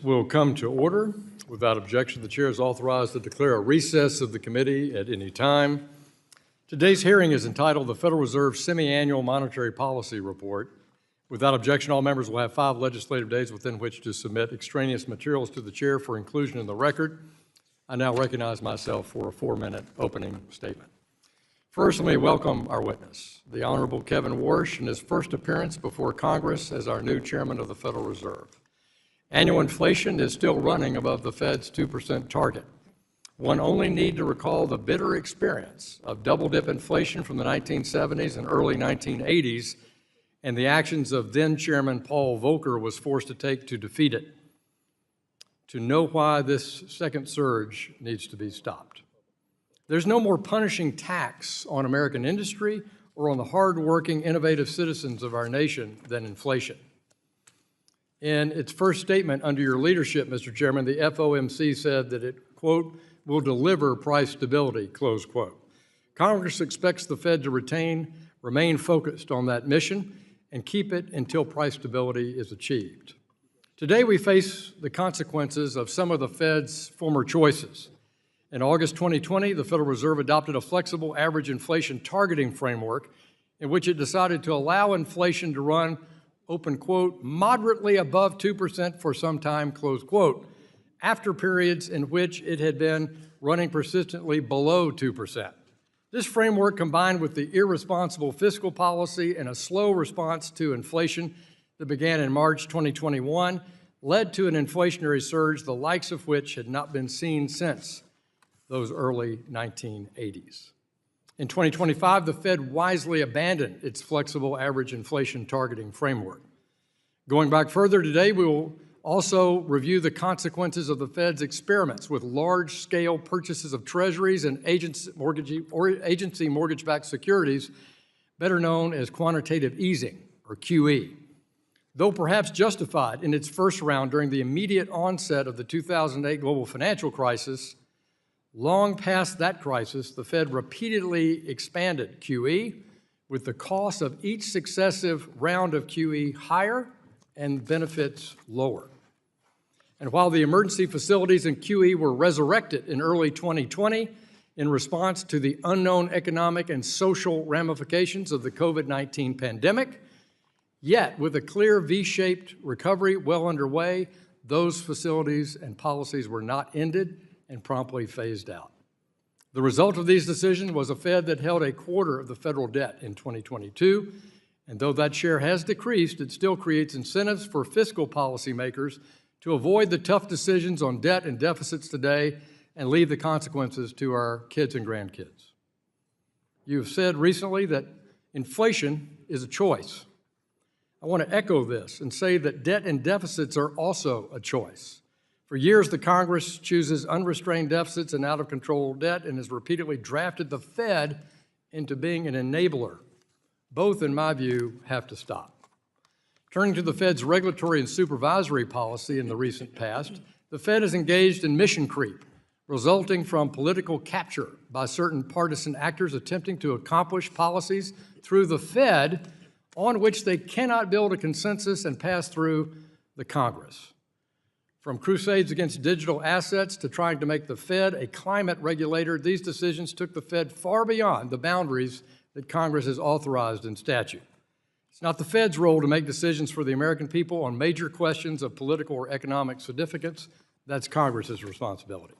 Will come to order. Without objection, the chair is authorized to declare a recess of the committee at any time. Today's hearing is entitled the Federal Reserve Semi-Annual Monetary Policy Report. Without objection, all members will have 5 legislative days within which to submit extraneous materials to the chair for inclusion in the record. I now recognize myself for a 4-minute opening statement. First, let me welcome our witness, the Honorable Kevin Warsh, in his first appearance before Congress as our new chairman of the Federal Reserve. Annual inflation is still running above the Fed's 2% target. One only need to recall the bitter experience of double-dip inflation from the 1970s and early 1980s and the actions of then-Chairman Paul Volcker was forced to take to defeat it, to know why this second surge needs to be stopped. There's no more punishing tax on American industry or on the hard-working, innovative citizens of our nation than inflation. In its first statement under your leadership, Mr. Chairman, the FOMC said that it, quote, will deliver price stability, close quote. Congress expects the Fed to remain focused on that mission and keep it until price stability is achieved. Today, we face the consequences of some of the Fed's former choices. In August 2020, the Federal Reserve adopted a flexible average inflation targeting framework in which it decided to allow inflation to run, open quote, moderately above 2% for some time, close quote, after periods in which it had been running persistently below 2%. This framework, combined with the irresponsible fiscal policy and a slow response to inflation that began in March 2021, led to an inflationary surge the likes of which had not been seen since those early 1980s. In 2025, the Fed wisely abandoned its flexible average inflation targeting framework. Going back further today, we will also review the consequences of the Fed's experiments with large-scale purchases of treasuries and agency mortgage-backed securities, better known as quantitative easing, or QE. Though perhaps justified in its first round during the immediate onset of the 2008 global financial crisis, long past that crisis, the Fed repeatedly expanded QE, with the cost of each successive round of QE higher and benefits lower. And while the emergency facilities in QE were resurrected in early 2020 in response to the unknown economic and social ramifications of the COVID-19 pandemic, yet with a clear V-shaped recovery well underway, those facilities and policies were not ended and promptly phased out. The result of these decisions was a Fed that held a quarter of the federal debt in 2022, and though that share has decreased, it still creates incentives for fiscal policymakers to avoid the tough decisions on debt and deficits today and leave the consequences to our kids and grandkids. You've said recently that inflation is a choice. I want to echo this and say that debt and deficits are also a choice. For years, the Congress chooses unrestrained deficits and out-of-control debt and has repeatedly drafted the Fed into being an enabler. Both, in my view, have to stop. Turning to the Fed's regulatory and supervisory policy in the recent past, the Fed is engaged in mission creep, resulting from political capture by certain partisan actors attempting to accomplish policies through the Fed on which they cannot build a consensus and pass through the Congress. From crusades against digital assets to trying to make the Fed a climate regulator, these decisions took the Fed far beyond the boundaries that Congress has authorized in statute. It's not the Fed's role to make decisions for the American people on major questions of political or economic significance. That's Congress's responsibility.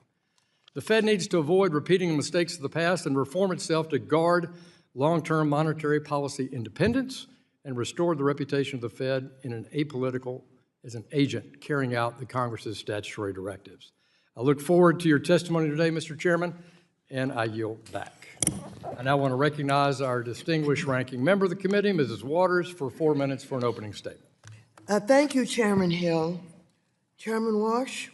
The Fed needs to avoid repeating the mistakes of the past and reform itself to guard long-term monetary policy independence and restore the reputation of the Fed in an apolitical as an agent carrying out the Congress's statutory directives. I look forward to your testimony today, Mr. Chairman, and I yield back. I now want to recognize our distinguished ranking member of the committee, Mrs. Waters, for 4 minutes for an opening statement. Thank you, Chairman Hill. Chairman Warsh,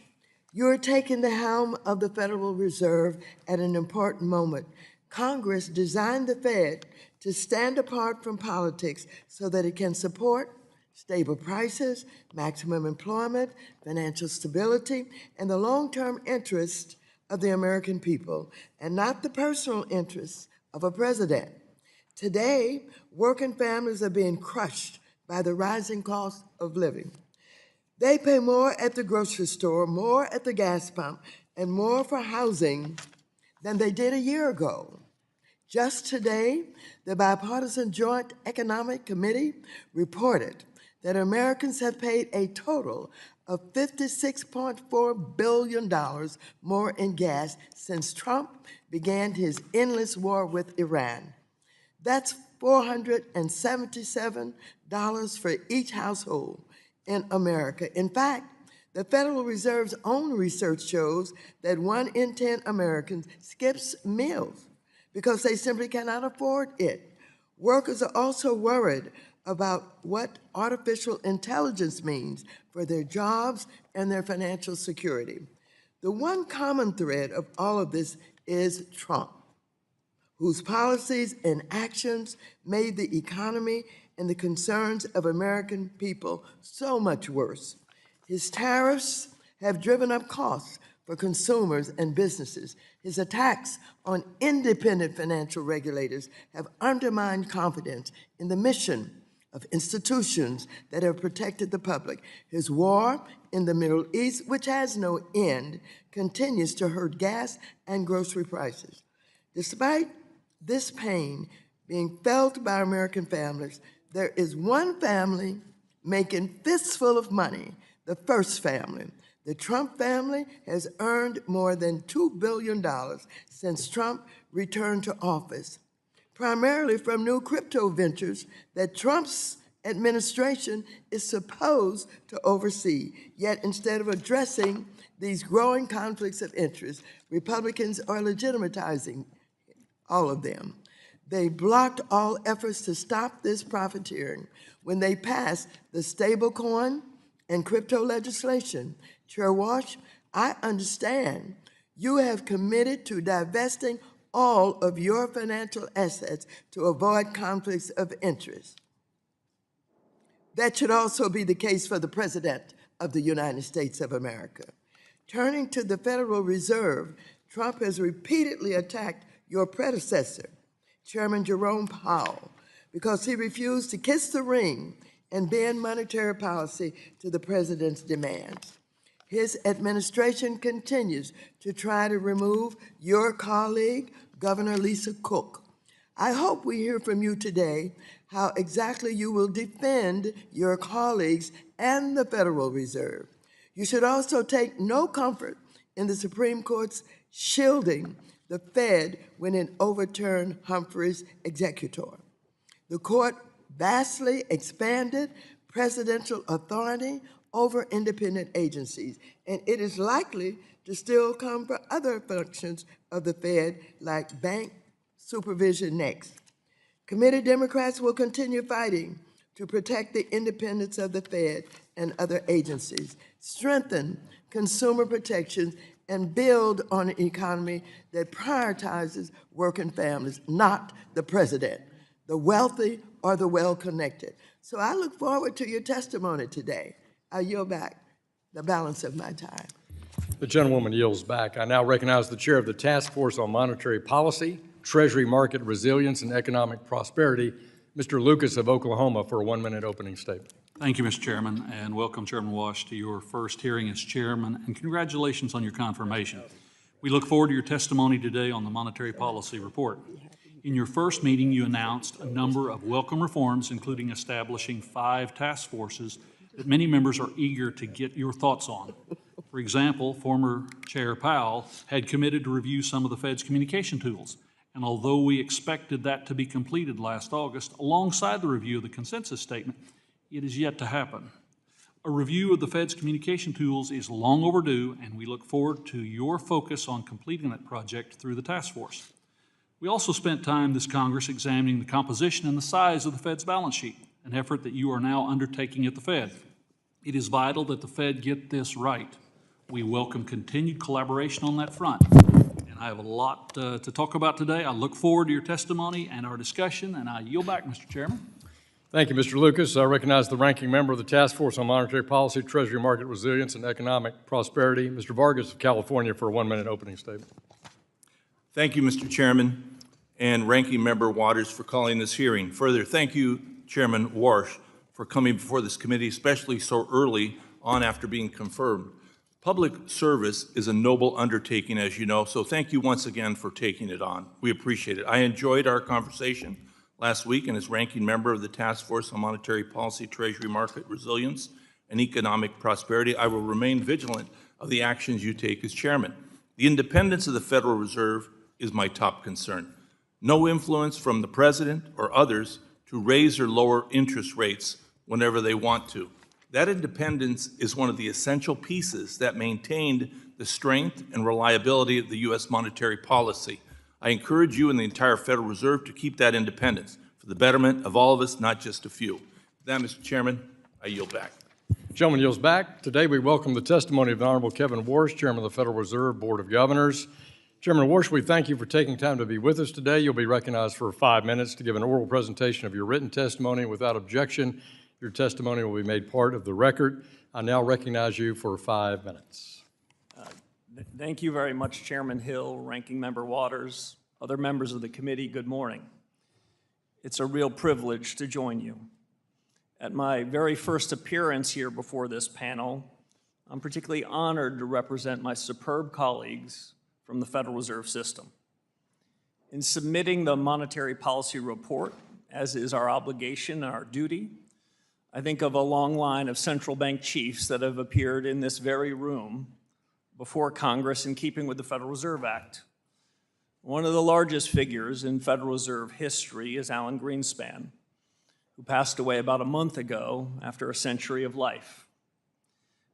you are taking the helm of the Federal Reserve at an important moment. Congress designed the Fed to stand apart from politics so that it can support stable prices, maximum employment, financial stability, and the long-term interests of the American people, and not the personal interests of a president. Today, working families are being crushed by the rising cost of living. They pay more at the grocery store, more at the gas pump, and more for housing than they did a year ago. Just today, the Bipartisan Joint Economic Committee reported that Americans have paid a total of $56.4 billion more in gas since Trump began his endless war with Iran. That's $477 for each household in America. In fact, the Federal Reserve's own research shows that 1 in 10 Americans skips meals because they simply cannot afford it. Workers are also worried about what artificial intelligence means for their jobs and their financial security. The one common thread of all of this is Trump, whose policies and actions made the economy and the concerns of American people so much worse. His tariffs have driven up costs for consumers and businesses. His attacks on independent financial regulators have undermined confidence in the mission of institutions that have protected the public. His war in the Middle East, which has no end, continues to hurt gas and grocery prices. Despite this pain being felt by American families, there is one family making fistful of money, the first family. The Trump family has earned more than $2 billion since Trump returned to office, primarily from new crypto ventures that Trump's administration is supposed to oversee. Yet instead of addressing these growing conflicts of interest, Republicans are legitimatizing all of them. They blocked all efforts to stop this profiteering when they passed the stablecoin and crypto legislation. Chair Warsh, I understand you have committed to divesting all of your financial assets to avoid conflicts of interest. That should also be the case for the President of the United States of America. Turning to the Federal Reserve, Trump has repeatedly attacked your predecessor, Chairman Jerome Powell, because he refused to kiss the ring and bend monetary policy to the president's demands. His administration continues to try to remove your colleague, Governor Lisa Cook. I hope we hear from you today how exactly you will defend your colleagues and the Federal Reserve. You should also take no comfort in the Supreme Court's shielding the Fed when it overturned Humphrey's executor. The court vastly expanded presidential authority over independent agencies, and it is likely to still come for other functions of the Fed, like bank supervision next. Committee Democrats will continue fighting to protect the independence of the Fed and other agencies, strengthen consumer protections, and build on an economy that prioritizes working families, not the president, the wealthy or the well-connected. So I look forward to your testimony today. I yield back the balance of my time. The gentlewoman yields back. I now recognize the chair of the Task Force on Monetary Policy, Treasury Market Resilience, and Economic Prosperity, Mr. Lucas of Oklahoma, for a 1-minute opening statement. Thank you, Mr. Chairman, and welcome, Chairman Warsh, to your first hearing as chairman, and congratulations on your confirmation. We look forward to your testimony today on the Monetary Policy Report. In your first meeting, you announced a number of welcome reforms, including establishing 5 task forces that many members are eager to get your thoughts on. For example, former Chair Powell had committed to review some of the Fed's communication tools, and although we expected that to be completed last August, alongside the review of the consensus statement, it is yet to happen. A review of the Fed's communication tools is long overdue, and we look forward to your focus on completing that project through the task force. We also spent time this Congress examining the composition and the size of the Fed's balance sheet, an effort that you are now undertaking at the Fed. It is vital that the Fed get this right. We welcome continued collaboration on that front. And I have a lot to talk about today. I look forward to your testimony and our discussion, and I yield back, Mr. Chairman. Thank you, Mr. Lucas. I recognize the ranking member of the Task Force on Monetary Policy, Treasury Market Resilience, and Economic Prosperity, Mr. Vargas of California, for a 1-minute opening statement. Thank you, Mr. Chairman, and Ranking Member Waters for calling this hearing. Further, thank you, Chairman Warsh, for coming before this committee, especially so early on after being confirmed. Public service is a noble undertaking, as you know, so thank you once again for taking it on. We appreciate it. I enjoyed our conversation last week, and as ranking member of the Task Force on Monetary Policy, Treasury Market Resilience, and Economic Prosperity, I will remain vigilant of the actions you take as chairman. The independence of the Federal Reserve is my top concern. No influence from the president or others to raise or lower interest rates whenever they want to. That independence is one of the essential pieces that maintained the strength and reliability of the U.S. monetary policy. I encourage you and the entire Federal Reserve to keep that independence for the betterment of all of us, not just a few. With that, Mr. Chairman, I yield back. Gentleman yields back. Today, we welcome the testimony of the Honorable Kevin Warsh, Chairman of the Federal Reserve Board of Governors. Chairman Warsh, we thank you for taking time to be with us today. You'll be recognized for 5 minutes to give an oral presentation of your written testimony. Without objection, your testimony will be made part of the record. I now recognize you for 5 minutes. Thank you very much, Chairman Hill, Ranking Member Waters, other members of the committee, good morning. It's a real privilege to join you. At my very first appearance here before this panel, I'm particularly honored to represent my superb colleagues from the Federal Reserve System. In submitting the monetary policy report, as is our obligation and our duty, I think of a long line of central bank chiefs that have appeared in this very room before Congress in keeping with the Federal Reserve Act. One of the largest figures in Federal Reserve history is Alan Greenspan, who passed away about a month ago after a century of life.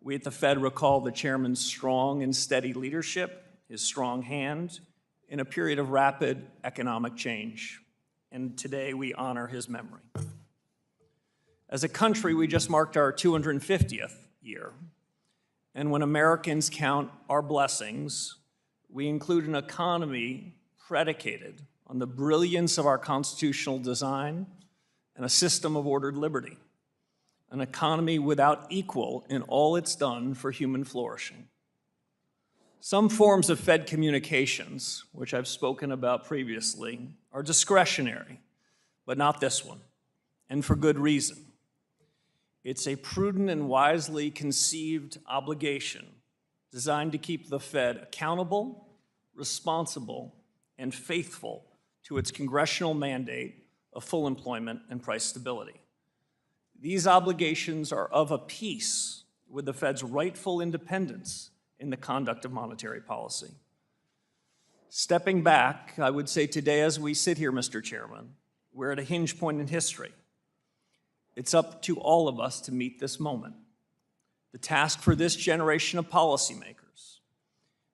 We at the Fed recall the chairman's strong and steady leadership, his strong hand, in a period of rapid economic change. And today we honor his memory. As a country, we just marked our 250th year. And when Americans count our blessings, we include an economy predicated on the brilliance of our constitutional design and a system of ordered liberty, an economy without equal in all it's done for human flourishing. Some forms of Fed communications, which I've spoken about previously, are discretionary, but not this one, and for good reason. It's a prudent and wisely conceived obligation designed to keep the Fed accountable, responsible, and faithful to its congressional mandate of full employment and price stability. These obligations are of a piece with the Fed's rightful independence in the conduct of monetary policy. Stepping back, I would say today as we sit here, Mr. Chairman, we're at a hinge point in history. It's up to all of us to meet this moment. The task for this generation of policymakers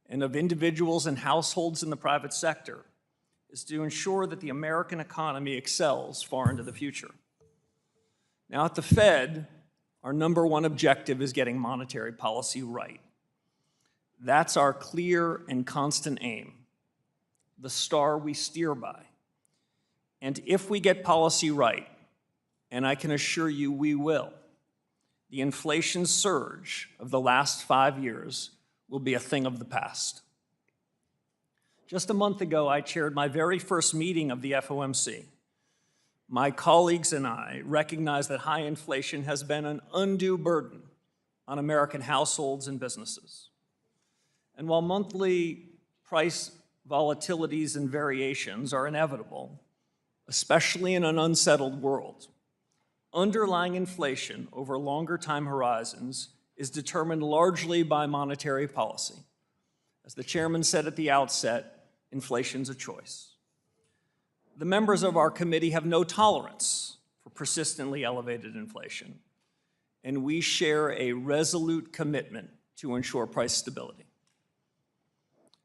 and of individuals and households in the private sector is to ensure that the American economy excels far into the future. Now at the Fed, our number one objective is getting monetary policy right. That's our clear and constant aim, the star we steer by. And if we get policy right, and I can assure you we will, the inflation surge of the last 5 years will be a thing of the past. Just a month ago, I chaired my very first meeting of the FOMC. My colleagues and I recognize that high inflation has been an undue burden on American households and businesses. And while monthly price volatilities and variations are inevitable, especially in an unsettled world, underlying inflation over longer time horizons is determined largely by monetary policy. As the chairman said at the outset, inflation's a choice. The members of our committee have no tolerance for persistently elevated inflation, and we share a resolute commitment to ensure price stability.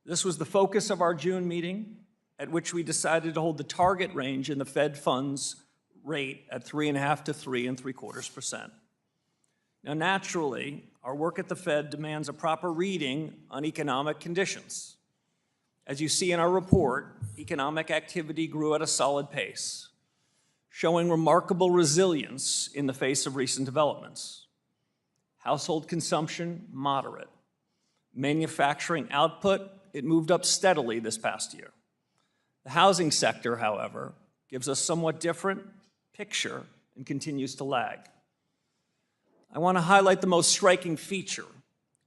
This was the focus of our June meeting, at which we decided to hold the target range in the Fed funds rate at 3.5% to 3.75%. Now, naturally, our work at the Fed demands a proper reading on economic conditions. As you see in our report, economic activity grew at a solid pace, showing remarkable resilience in the face of recent developments. Household consumption, moderate. Manufacturing output, it moved up steadily this past year. The housing sector, however, gives a somewhat different picture and continues to lag. I want to highlight the most striking feature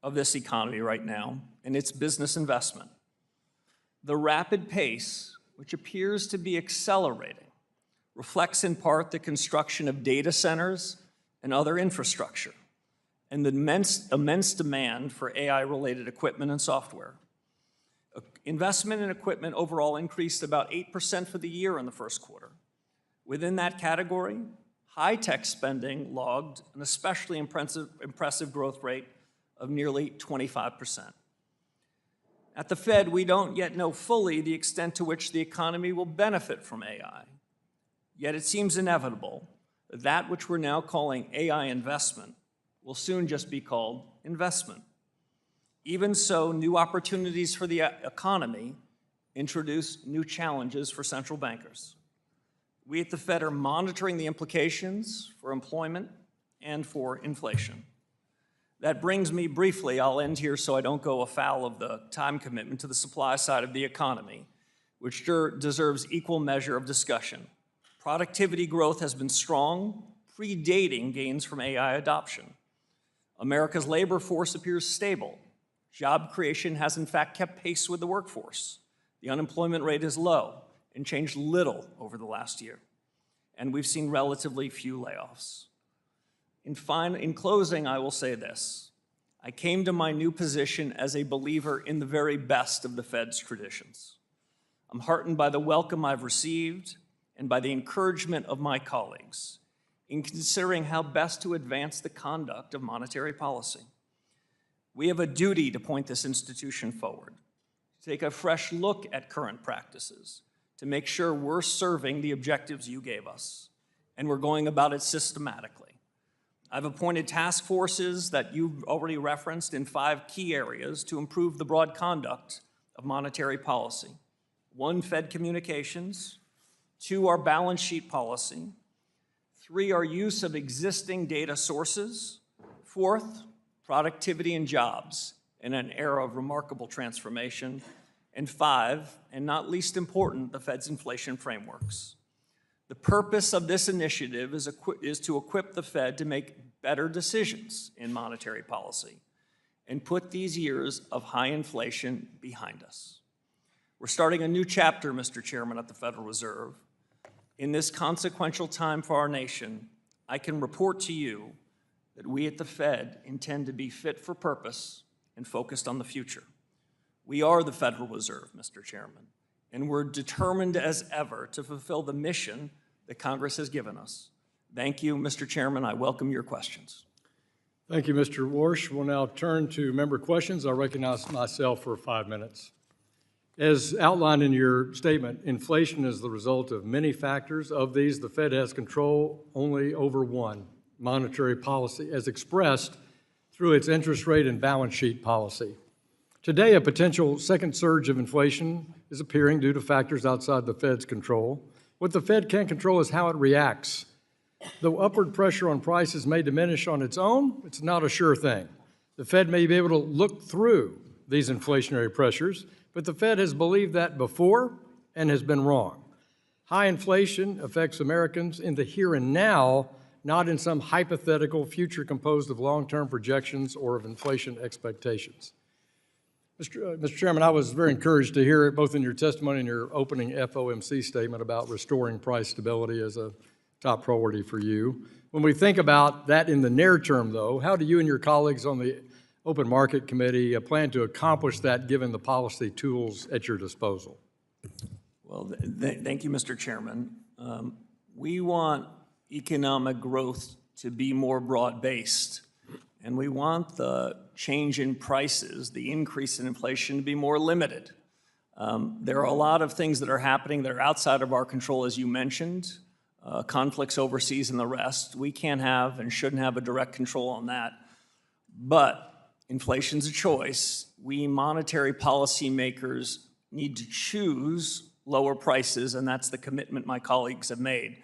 of this economy right now, and it's business investment. The rapid pace, which appears to be accelerating, reflects in part the construction of data centers and other infrastructure, and the immense demand for AI-related equipment and software. Investment in equipment overall increased about 8% for the year in the first quarter. Within that category, high-tech spending logged an especially impressive growth rate of nearly 25%. At the Fed, we don't yet know fully the extent to which the economy will benefit from AI. Yet it seems inevitable that that which we're now calling AI investment will soon just be called investment. Even so, new opportunities for the economy introduce new challenges for central bankers. We at the Fed are monitoring the implications for employment and for inflation. That brings me briefly, I'll end here so I don't go afoul of the time commitment, to the supply side of the economy, which deserves equal measure of discussion. Productivity growth has been strong, predating gains from AI adoption. America's labor force appears stable. Job creation has in fact kept pace with the workforce. The unemployment rate is low and changed little over the last year. And we've seen relatively few layoffs. In closing, I will say this. I came to my new position as a believer in the very best of the Fed's traditions. I'm heartened by the welcome I've received and by the encouragement of my colleagues in considering how best to advance the conduct of monetary policy. We have a duty to point this institution forward, to take a fresh look at current practices, to make sure we're serving the objectives you gave us, and we're going about it systematically. I've appointed task forces that you've already referenced in 5 key areas to improve the broad conduct of monetary policy. 1, Fed communications. 2, our balance sheet policy. 3, our use of existing data sources. 4th, productivity and jobs in an era of remarkable transformation. And 5, and not least important, the Fed's inflation frameworks. The purpose of this initiative is to equip the Fed to make better decisions in monetary policy and put these years of high inflation behind us. We're starting a new chapter, Mr. Chairman, at the Federal Reserve. In this consequential time for our nation, I can report to you that we at the Fed intend to be fit for purpose and focused on the future. We are the Federal Reserve, Mr. Chairman, and we're determined as ever to fulfill the mission that Congress has given us. Thank you, Mr. Chairman. I welcome your questions. Thank you, Mr. Warsh. We'll now turn to member questions. I recognize myself for 5 minutes. As outlined in your statement, inflation is the result of many factors. Of these, the Fed has control only over one, monetary policy, as expressed through its interest rate and balance sheet policy. Today, a potential second surge of inflation is appearing due to factors outside the Fed's control. What the Fed can control is how it reacts. Though upward pressure on prices may diminish on its own, it's not a sure thing. The Fed may be able to look through these inflationary pressures, but the Fed has believed that before and has been wrong. High inflation affects Americans in the here and now, not in some hypothetical future composed of long-term projections or of inflation expectations. Mr. Chairman, I was very encouraged to hear both in your testimony and your opening FOMC statement about restoring price stability as a top priority for you. When we think about that in the near term, though, how do you and your colleagues on the Open Market Committee plan to accomplish that given the policy tools at your disposal? Well, thank you, Mr. Chairman. We want economic growth to be more broad-based, and we want the change in prices, the increase in inflation, to be more limited. There are a lot of things that are happening that are outside of our control, as you mentioned, conflicts overseas and the rest. We can't have and shouldn't have a direct control on that. But inflation's a choice. We monetary policymakers need to choose lower prices, and that's the commitment my colleagues have made.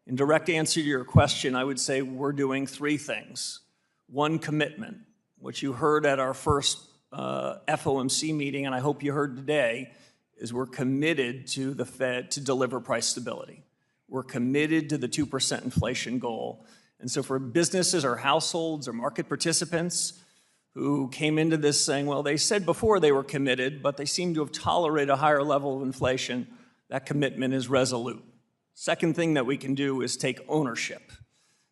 In direct answer to your question, I would say we're doing 3 things. 1, commitment, which you heard at our first FOMC meeting, and I hope you heard today, is we're committed to the Fed to deliver price stability. We're committed to the 2% inflation goal, And so for businesses or households or market participants who came into this saying, well, they said before they were committed, but they seem to have tolerated a higher level of inflation, that commitment is resolute. Second thing that we can do is take ownership.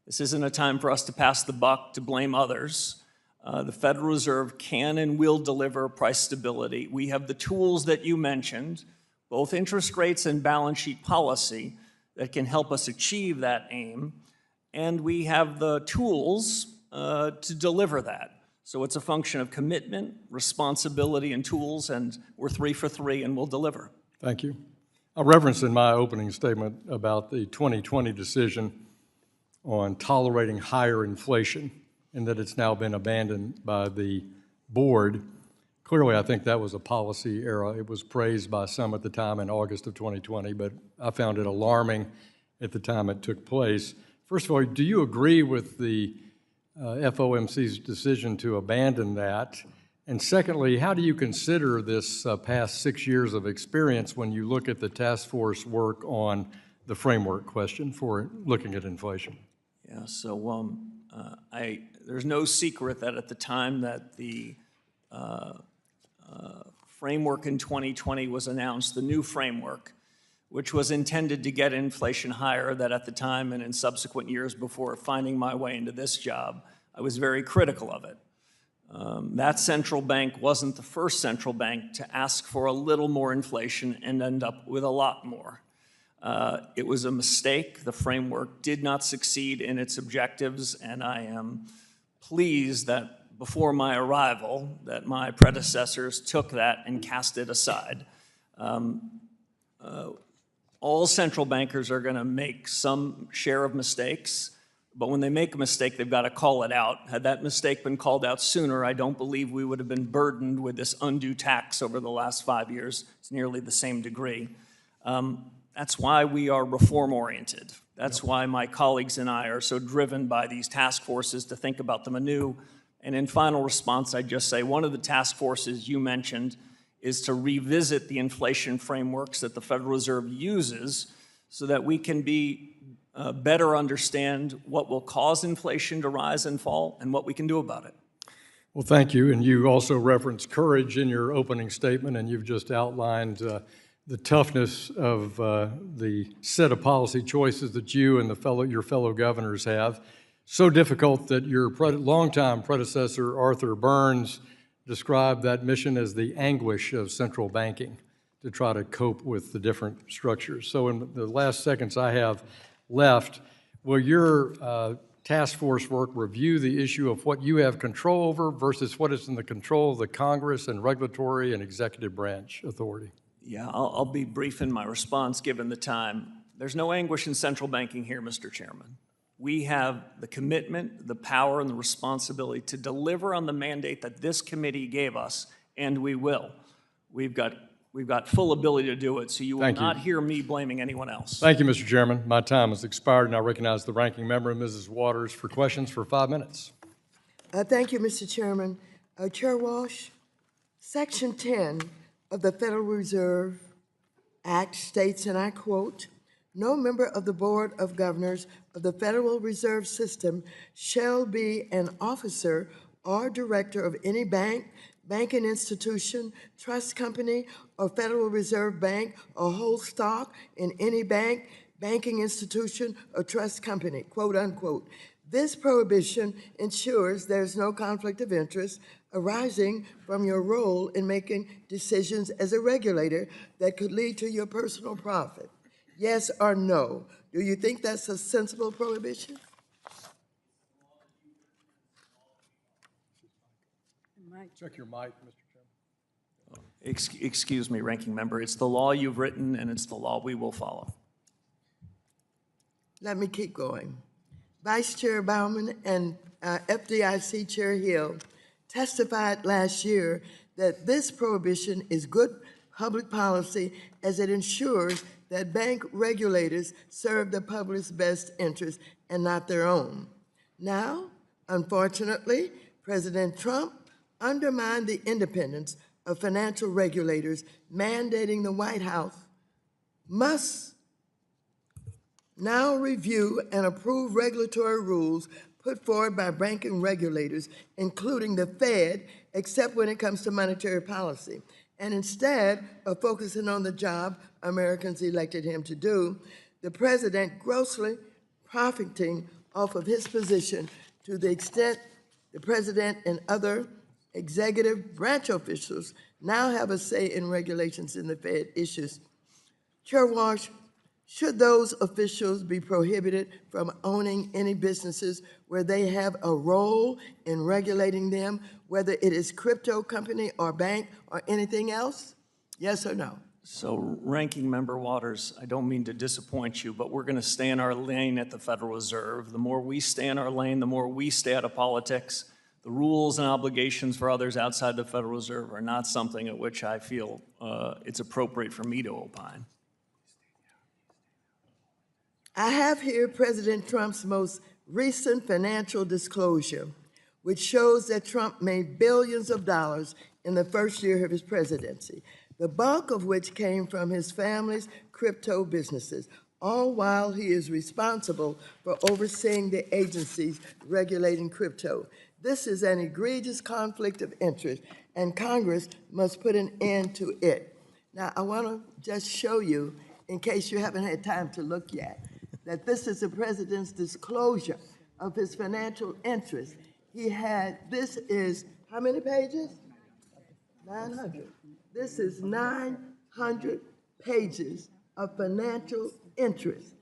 This isn't a time for us to pass the buck, to blame others. The Federal Reserve can and will deliver price stability. We have the tools that you mentioned, both interest rates and balance sheet policy, that can help us achieve that aim. And we have the tools to deliver that. So it's a function of commitment, responsibility, and tools, and we're 3 for 3 and we'll deliver. Thank you. I referenced in my opening statement about the 2020 decision on tolerating higher inflation and that it's now been abandoned by the board. Clearly, I think that was a policy error. It was praised by some at the time in August of 2020, but I found it alarming at the time it took place. First of all, do you agree with the FOMC's decision to abandon that? And secondly, how do you consider this past 6 years of experience when you look at the task force work on the framework question for looking at inflation? Yeah, so there's no secret that at the time that the framework in 2020 was announced, the new framework, which was intended to get inflation higher, that at the time and in subsequent years before finding my way into this job, I was very critical of it. That central bank wasn't the first central bank to ask for a little more inflation and end up with a lot more. It was a mistake. The framework did not succeed in its objectives, and I am pleased that before my arrival, that my predecessors took that and cast it aside. All central bankers are going to make some share of mistakes, but when they make a mistake, they've got to call it out. Had that mistake been called out sooner, I don't believe we would have been burdened with this undue tax over the last 5 years. It's nearly the same degree. That's why we are reform-oriented. That's why my colleagues and I are so driven by these task forces to think about them anew. And in final response, I'd just say one of the task forces you mentioned is to revisit the inflation frameworks that the Federal Reserve uses so that we can better understand what will cause inflation to rise and fall and what we can do about it. Well, thank you. And you also referenced courage in your opening statement, and you've just outlined the toughness of the set of policy choices that you and your fellow governors have. So difficult that your longtime predecessor, Arthur Burns, described that mission as the anguish of central banking to try to cope with the different structures. So in the last seconds I have left, will your task force work review the issue of what you have control over versus what is in the control of the Congress and regulatory and executive branch authority? Yeah, I'll be brief in my response given the time. There's no anguish in central banking here, Mr. Chairman. We have the commitment, the power, and the responsibility to deliver on the mandate that this committee gave us, and we will. We've got full ability to do it, so you will not hear me blaming anyone else. Thank you, Mr. Chairman. My time has expired, and I recognize the ranking member, Mrs. Waters, for questions for 5 minutes. Thank you, Mr. Chairman. Chair Walsh, Section 10 of the Federal Reserve Act states, and I quote, "No member of the Board of Governors of the Federal Reserve System shall be an officer or director of any bank, banking institution, trust company, or Federal Reserve Bank, or hold stock in any bank, banking institution, or trust company," quote unquote. This prohibition ensures there's no conflict of interest arising from your role in making decisions as a regulator that could lead to your personal profit. Yes or no? Do you think that's a sensible prohibition? Check your mic, Mr. Chairman. Excuse me, Ranking Member. It's the law you've written, and it's the law we will follow. Let me keep going. Vice Chair Baumann and FDIC Chair Hill testified last year that this prohibition is good public policy as it ensures that bank regulators serve the public's best interest and not their own. Now, unfortunately, President Trump undermined the independence of financial regulators, mandating the White House must now review and approve regulatory rules put forward by banking regulators, including the Fed, except when it comes to monetary policy. And instead of focusing on the job Americans elected him to do, the president grossly profiting off of his position to the extent the president and other executive branch officials now have a say in regulations in the Fed issues. Chair Warsh, should those officials be prohibited from owning any businesses where they have a role in regulating them, whether it is crypto company or bank or anything else? Yes or no? So, Ranking Member Waters, I don't mean to disappoint you, but we're going to stay in our lane at the Federal Reserve. The more we stay in our lane, the more we stay out of politics. The rules and obligations for others outside the Federal Reserve are not something at which I feel it's appropriate for me to opine. I have here President Trump's most recent financial disclosure, which shows that Trump made billions of dollars in the first year of his presidency, the bulk of which came from his family's crypto businesses, all while he is responsible for overseeing the agencies regulating crypto. This is an egregious conflict of interest, and Congress must put an end to it. Now, I want to just show you, in case you haven't had time to look yet, that this is the president's disclosure of his financial interests. This is, how many pages? 900. This is 900 pages of financial interest.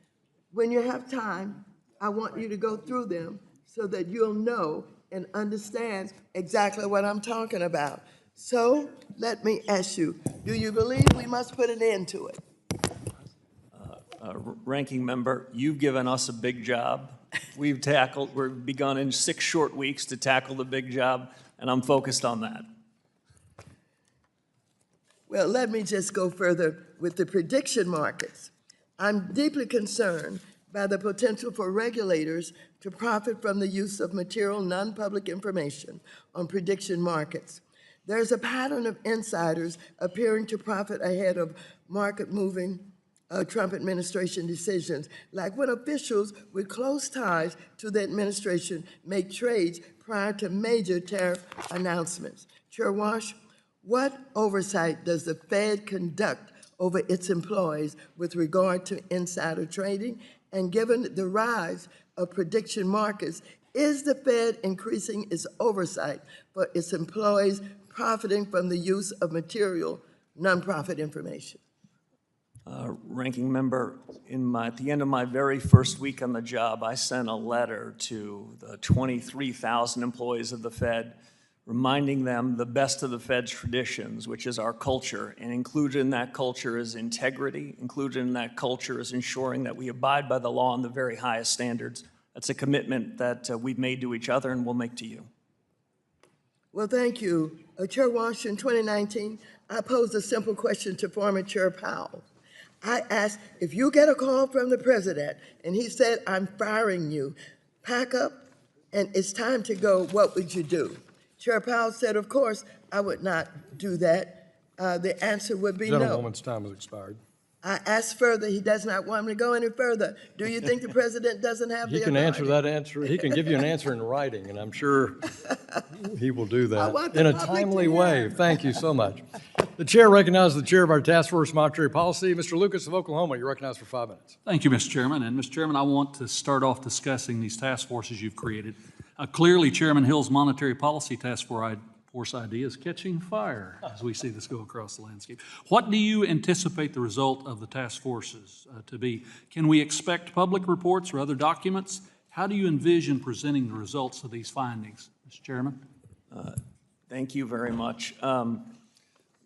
When you have time, I want you to go through them so that you'll know and understand exactly what I'm talking about. So let me ask you, do you believe we must put an end to it? Ranking Member, you've given us a big job. We've begun in 6 short weeks to tackle the big job, and I'm focused on that. Well, let me just go further with the prediction markets. I'm deeply concerned by the potential for regulators to profit from the use of material non-public information on prediction markets. There's a pattern of insiders appearing to profit ahead of market-moving Trump administration decisions, like when officials with close ties to the administration make trades prior to major tariff announcements. Chair Warsh, what oversight does the Fed conduct over its employees with regard to insider trading? And given the rise of prediction markets, is the Fed increasing its oversight for its employees profiting from the use of material nonprofit information? Ranking Member, at the end of my very first week on the job, I sent a letter to the 23,000 employees of the Fed, reminding them the best of the Fed's traditions, which is our culture. And included in that culture is integrity. Included in that culture is ensuring that we abide by the law and the very highest standards. That's a commitment that we've made to each other and will make to you. Well, thank you. Chair Warsh, in 2019, I posed a simple question to former Chair Powell. I asked, if you get a call from the president and he said, I'm firing you, pack up and it's time to go, what would you do? Chair Powell said, of course, I would not do that. The answer would be no. Gentlewoman's time has expired. I asked further, he does not want me to go any further. Do you think the president doesn't have the He can authority? answer that answer, he can give you an answer in writing, and I'm sure he will do I want that the in a public to timely hear. way. Thank you so much. The chair recognizes the chair of our task force monetary policy, Mr. Lucas of Oklahoma. You're recognized for 5 minutes. Thank you, Mr. Chairman. And Mr. Chairman, I want to start off discussing these task forces you've created. Clearly, Chairman Hill's monetary policy task force idea is catching fire as we see this go across the landscape. What do you anticipate the result of the task forces to be? Can we expect public reports or other documents? How do you envision presenting the results of these findings, Mr. Chairman? Thank you very much.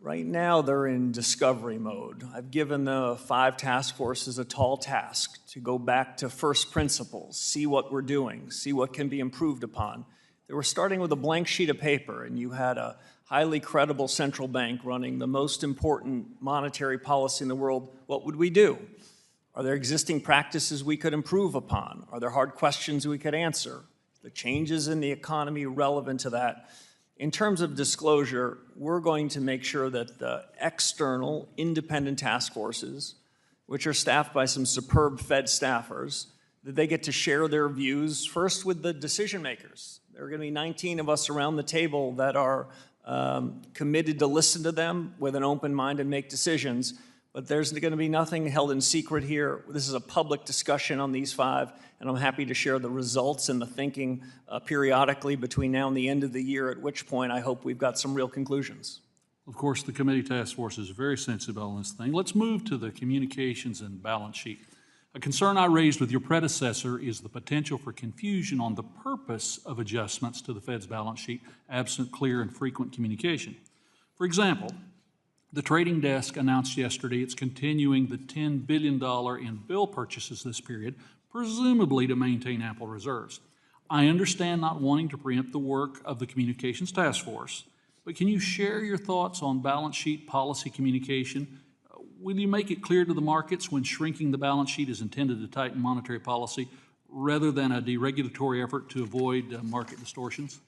Right now, they're in discovery mode. I've given the 5 task forces a tall task to go back to first principles, see what we're doing, see what can be improved upon. They were starting with a blank sheet of paper, and you had a highly credible central bank running the most important monetary policy in the world. What would we do? Are there existing practices we could improve upon? Are there hard questions we could answer? The changes in the economy relevant to that? In terms of disclosure, we're going to make sure that the external independent task forces which are staffed by some superb Fed staffers, that they get to share their views first with the decision makers. There are going to be 19 of us around the table that are committed to listen to them with an open mind and make decisions. But there's going to be nothing held in secret here. This is a public discussion on these 5, and I'm happy to share the results and the thinking periodically between now and the end of the year, at which point I hope we've got some real conclusions. Of course, the committee task force is very sensitive on this thing. Let's move to the communications and balance sheet. A concern I raised with your predecessor is the potential for confusion on the purpose of adjustments to the Fed's balance sheet, absent clear and frequent communication. For example, the trading desk announced yesterday it's continuing the $10 billion in bill purchases this period, presumably to maintain ample reserves. I understand not wanting to preempt the work of the communications task force, but can you share your thoughts on balance sheet policy communication? Will you make it clear to the markets when shrinking the balance sheet is intended to tighten monetary policy rather than a deregulatory effort to avoid market distortions?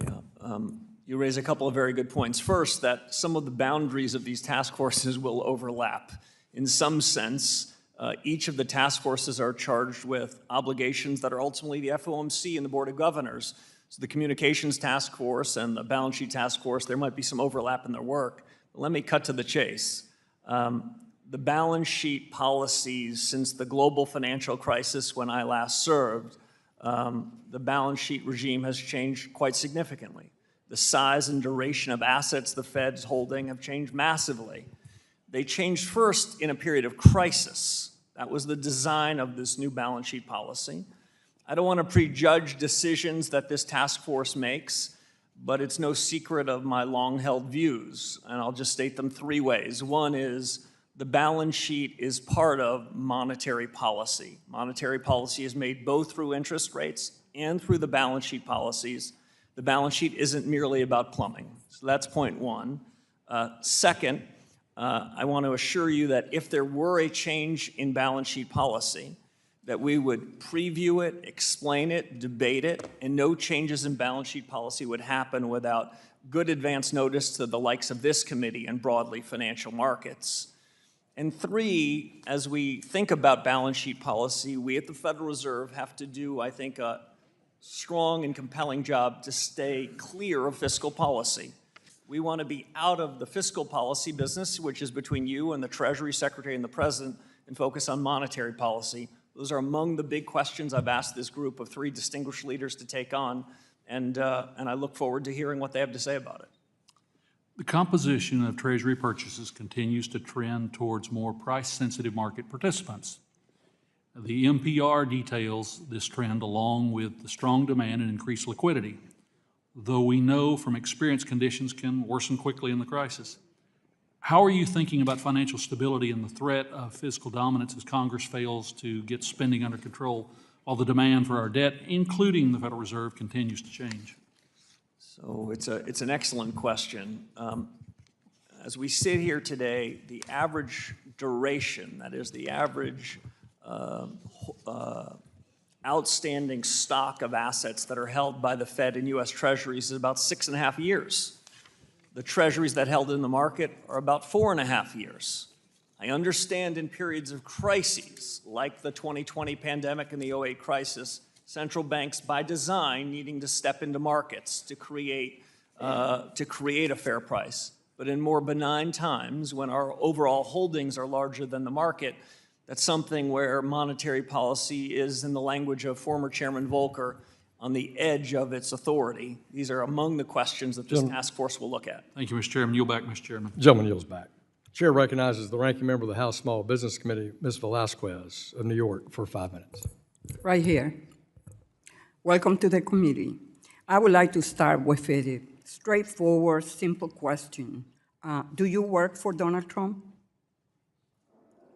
Yeah. You raise a couple of very good points. First, that some of the boundaries of these task forces will overlap. In some sense, each of the task forces are charged with obligations that are ultimately the FOMC and the Board of Governors. So the communications task force and the balance sheet task force, there might be some overlap in their work. But let me cut to the chase. The balance sheet policies since the global financial crisis when I last served, the balance sheet regime has changed quite significantly. The size and duration of assets the Fed's holding have changed massively. They changed first in a period of crisis. That was the design of this new balance sheet policy. I don't want to prejudge decisions that this task force makes, but it's no secret of my long-held views, and I'll just state them 3 ways. One is the balance sheet is part of monetary policy. Monetary policy is made both through interest rates and through the balance sheet policies. The balance sheet isn't merely about plumbing. So that's point 1. Second, I want to assure you that if there were a change in balance sheet policy, that we would preview it, explain it, debate it, and no changes in balance sheet policy would happen without good advance notice to the likes of this committee and broadly financial markets. And 3, as we think about balance sheet policy, we at the Federal Reserve have to do, I think, a strong and compelling job to stay clear of fiscal policy. We want to be out of the fiscal policy business, which is between you and the Treasury Secretary and the President, and focus on monetary policy. Those are among the big questions I've asked this group of 3 distinguished leaders to take on, and I look forward to hearing what they have to say about it. The composition of Treasury purchases continues to trend towards more price-sensitive market participants. The MPR details this trend along with the strong demand and increased liquidity, though we know from experience conditions can worsen quickly in the crisis. How are you thinking about financial stability and the threat of fiscal dominance as Congress fails to get spending under control while the demand for our debt, including the Federal Reserve, continues to change? So it's an excellent question. As we sit here today, the average duration, that is the average outstanding stock of assets that are held by the Fed and U.S. Treasuries is about 6.5 years. The Treasuries that held in the market are about 4.5 years. I understand in periods of crises, like the 2020 pandemic and the 2008 crisis, central banks by design needing to step into markets to create a fair price. But in more benign times, when our overall holdings are larger than the market, that's something where monetary policy is, in the language of former Chairman Volcker, on the edge of its authority. These are among the questions that this task force will look at. Thank you, Mr. Chairman. Yield back, Mr. Chairman. Gentleman yields back. Chair recognizes the ranking member of the House Small Business Committee, Ms. Velasquez of New York, for 5 minutes. Right here. Welcome to the committee. I would like to start with a straightforward, simple question. Do you work for Donald Trump?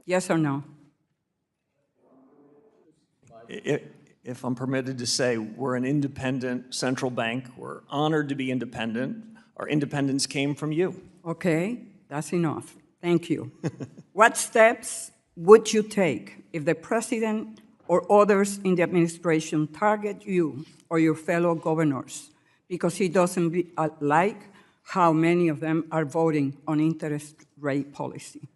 Yes or no? If I'm permitted to say, we're an independent central bank. We're honored to be independent. Our independence came from you. Okay, that's enough. Thank you. What steps would you take if the president or others in the administration target you or your fellow governors because he doesn't like how many of them are voting on interest rate policy?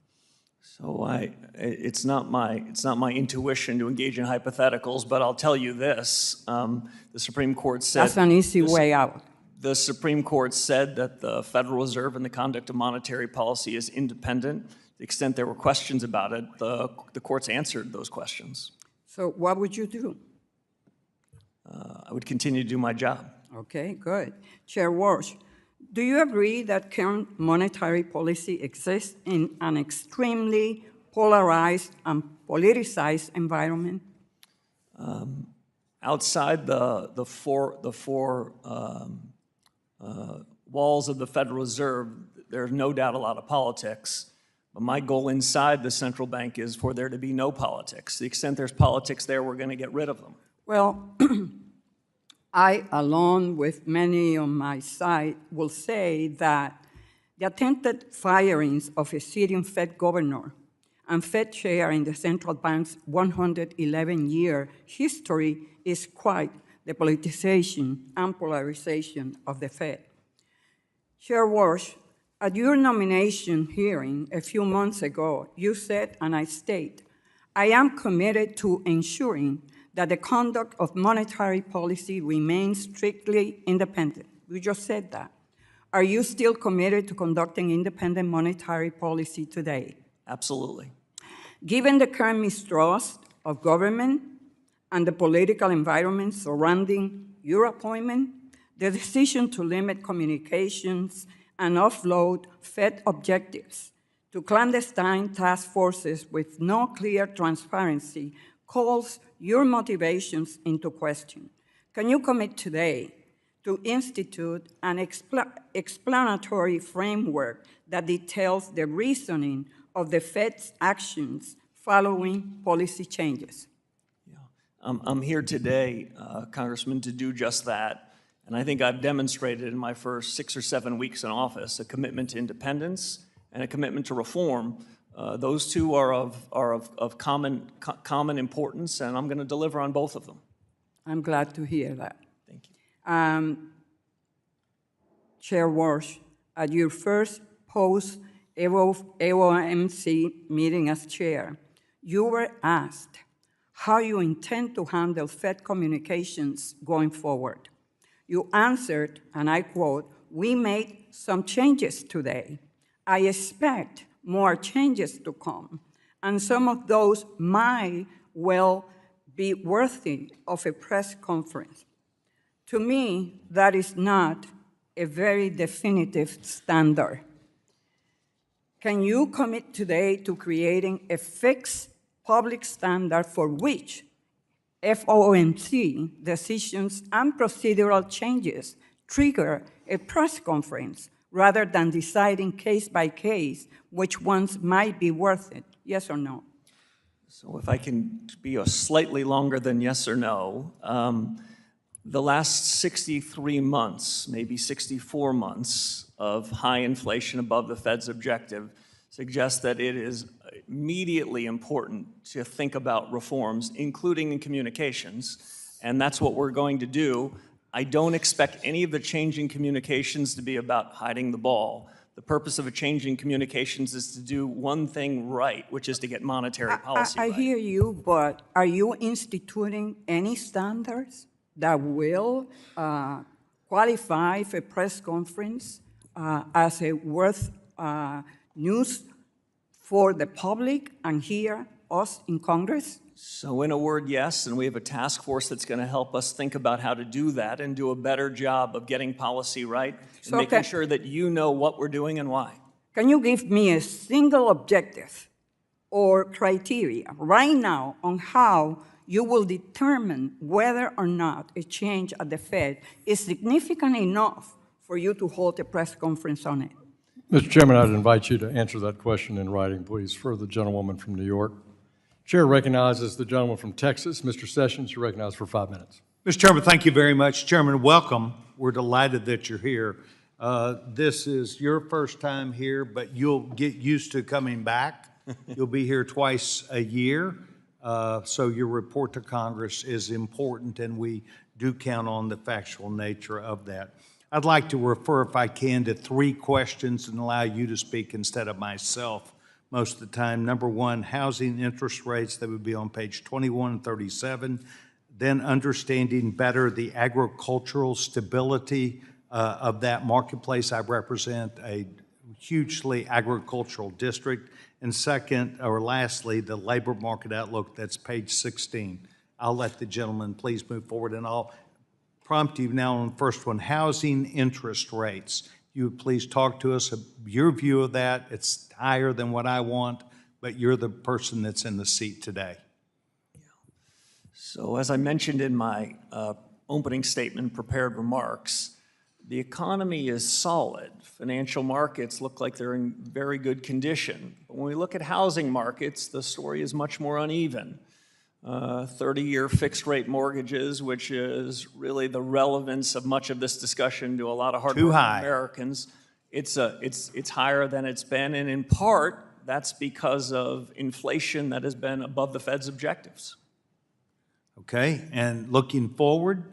So it's not my intuition to engage in hypotheticals, but I'll tell you this. The Supreme Court said... That's an easy way out. The Supreme Court said that the Federal Reserve and the conduct of monetary policy is independent. To the extent there were questions about it, the courts answered those questions. So what would you do? I would continue to do my job. Okay, good. Chair Warsh, do you agree that current monetary policy exists in an extremely polarized and politicized environment? Outside the four walls of the Federal Reserve, there's no doubt a lot of politics. But my goal inside the central bank is for there to be no politics. To the extent there's politics there, we're going to get rid of them. Well, I, along with many on my side, will say that the attempted firings of a sitting Fed governor and Fed chair in the central bank's 111-year history is quite the politicization and polarization of the Fed. Chair Warsh, at your nomination hearing a few months ago, you said, and I state, I am committed to ensuring that the conduct of monetary policy remains strictly independent. You just said that. Are you still committed to conducting independent monetary policy today? Absolutely. Given the current mistrust of government and the political environment surrounding your appointment, the decision to limit communications and offload Fed objectives to clandestine task forces with no clear transparency calls your motivations into question. Can you commit today to institute an explanatory framework that details the reasoning of the Fed's actions following policy changes? Yeah. I'm here today, Congressman, to do just that. And I think I've demonstrated in my first 6 or 7 weeks in office a commitment to independence and a commitment to reform. Those two are of common importance, and I'm going to deliver on both of them. I'm glad to hear that. Thank you. Chair Warsh, at your first post-AOMC meeting as chair, you were asked how you intend to handle Fed communications going forward. You answered, and I quote, "We made some changes today. I expect more changes to come, and some of those might well be worthy of a press conference." To me, that is not a very definitive standard. Can you commit today to creating a fixed public standard for which FOMC decisions and procedural changes trigger a press conference rather than deciding case by case which ones might be worth it? Yes or no? So if I can be a slightly longer than yes or no, the last 63 months, maybe 64 months of high inflation above the Fed's objective suggests that it is immediately important to think about reforms, including in communications, and that's what we're going to do. I don't expect any of the change in communications to be about hiding the ball. The purpose of a change in communications is to do one thing right, which is to get monetary policy right. I hear you, but are you instituting any standards that will qualify for a press conference as a worth news for the public and hear us in Congress? So in a word, yes, and we have a task force that's going to help us think about how to do that and do a better job of getting policy right and making sure that you know what we're doing and why. Can you give me a single objective or criteria right now on how you will determine whether or not a change at the Fed is significant enough for you to hold a press conference on it? Mr. Chairman, I'd invite you to answer that question in writing, please, for the gentlewoman from New York. Chair recognizes the gentleman from Texas. Mr. Sessions, you're recognized for 5 minutes. Mr. Chairman, thank you very much. Chairman, welcome. We're delighted that you're here. This is your first time here, but you'll get used to coming back. You'll be here twice a year, so your report to Congress is important, and we do count on the factual nature of that. I'd like to refer, if I can, to 3 questions and allow you to speak instead of myself most of the time. Number one, housing interest rates, that would be on page 21 and 37. Then understanding better the agricultural stability of that marketplace. I represent a hugely agricultural district. And second, or lastly, the labor market outlook, that's page 16. I'll let the gentleman please move forward, and I'll prompt you now on the first one, housing interest rates. You would please talk to us, your view of that. It's higher than what I want, but you're the person that's in the seat today. So as I mentioned in my opening statement, prepared remarks, the economy is solid. Financial markets look like they're in very good condition. But when we look at housing markets, the story is much more uneven. 30-year fixed-rate mortgages, which is really the relevance of much of this discussion to a lot of hardworking Americans, it's higher than it's been, and in part, that's because of inflation that has been above the Fed's objectives. Okay, and looking forward,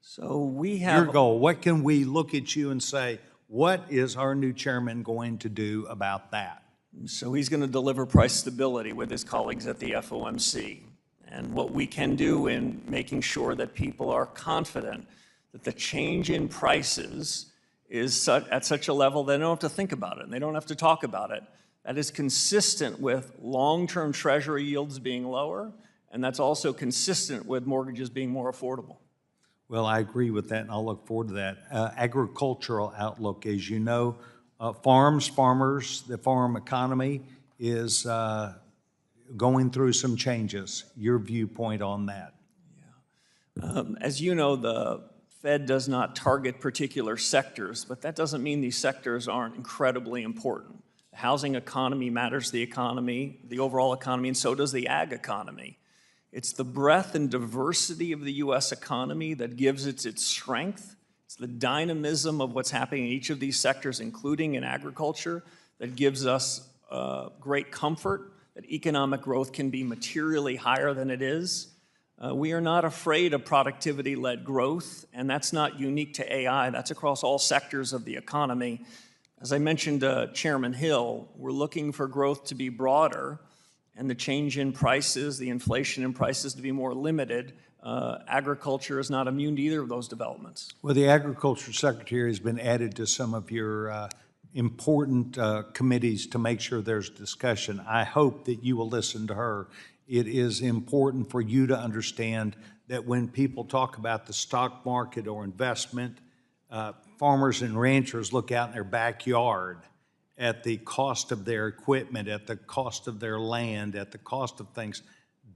so we have your goal, what can we look at you and say, what is our new chairman going to do about that? So he's going to deliver price stability with his colleagues at the FOMC. And what we can do in making sure that people are confident that the change in prices is at such a level they don't have to think about it and they don't have to talk about it. That is consistent with long-term Treasury yields being lower, and that's also consistent with mortgages being more affordable. Well, I agree with that, and I'll look forward to that. Agricultural outlook, as you know, farmers, the farm economy is going through some changes. Your viewpoint on that? Yeah. As you know, the Fed does not target particular sectors, but that doesn't mean these sectors aren't incredibly important. The housing economy matters to the economy, the overall economy, and so does the ag economy. It's the breadth and diversity of the U.S. economy that gives it its strength. It's the dynamism of what's happening in each of these sectors, including in agriculture, that gives us great comfort that economic growth can be materially higher than it is. We are not afraid of productivity-led growth, and that's not unique to AI. That's across all sectors of the economy. As I mentioned to Chairman Hill, we're looking for growth to be broader and the change in prices, the inflation in prices to be more limited. Agriculture is not immune to either of those developments. Well, the Agriculture Secretary has been added to some of your important committees to make sure there's discussion. I hope that you will listen to her. It is important for you to understand that when people talk about the stock market or investment, farmers and ranchers look out in their backyard at the cost of their equipment, at the cost of their land, at the cost of things.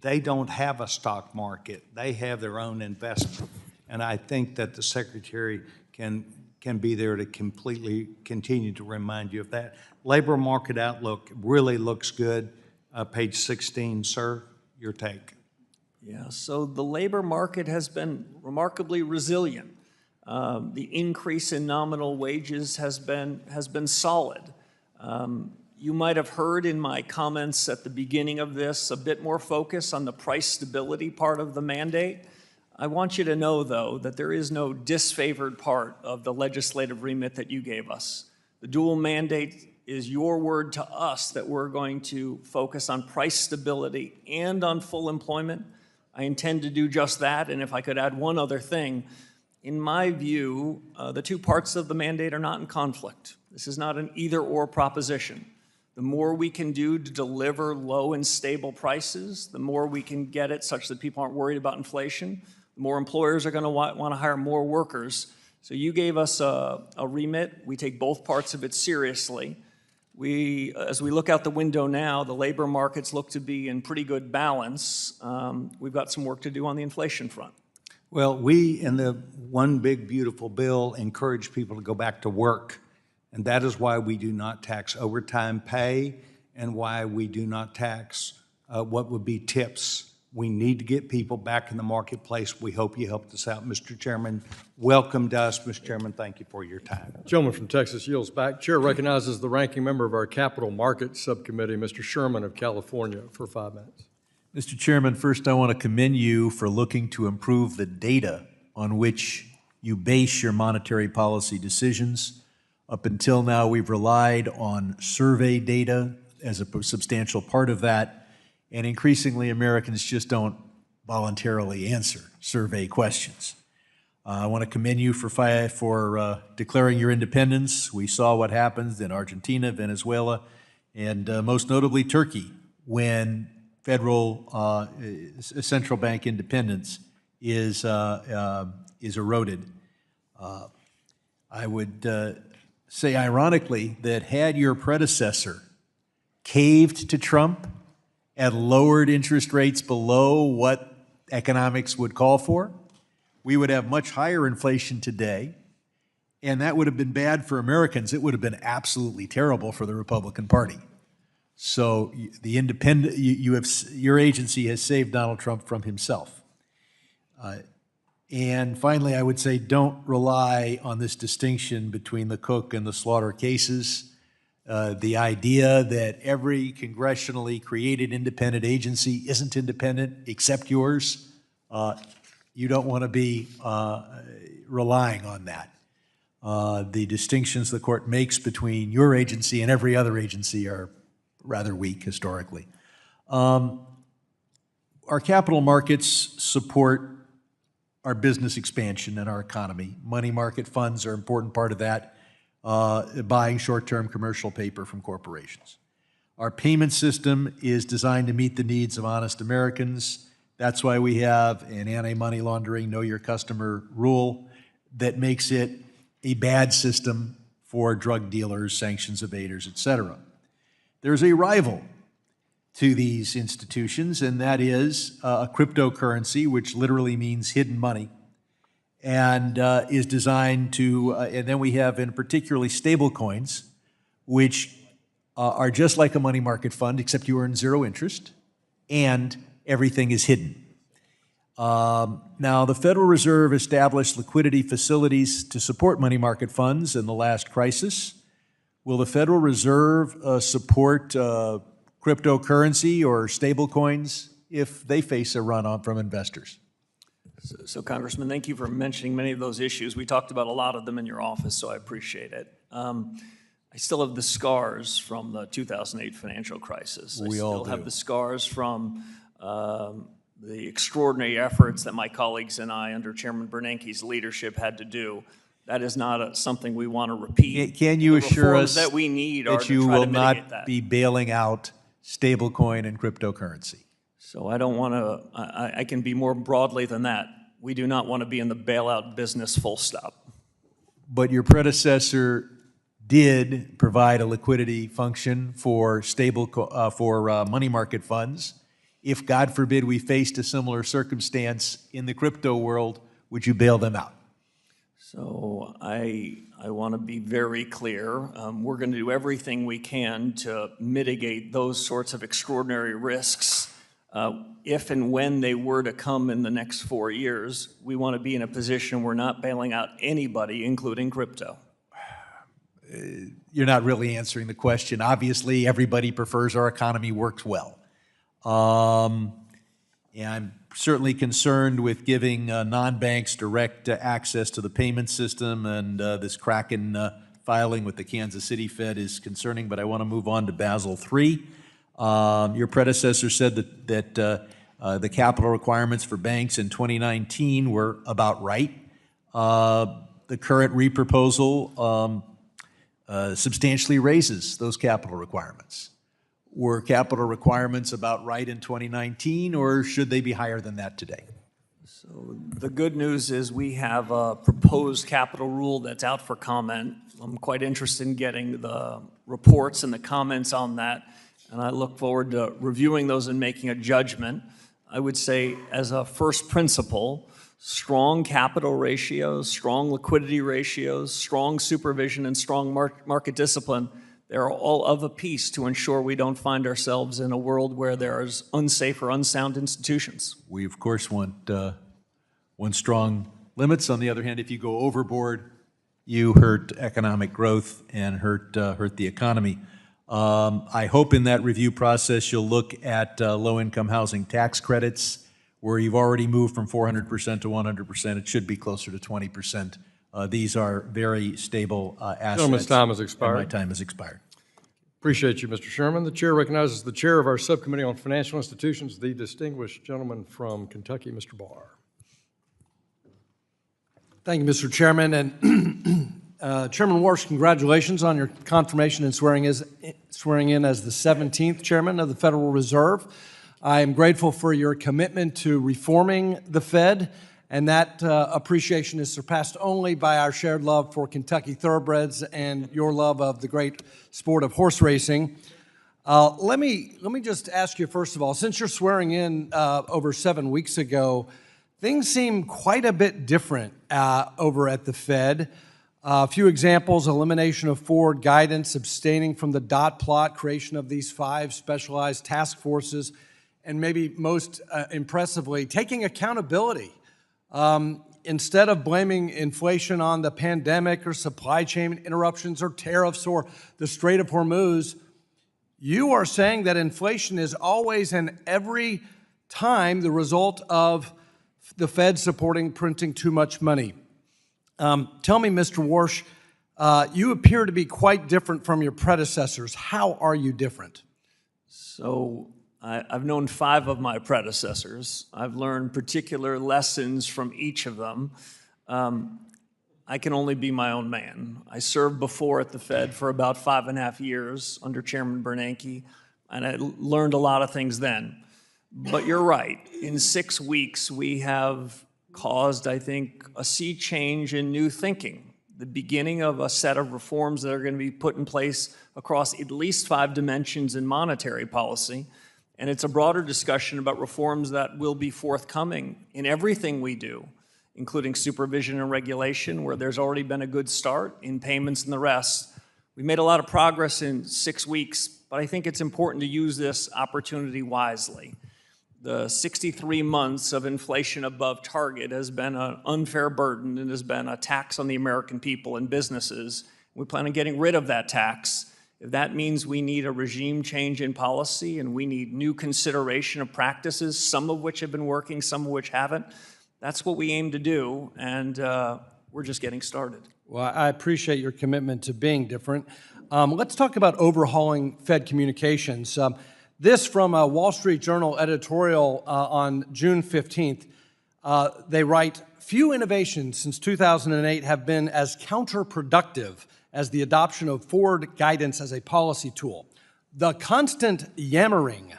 They don't have a stock market. They have their own investment. And I think that the Secretary can be there to completely continue to remind you of that. Labor market outlook really looks good. Page 16, sir, your take. Yeah, so the labor market has been remarkably resilient. The increase in nominal wages has been solid. You might have heard in my comments at the beginning of this a bit more focus on the price stability part of the mandate. I want you to know, though, that there is no disfavored part of the legislative remit that you gave us. The dual mandate is your word to us that we're going to focus on price stability and on full employment. I intend to do just that, and if I could add one other thing, in my view, the two parts of the mandate are not in conflict. This is not an either-or proposition. The more we can do to deliver low and stable prices, the more we can get it such that people aren't worried about inflation, the more employers are going to want to hire more workers. So you gave us a remit. We take both parts of it seriously. As we look out the window now, the labor markets look to be in pretty good balance. We've got some work to do on the inflation front. Well, we in the One Big Beautiful Bill encourage people to go back to work. And that is why we do not tax overtime pay and why we do not tax what would be tips. We need to get people back in the marketplace. We hope you helped us out. Mr. Chairman, welcome to us. Mr. Chairman, thank you for your time. Gentleman from Texas yields back. Chair recognizes the ranking member of our Capital Markets Subcommittee, Mr. Sherman of California, for 5 minutes. Mr. Chairman, first I want to commend you for looking to improve the data on which you base your monetary policy decisions. Up until now, we've relied on survey data as a substantial part of that. And increasingly, Americans just don't voluntarily answer survey questions. I want to commend you for declaring your independence. We saw what happens in Argentina, Venezuela, and most notably Turkey when federal central bank independence is eroded. I would say ironically that had your predecessor caved to Trump and lowered interest rates below what economics would call for, we would have much higher inflation today, and that would have been bad for Americans. It would have been absolutely terrible for the Republican Party. So the independent, your agency has saved Donald Trump from himself. And finally, I would say don't rely on this distinction between the Cook and the Slaughter cases. The idea that every congressionally created independent agency isn't independent except yours, you don't want to be relying on that. The distinctions the court makes between your agency and every other agency are rather weak historically. Our capital markets support our business expansion and our economy. Money market funds are an important part of that, buying short-term commercial paper from corporations. Our payment system is designed to meet the needs of honest Americans. That's why we have an anti-money laundering, know your customer rule that makes it a bad system for drug dealers, sanctions evaders, et cetera. There's a rival to these institutions, and that is a cryptocurrency, which literally means hidden money, and is designed to, and then we have in particularly stable coins, which are just like a money market fund, except you earn zero interest, and everything is hidden. Now, the Federal Reserve established liquidity facilities to support money market funds in the last crisis. Will the Federal Reserve support cryptocurrency or stable coins if they face a run-on from investors? So, Congressman, thank you for mentioning many of those issues. We talked about a lot of them in your office, so I appreciate it. I still have the scars from the 2008 financial crisis. We all do. I still have the scars from the extraordinary efforts that my colleagues and I, under Chairman Bernanke's leadership, had to do. That is not something we want to repeat. Can you assure us that we need are that to you try will to mitigate not that. be bailing out stablecoin and cryptocurrency? So I don't want to, I can be more broadly than that. We do not want to be in the bailout business, full stop. But your predecessor did provide a liquidity function for money market funds. If, God forbid, we faced a similar circumstance in the crypto world, would you bail them out? So I want to be very clear. We're going to do everything we can to mitigate those sorts of extraordinary risks. If and when they were to come in the next 4 years, we want to be in a position we're not bailing out anybody, including crypto. You're not really answering the question. Obviously, everybody prefers our economy works well. And I'm certainly concerned with giving non-banks direct access to the payment system, and this Kraken filing with the Kansas City Fed is concerning, but I want to move on to Basel III. Your predecessor said that the capital requirements for banks in 2019 were about right. The current reproposal substantially raises those capital requirements. Were capital requirements about right in 2019, or should they be higher than that today? So the good news is we have a proposed capital rule that's out for comment. I'm quite interested in getting the reports and the comments on that, and I look forward to reviewing those and making a judgment. I would say, as a first principle, strong capital ratios, strong liquidity ratios, strong supervision, and strong market discipline, they're all of a piece to ensure we don't find ourselves in a world where there's unsafe or unsound institutions. We, of course, want strong limits. On the other hand, if you go overboard, you hurt economic growth and hurt the economy. I hope in that review process you'll look at low-income housing tax credits, where you've already moved from 400% to 100%. It should be closer to 20%. These are very stable assets. Gentleman's time has expired. And my time has expired. Appreciate you, Mr. Sherman. The chair recognizes the chair of our subcommittee on financial institutions, the distinguished gentleman from Kentucky, Mr. Barr. Thank you, Mr. Chairman. And Chairman Warsh, congratulations on your confirmation and swearing in as the 17th chairman of the Federal Reserve. I am grateful for your commitment to reforming the Fed, and that appreciation is surpassed only by our shared love for Kentucky thoroughbreds and your love of the great sport of horse racing. Let me just ask you, first of all, since you're swearing in over 7 weeks ago, things seem quite a bit different over at the Fed. A few examples: elimination of forward guidance, abstaining from the dot plot, creation of these 5 specialized task forces, and maybe most impressively, taking accountability. Instead of blaming inflation on the pandemic or supply chain interruptions or tariffs or the Strait of Hormuz, you are saying that inflation is always and every time the result of the Fed supporting printing too much money. Tell me, Mr. Warsh, you appear to be quite different from your predecessors. How are you different? So I've known 5 of my predecessors. I've learned particular lessons from each of them. I can only be my own man. I served before at the Fed for about 5.5 years under Chairman Bernanke, and I learned a lot of things then. But you're right. In 6 weeks, we have caused, I think, a sea change in new thinking, the beginning of a set of reforms that are going to be put in place across at least 5 dimensions in monetary policy. And it's a broader discussion about reforms that will be forthcoming in everything we do, including supervision and regulation, where there's already been a good start, in payments and the rest. We made a lot of progress in 6 weeks, but I think it's important to use this opportunity wisely. The 63 months of inflation above target has been an unfair burden and has been a tax on the American people and businesses. We plan on getting rid of that tax. If that means we need a regime change in policy and we need new consideration of practices, some of which have been working, some of which haven't, that's what we aim to do, and we're just getting started. Well, I appreciate your commitment to being different. Let's talk about overhauling Fed communications. This from a Wall Street Journal editorial on June 15th. They write, "Few innovations since 2008 have been as counterproductive as the adoption of forward guidance as a policy tool. The constant yammering,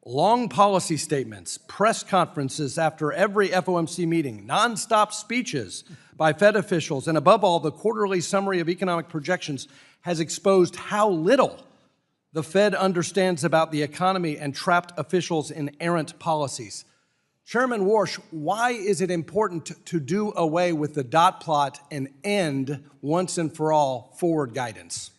long policy statements, press conferences after every FOMC meeting, nonstop speeches by Fed officials, and above all, the quarterly summary of economic projections has exposed how little the Fed understands about the economy and trapped officials in errant policies." Chairman Warsh, why is it important to do away with the dot plot and end, once and for all, forward guidance?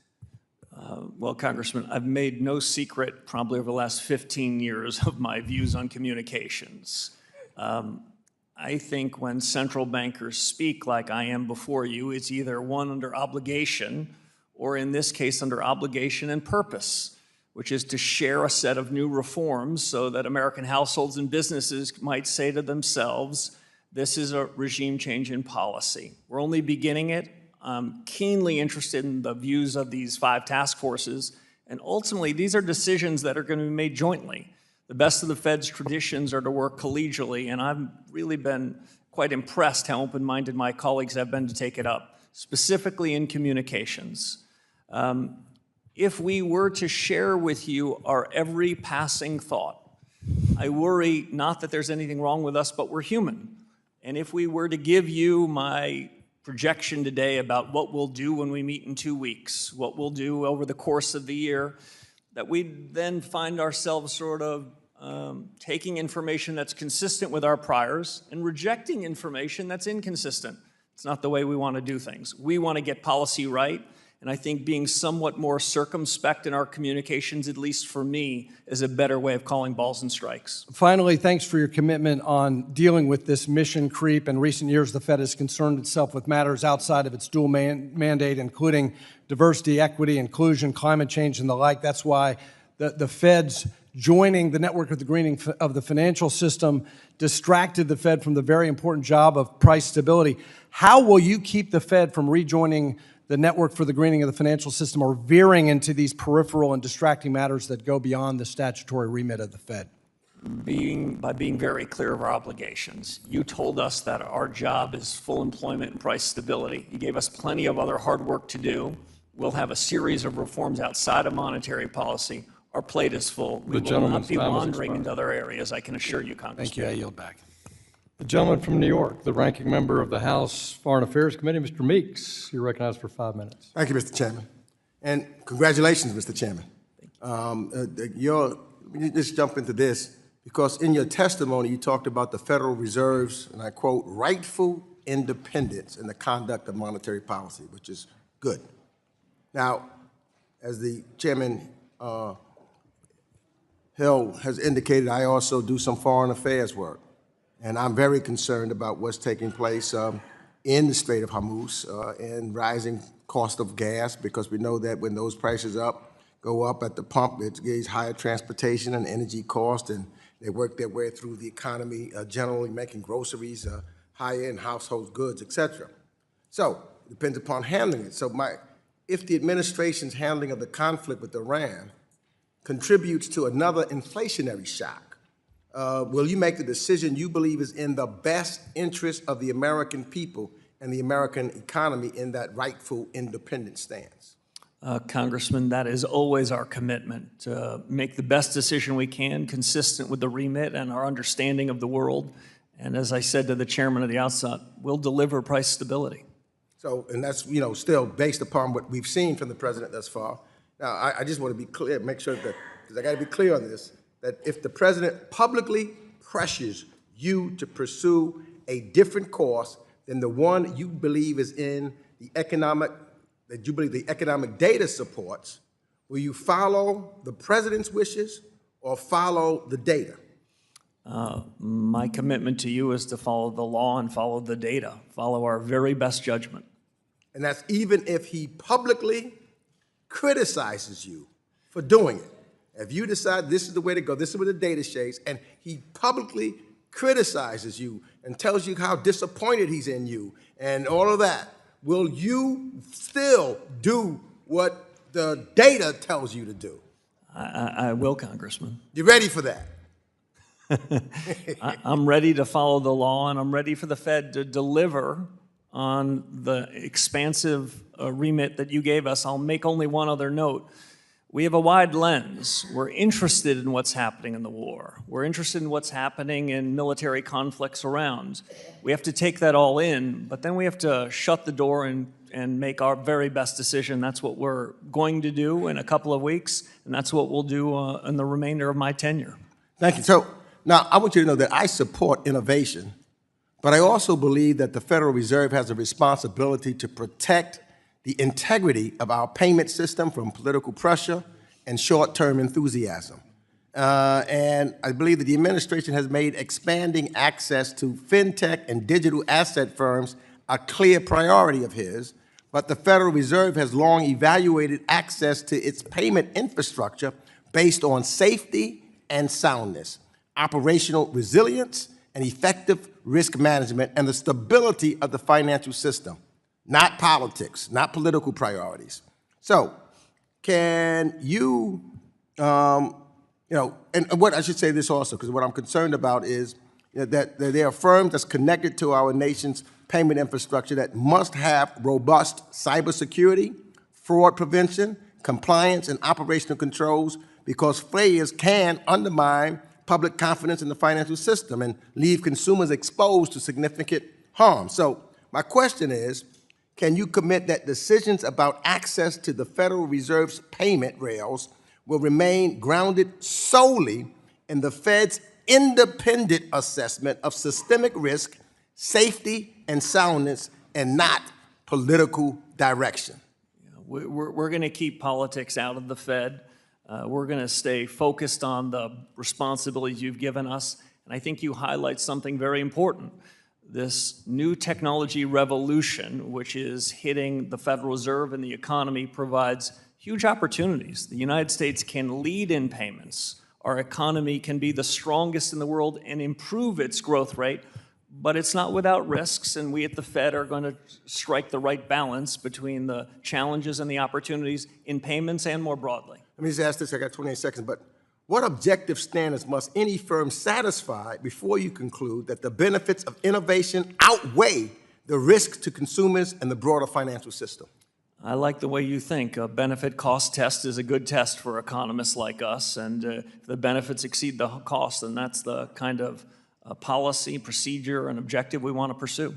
Well, Congressman, I've made no secret, probably over the last 15 years, of my views on communications. I think when central bankers speak like I am before you, it's either one under obligation, or in this case, under obligation and purpose, which is to share a set of new reforms so that American households and businesses might say to themselves, this is a regime change in policy. We're only beginning it. I'm keenly interested in the views of these 5 task forces, and ultimately, these are decisions that are going to be made jointly. The best of the Fed's traditions are to work collegially, and I've really been quite impressed how open-minded my colleagues have been to take it up, specifically in communications. If we were to share with you our every passing thought, I worry not that there's anything wrong with us, but we're human. And if we were to give you my projection today about what we'll do when we meet in 2 weeks, what we'll do over the course of the year, that we'd then find ourselves sort of taking information that's consistent with our priors and rejecting information that's inconsistent. It's not the way we want to do things. We want to get policy right, and I think being somewhat more circumspect in our communications, at least for me, is a better way of calling balls and strikes. Finally, thanks for your commitment on dealing with this mission creep. In recent years, the Fed has concerned itself with matters outside of its dual mandate, including diversity, equity, inclusion, climate change, and the like. That's why the Fed's joining the network of the greening of the financial system distracted the Fed from the very important job of price stability. How will you keep the Fed from rejoining the network for the greening of the financial system, or veering into these peripheral and distracting matters that go beyond the statutory remit of the Fed? By being very clear of our obligations. You told us that our job is full employment and price stability. You gave us plenty of other hard work to do. We'll have a series of reforms outside of monetary policy. Our plate is full. We will not be wandering into other areas, I can assure you, Congressman. Thank you. I yield back. The gentleman from New York, the ranking member of the House Foreign Affairs Committee, Mr. Meeks, you're recognized for 5 minutes. Thank you, Mr. Chairman. And congratulations, Mr. Chairman. Let me just jump into this, because in your testimony, you talked about the Federal Reserve's, and I quote, rightful independence in the conduct of monetary policy, which is good. Now, as the Chairman Hill has indicated, I also do some foreign affairs work. And I'm very concerned about what's taking place in the Strait of Hormuz and rising cost of gas, because we know that when those prices go up at the pump, it gives higher transportation and energy cost, and they work their way through the economy, generally making groceries, high-end household goods, et cetera. So it depends upon handling it. So if the administration's handling of the conflict with Iran contributes to another inflationary shock, will you make the decision you believe is in the best interest of the American people and the American economy in that rightful independent stance? Congressman, that is always our commitment, to make the best decision we can, consistent with the remit and our understanding of the world. And as I said to the chairman at the outset, we'll deliver price stability. So, and that's, still based upon what we've seen from the president thus far. Now, I just want to be clear, make sure that, because I got to be clear on this, that if the president publicly pressures you to pursue a different course than the one you believe is in the economic, that you believe the economic data supports, will you follow the president's wishes or follow the data? My commitment to you is to follow the law and follow the data, follow our very best judgment. And that's even if he publicly criticizes you for doing it. If you decide this is the way to go, this is what the data shows, and he publicly criticizes you and tells you how disappointed he's in you and all of that, will you still do what the data tells you to do? I will, Congressman. You ready for that? I'm ready to follow the law, and I'm ready for the Fed to deliver on the expansive remit that you gave us. I'll make only one other note. We have a wide lens. We're interested in what's happening in the war. We're interested in what's happening in military conflicts around. We have to take that all in, but then we have to shut the door and make our very best decision. That's what we're going to do in a couple of weeks, and that's what we'll do in the remainder of my tenure. Thank you. So now I want you to know that I support innovation, but I also believe that the Federal Reserve has a responsibility to protect the integrity of our payment system from political pressure and short-term enthusiasm. And I believe that the administration has made expanding access to fintech and digital asset firms a clear priority of his, but the Federal Reserve has long evaluated access to its payment infrastructure based on safety and soundness, operational resilience, and effective risk management, and the stability of the financial system. Not politics, not political priorities. So, can you, and what I should say this also, because what I'm concerned about is that there are firms that's connected to our nation's payment infrastructure that must have robust cybersecurity, fraud prevention, compliance, and operational controls, because failures can undermine public confidence in the financial system and leave consumers exposed to significant harm. So, my question is, can you commit that decisions about access to the Federal Reserve's payment rails will remain grounded solely in the Fed's independent assessment of systemic risk, safety, and soundness, and not political direction? We're going to keep politics out of the Fed. We're going to stay focused on the responsibilities you've given us. And I think you highlight something very important. This new technology revolution, which is hitting the Federal Reserve and the economy, provides huge opportunities. The United States can lead in payments. Our economy can be the strongest in the world and improve its growth rate, but it's not without risks, and we at the Fed are going to strike the right balance between the challenges and the opportunities in payments and more broadly. Let me just ask this, I got 28 seconds, but what objective standards must any firm satisfy before you conclude that the benefits of innovation outweigh the risks to consumers and the broader financial system? I like the way you think. A benefit cost test is a good test for economists like us, and if the benefits exceed the cost, then that's the kind of policy, procedure, and objective we want to pursue.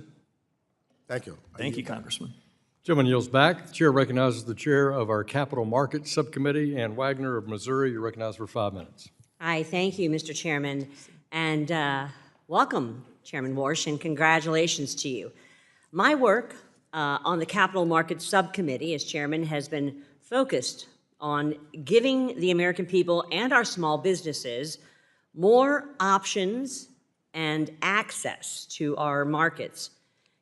Thank you. Thank you, Congressman. Gentleman yields back. The chair recognizes the chair of our Capital Markets Subcommittee, Ann Wagner of Missouri. You're recognized for 5 minutes. Hi, thank you, Mr. Chairman, and welcome, Chairman Warsh, and congratulations to you. My work on the Capital Markets Subcommittee as chairman has been focused on giving the American people and our small businesses more options and access to our markets,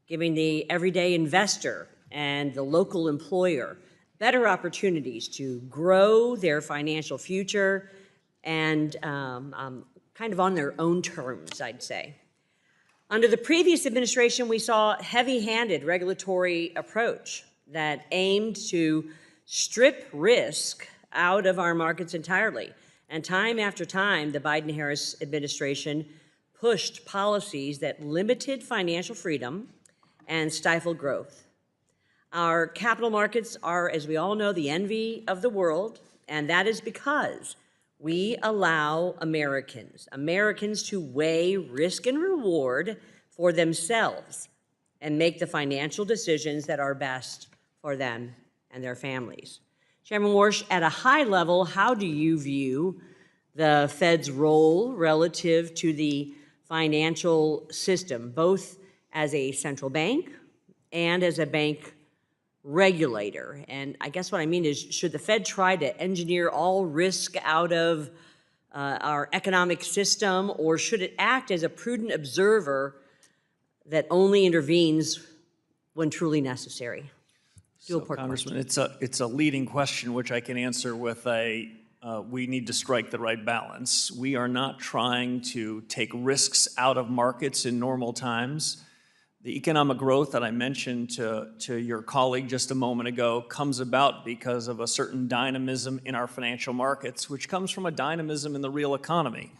giving the everyday investor and the local employer better opportunities to grow their financial future and kind of on their own terms, I'd say. Under the previous administration, we saw a heavy-handed regulatory approach that aimed to strip risk out of our markets entirely. And time after time, the Biden-Harris administration pushed policies that limited financial freedom and stifled growth. Our capital markets are, as we all know, the envy of the world, and that is because we allow Americans to weigh risk and reward for themselves and make the financial decisions that are best for them and their families. Chairman Warsh, at a high level, how do you view the Fed's role relative to the financial system, both as a central bank and as a bank regulator? And I guess what I mean is, should the Fed try to engineer all risk out of our economic system, or should it act as a prudent observer that only intervenes when truly necessary? So, Congressman, it's a leading question, which I can answer with a, we need to strike the right balance. We are not trying to take risks out of markets in normal times. The economic growth that I mentioned to your colleague just a moment ago comes about because of a certain dynamism in our financial markets, which comes from a dynamism in the real economy.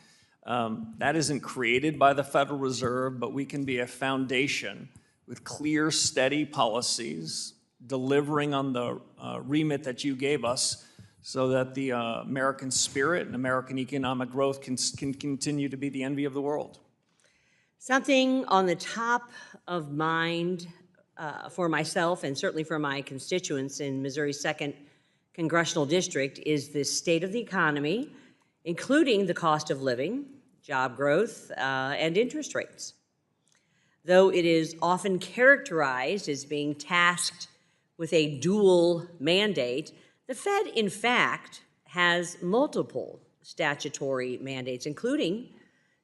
That isn't created by the Federal Reserve, but we can be a foundation with clear, steady policies, delivering on the remit that you gave us so that the American spirit and American economic growth can continue to be the envy of the world. Something on the top of mind for myself and certainly for my constituents in Missouri's 2nd Congressional District is the state of the economy, including the cost of living, job growth, and interest rates. Though it is often characterized as being tasked with a dual mandate, the Fed, in fact, has multiple statutory mandates, including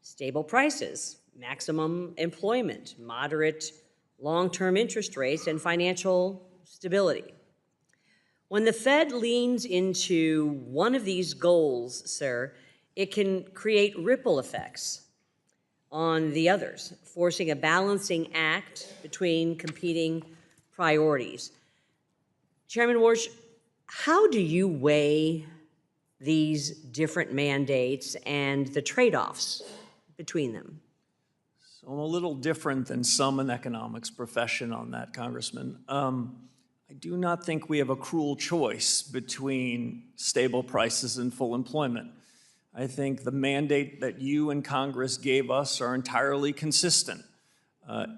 stable prices, maximum employment, moderate long-term interest rates, and financial stability. When the Fed leans into one of these goals, sir, it can create ripple effects on the others, forcing a balancing act between competing priorities. Chairman Warsh, how do you weigh these different mandates and the trade-offs between them? So I'm a little different than some in the economics profession on that, Congressman. I do not think we have a cruel choice between stable prices and full employment. I think the mandate that you and Congress gave us are entirely consistent.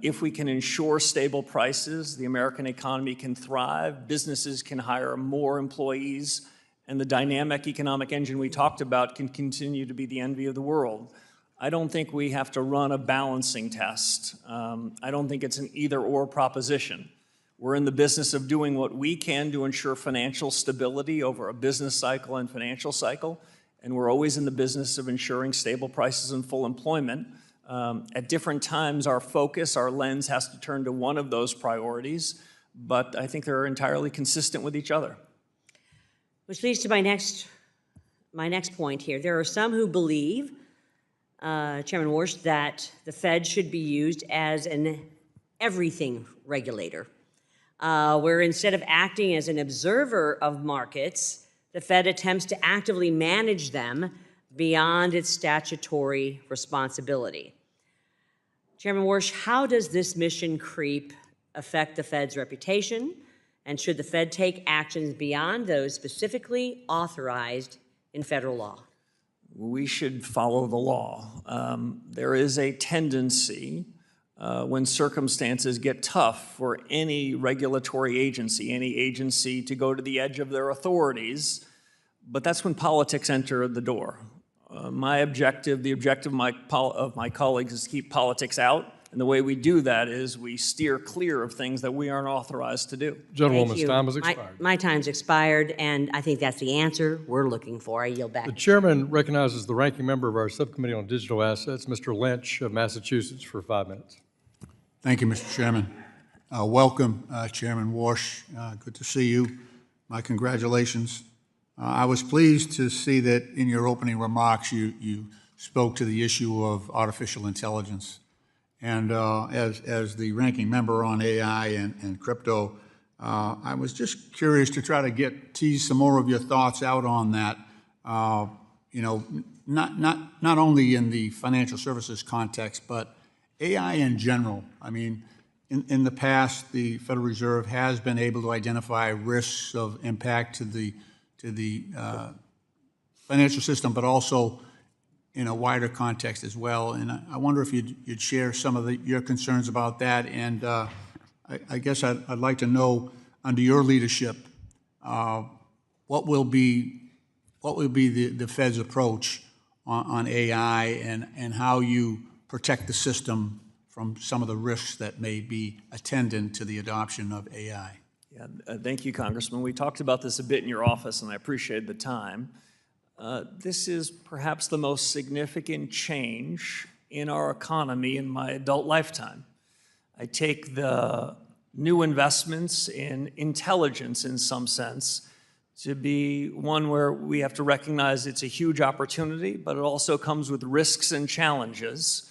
If we can ensure stable prices, the American economy can thrive, businesses can hire more employees, and the dynamic economic engine we talked about can continue to be the envy of the world. I don't think we have to run a balancing test. I don't think it's an either-or proposition. We're in the business of doing what we can to ensure financial stability over a business cycle and financial cycle, and we're always in the business of ensuring stable prices and full employment. At different times, our focus, our lens has to turn to one of those priorities, but I think they're entirely consistent with each other. Which leads to my next point here. There are some who believe Chairman Warsh, that the Fed should be used as an everything regulator, where instead of acting as an observer of markets, the Fed attempts to actively manage them beyond its statutory responsibility. Chairman Warsh, how does this mission creep affect the Fed's reputation? And should the Fed take actions beyond those specifically authorized in federal law? We should follow the law. There is a tendency when circumstances get tough for any regulatory agency, any agency to go to the edge of their authorities, but that's when politics enter the door. My objective, the objective of my colleagues is to keep politics out, and the way we do that is we steer clear of things that we aren't authorized to do. Thank Gentlewoman's you. time has expired. My time's expired, and I think that's the answer we're looking for. I yield back. The chairman recognizes the ranking member of our subcommittee on digital assets, Mr. Lynch of Massachusetts, for 5 minutes. Thank you, Mr. Chairman. Welcome, Chairman Warsh. Good to see you. My congratulations. I was pleased to see that in your opening remarks you spoke to the issue of artificial intelligence. And as the ranking member on AI and crypto, I was just curious to try to tease some more of your thoughts out on that. You know, not only in the financial services context, but AI in general. I mean, in the past, the Federal Reserve has been able to identify risks of impact to the financial system, but also in a wider context as well. And I wonder if you'd share some of your concerns about that. And I guess I'd like to know, under your leadership, what will be the Fed's approach on AI and how you protect the system from some of the risks that may be attendant to the adoption of AI. Yeah, thank you, Congressman. We talked about this a bit in your office, and I appreciate the time. This is perhaps the most significant change in our economy in my adult lifetime. I take the new investments in intelligence, in some sense, to be one where we have to recognize it's a huge opportunity, but it also comes with risks and challenges.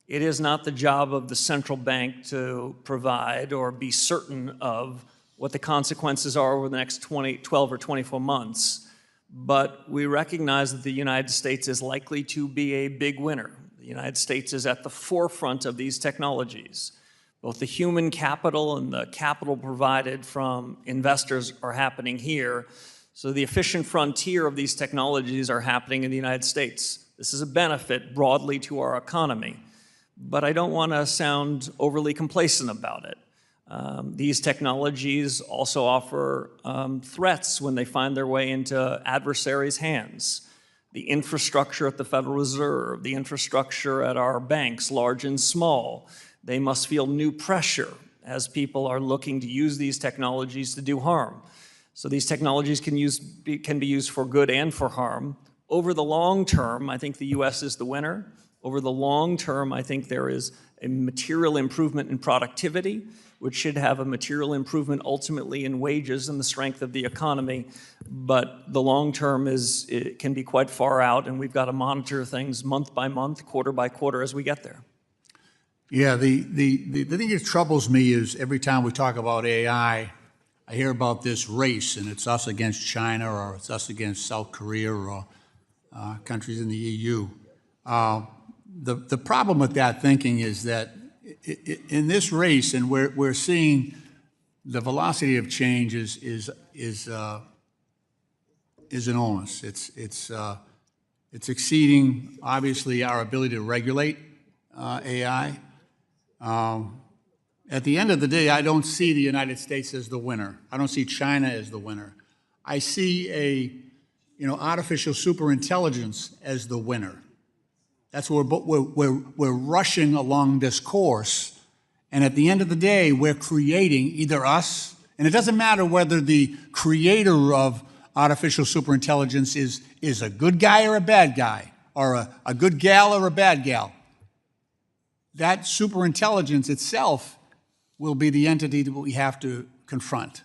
It is not the job of the central bank to provide or be certain of what the consequences are over the next 12 or 24 months. But we recognize that the United States is likely to be a big winner. The United States is at the forefront of these technologies. Both the human capital and the capital provided from investors are happening here. So the efficient frontier of these technologies are happening in the United States. This is a benefit broadly to our economy. But I don't want to sound overly complacent about it. These technologies also offer threats when they find their way into adversaries' hands. The infrastructure at the Federal Reserve, the infrastructure at our banks, large and small, they must feel new pressure as people are looking to use these technologies to do harm. So these technologies can be used for good and for harm. Over the long term, I think the U.S. is the winner. Over the long term, I think there is a material improvement in productivity, which should have a material improvement ultimately in wages and the strength of the economy. But the long term it can be quite far out, and we've got to monitor things month by month, quarter by quarter as we get there. Yeah, the thing that troubles me is every time we talk about AI, I hear about this race, and it's us against China, or it's us against South Korea, or countries in the EU. The problem with that thinking is that in this race, and we're seeing the velocity of change is enormous. It's exceeding, obviously, our ability to regulate AI. At the end of the day, I don't see the United States as the winner. I don't see China as the winner. I see artificial superintelligence as the winner. That's where we're rushing along this course, and at the end of the day, we're creating either us, and it doesn't matter whether the creator of artificial superintelligence is a good guy or a bad guy, or a good gal or a bad gal. That superintelligence itself will be the entity that we have to confront,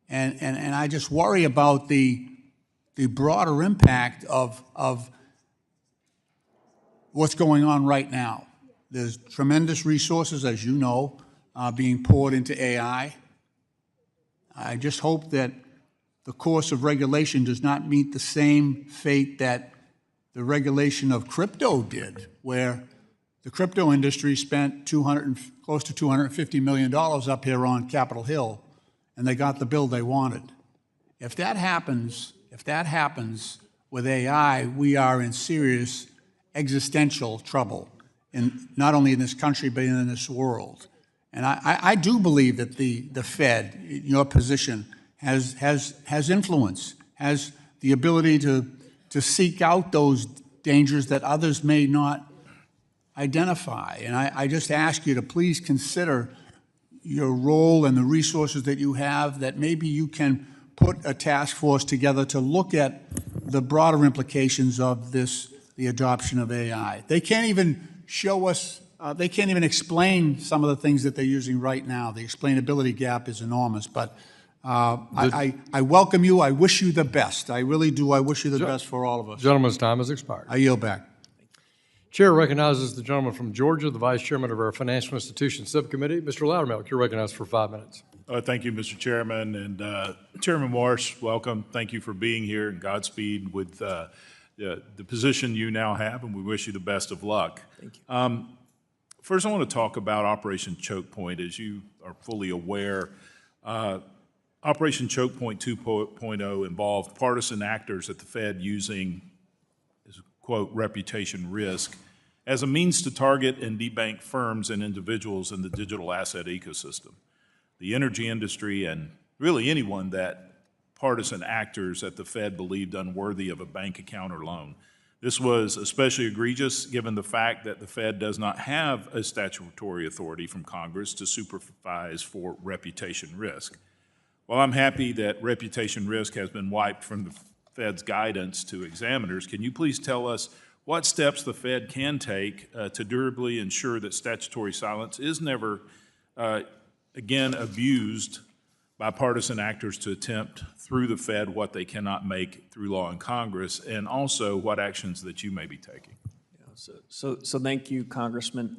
and I just worry about the broader impact of what's going on right now. There's tremendous resources, as you know, being poured into AI. I just hope that the course of regulation does not meet the same fate that the regulation of crypto did, where the crypto industry spent close to $250 million up here on Capitol Hill, and they got the bill they wanted. If that happens with AI, we are in serious existential trouble, not only in this country, but in this world. And I do believe that the Fed, in your position, has influence, has the ability to seek out those dangers that others may not identify. And I just ask you to please consider your role and the resources that you have, that maybe you can put a task force together to look at the broader implications of the adoption of AI. They can't even show us, they can't even explain some of the things that they're using right now. The explainability gap is enormous, but I welcome you. I wish you the best. I really do. I wish you the best for all of us. Gentleman's time has expired. I yield back. Chair recognizes the gentleman from Georgia, the Vice Chairman of our Financial Institutions Subcommittee. Mr. Loudermilk, you're recognized for 5 minutes. Thank you, Mr. Chairman. And Chairman Warsh, welcome. Thank you for being here, and Godspeed with the position you now have, and we wish you the best of luck. Thank you. First, I want to talk about Operation Choke Point. As you are fully aware, Operation Choke Point 2.0 involved partisan actors at the Fed using, quote, reputation risk as a means to target and debank firms and individuals in the digital asset ecosystem. The energy industry and really anyone that partisan actors at the Fed believed unworthy of a bank account or loan. This was especially egregious given the fact that the Fed does not have a statutory authority from Congress to supervise for reputation risk. While I'm happy that reputation risk has been wiped from the Fed's guidance to examiners, can you please tell us what steps the Fed can take to durably ensure that statutory silence is never again abused by partisan actors to attempt through the Fed what they cannot make through law in Congress, and also what actions that you may be taking? Yeah, so thank you, Congressman.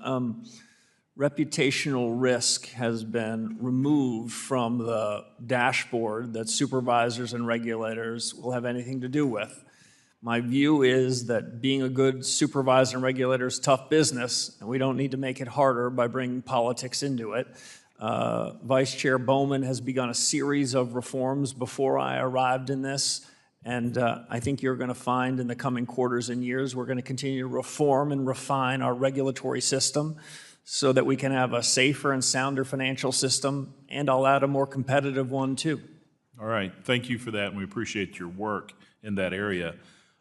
Reputational risk has been removed from the dashboard that supervisors and regulators will have anything to do with. My view is that being a good supervisor and regulator is tough business, and we don't need to make it harder by bringing politics into it. Vice Chair Bowman has begun a series of reforms before I arrived in this, and I think you're going to find in the coming quarters and years we're going to continue to reform and refine our regulatory system so that we can have a safer and sounder financial system, and I'll add a more competitive one too. All right, thank you for that, and we appreciate your work in that area.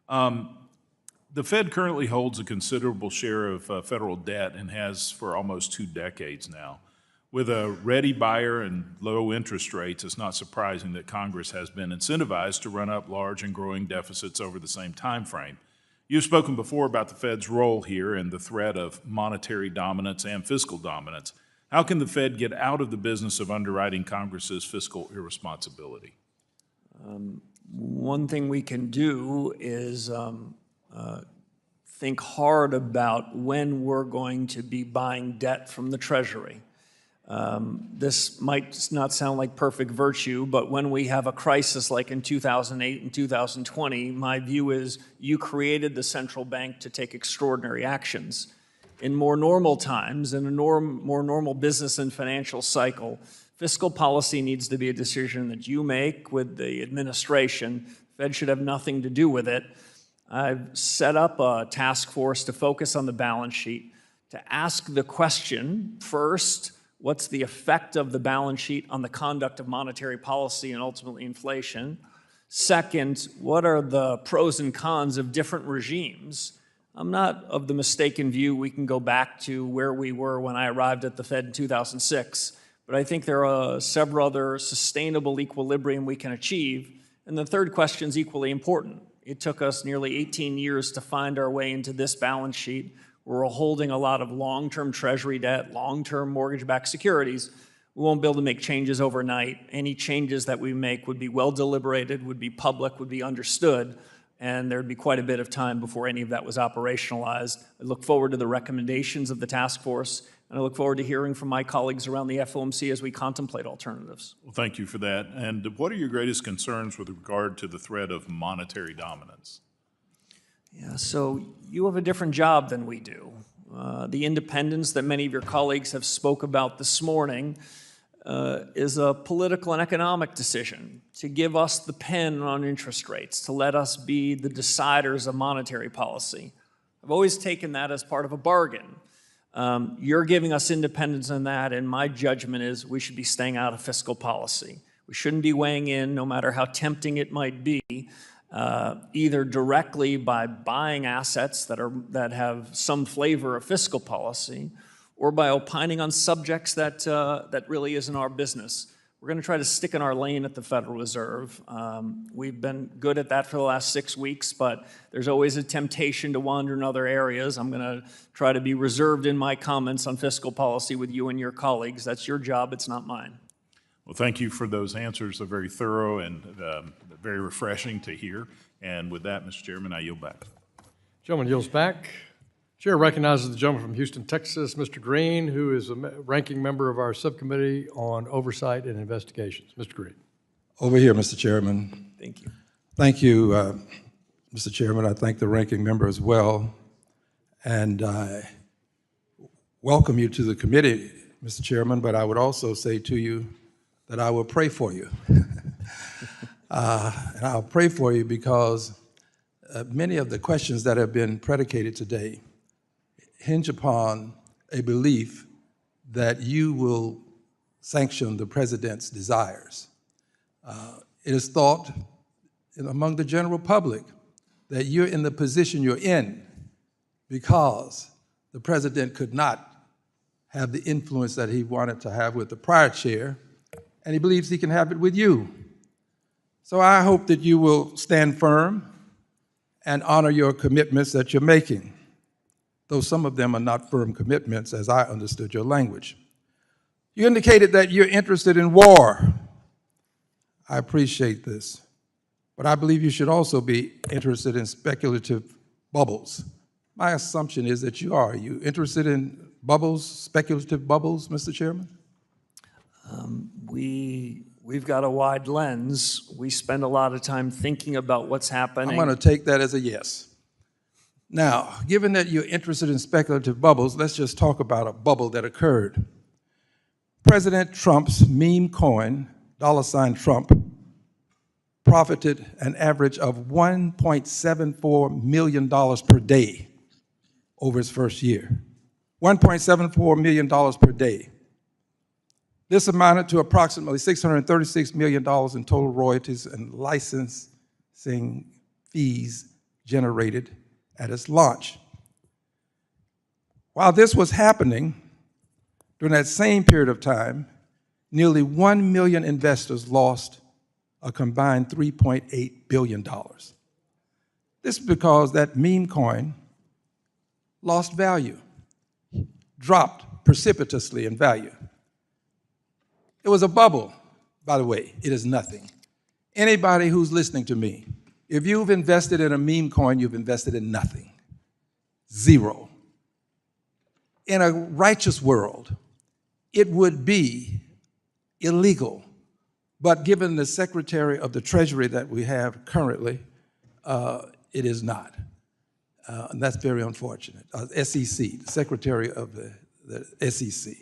The Fed currently holds a considerable share of federal debt and has for almost 2 decades now. With a ready buyer and low interest rates, it's not surprising that Congress has been incentivized to run up large and growing deficits over the same time frame. You've spoken before about the Fed's role here and the threat of monetary dominance and fiscal dominance. How can the Fed get out of the business of underwriting Congress's fiscal irresponsibility? One thing we can do is think hard about when we're going to be buying debt from the Treasury. This might not sound like perfect virtue, but when we have a crisis like in 2008 and 2020, my view is you created the central bank to take extraordinary actions. In more normal times, in a more normal business and financial cycle, fiscal policy needs to be a decision that you make with the administration. Fed should have nothing to do with it. I've set up a task force to focus on the balance sheet, to ask the question, first, what's the effect of the balance sheet on the conduct of monetary policy and ultimately inflation? Second, what are the pros and cons of different regimes? I'm not of the mistaken view we can go back to where we were when I arrived at the Fed in 2006, but I think there are several other sustainable equilibrium we can achieve. And the third question is equally important. It took us nearly 18 years to find our way into this balance sheet. We're holding a lot of long-term Treasury debt, long-term mortgage-backed securities. We won't be able to make changes overnight. Any changes that we make would be well deliberated, would be public, would be understood. and there'd be quite a bit of time before any of that was operationalized. I look forward to the recommendations of the task force, and I look forward to hearing from my colleagues around the FOMC as we contemplate alternatives. Well, thank you for that. And what are your greatest concerns with regard to the threat of monetary dominance? Yeah, so you have a different job than we do. The independence that many of your colleagues have spoke about this morning is a political and economic decision to give us the pen on interest rates, to let us be the deciders of monetary policy. I've always taken that as part of a bargain. You're giving us independence in that, and my judgment is we should be staying out of fiscal policy. We shouldn't be weighing in, no matter how tempting it might be, either directly by buying assets that have some flavor of fiscal policy, or by opining on subjects that really isn't our business. We're going to try to stick in our lane at the Federal Reserve. We've been good at that for the last 6 weeks, but there's always a temptation to wander in other areas. I'm going to try to be reserved in my comments on fiscal policy with you and your colleagues. That's your job, it's not mine. Well, thank you for those answers. They're very thorough and very refreshing to hear. And with that, Mr. Chairman, I yield back. Gentleman yields back. Chair recognizes the gentleman from Houston, Texas, Mr. Green, who is a ranking member of our subcommittee on oversight and investigations. Mr. Green. Over here, Mr. Chairman. Thank you. Thank you, Mr. Chairman. I thank the ranking member as well. And I welcome you to the committee, Mr. Chairman, but I would also say to you that I will pray for you. And I'll pray for you because many of the questions that have been predicated today hinge upon a belief that you will sanction the president's desires. It is thought among the general public that you're in the position you're in because the president could not have the influence that he wanted to have with the prior chair, and he believes he can have it with you. So I hope that you will stand firm and honor your commitments that you're making, though some of them are not firm commitments as I understood your language. You indicated that you're interested in war. I appreciate this, but I believe you should also be interested in speculative bubbles. My assumption is that you are. Are you interested in bubbles, speculative bubbles, Mr. Chairman? We've got a wide lens. We spend a lot of time thinking about what's happening. I'm going to take that as a yes. Now, given that you're interested in speculative bubbles, let's just talk about a bubble that occurred. President Trump's meme coin, $Trump, profited an average of $1.74 million per day over his first year. $1.74 million per day. This amounted to approximately $636 million in total royalties and licensing fees generated at its launch. While this was happening, during that same period of time, nearly 1 million investors lost a combined $3.8 billion. This is because that meme coin lost value, dropped precipitously in value. It was a bubble, by the way. It is nothing. Anybody who's listening to me, if you've invested in a meme coin, you've invested in nothing. Zero. In a righteous world, it would be illegal. But given the Secretary of the Treasury that we have currently, it is not. And that's very unfortunate. SEC, the Secretary of the SEC,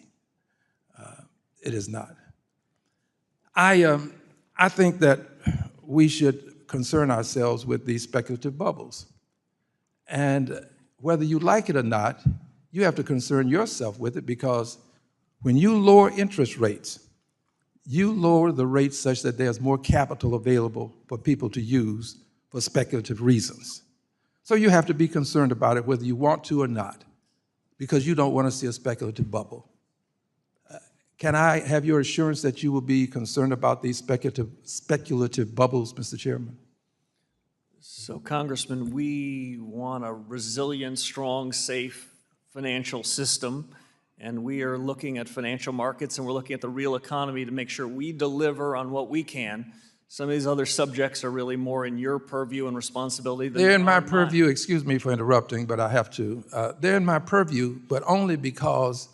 it is not. I think that we should concern ourselves with these speculative bubbles. And whether you like it or not, you have to concern yourself with it because when you lower interest rates, you lower the rates such that there's more capital available for people to use for speculative reasons. So you have to be concerned about it whether you want to or not, because you don't want to see a speculative bubble. Can I have your assurance that you will be concerned about these speculative bubbles, Mr. Chairman? So, Congressman, we want a resilient, strong, safe financial system, and we are looking at financial markets and we're looking at the real economy to make sure we deliver on what we can Some of these other subjects are really more in your purview and responsibility than They're in my mine. purview, excuse me for interrupting, but I have to. They're in my purview, but only because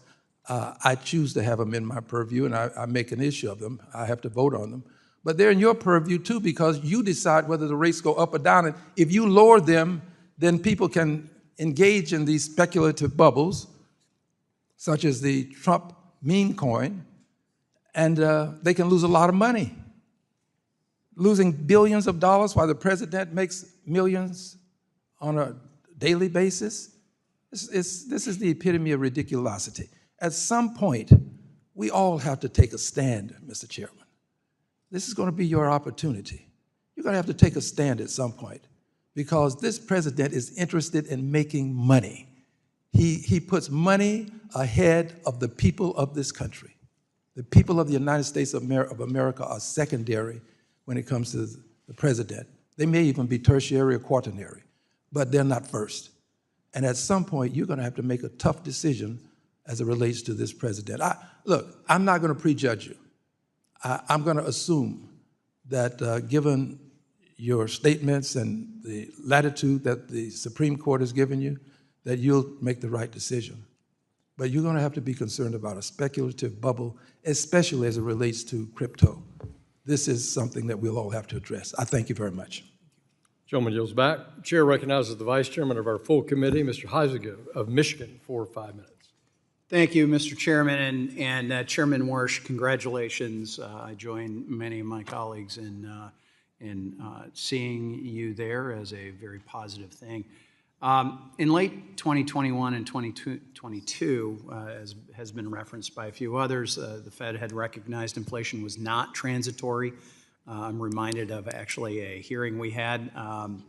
I choose to have them in my purview and I make an issue of them. I have to vote on them. But they're in your purview too because you decide whether the rates go up or down. And if you lower them, then people can engage in these speculative bubbles, such as the Trump meme coin, and they can lose a lot of money. Losing billions of dollars while the president makes millions on a daily basis. This is the epitome of ridiculosity. At some point, we all have to take a stand, Mr. Chairman. This is going to be your opportunity. You're going to have to take a stand at some point because this president is interested in making money. He puts money ahead of the people of this country. The people of the United States of America are secondary when it comes to the president. They may even be tertiary or quaternary, but they're not first. And at some point, you're going to have to make a tough decision as it relates to this president. Look, I'm not going to prejudge you. I'm going to assume that given your statements and the latitude that the Supreme Court has given you, that you'll make the right decision. But you're going to have to be concerned about a speculative bubble, especially as it relates to crypto. This is something that we'll all have to address. I thank you very much. Gentleman yields back. Chair recognizes the Vice Chairman of our full committee, Mr. Heisiger of Michigan, for 5 minutes. Thank you, Mr. Chairman, and Chairman Warsh, congratulations. I join many of my colleagues in seeing you there as a very positive thing. In late 2021 and 2022, as has been referenced by a few others, the Fed had recognized inflation was not transitory. I'm reminded of actually a hearing we had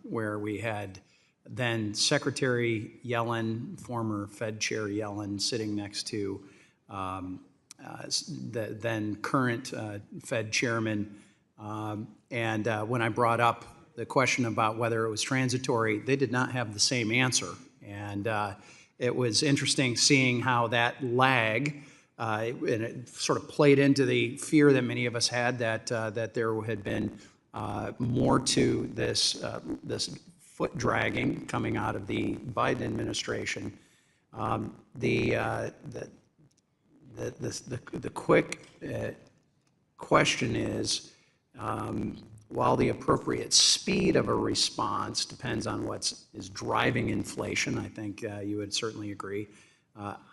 where we had then Secretary Yellen, former Fed Chair Yellen, sitting next to the then current Fed Chairman. And when I brought up the question about whether it was transitory, they did not have the same answer. And it was interesting seeing how that lag, and it sort of played into the fear that many of us had that there had been more to this foot dragging coming out of the Biden administration. The quick question is, while the appropriate speed of a response depends on what is driving inflation, I think you would certainly agree.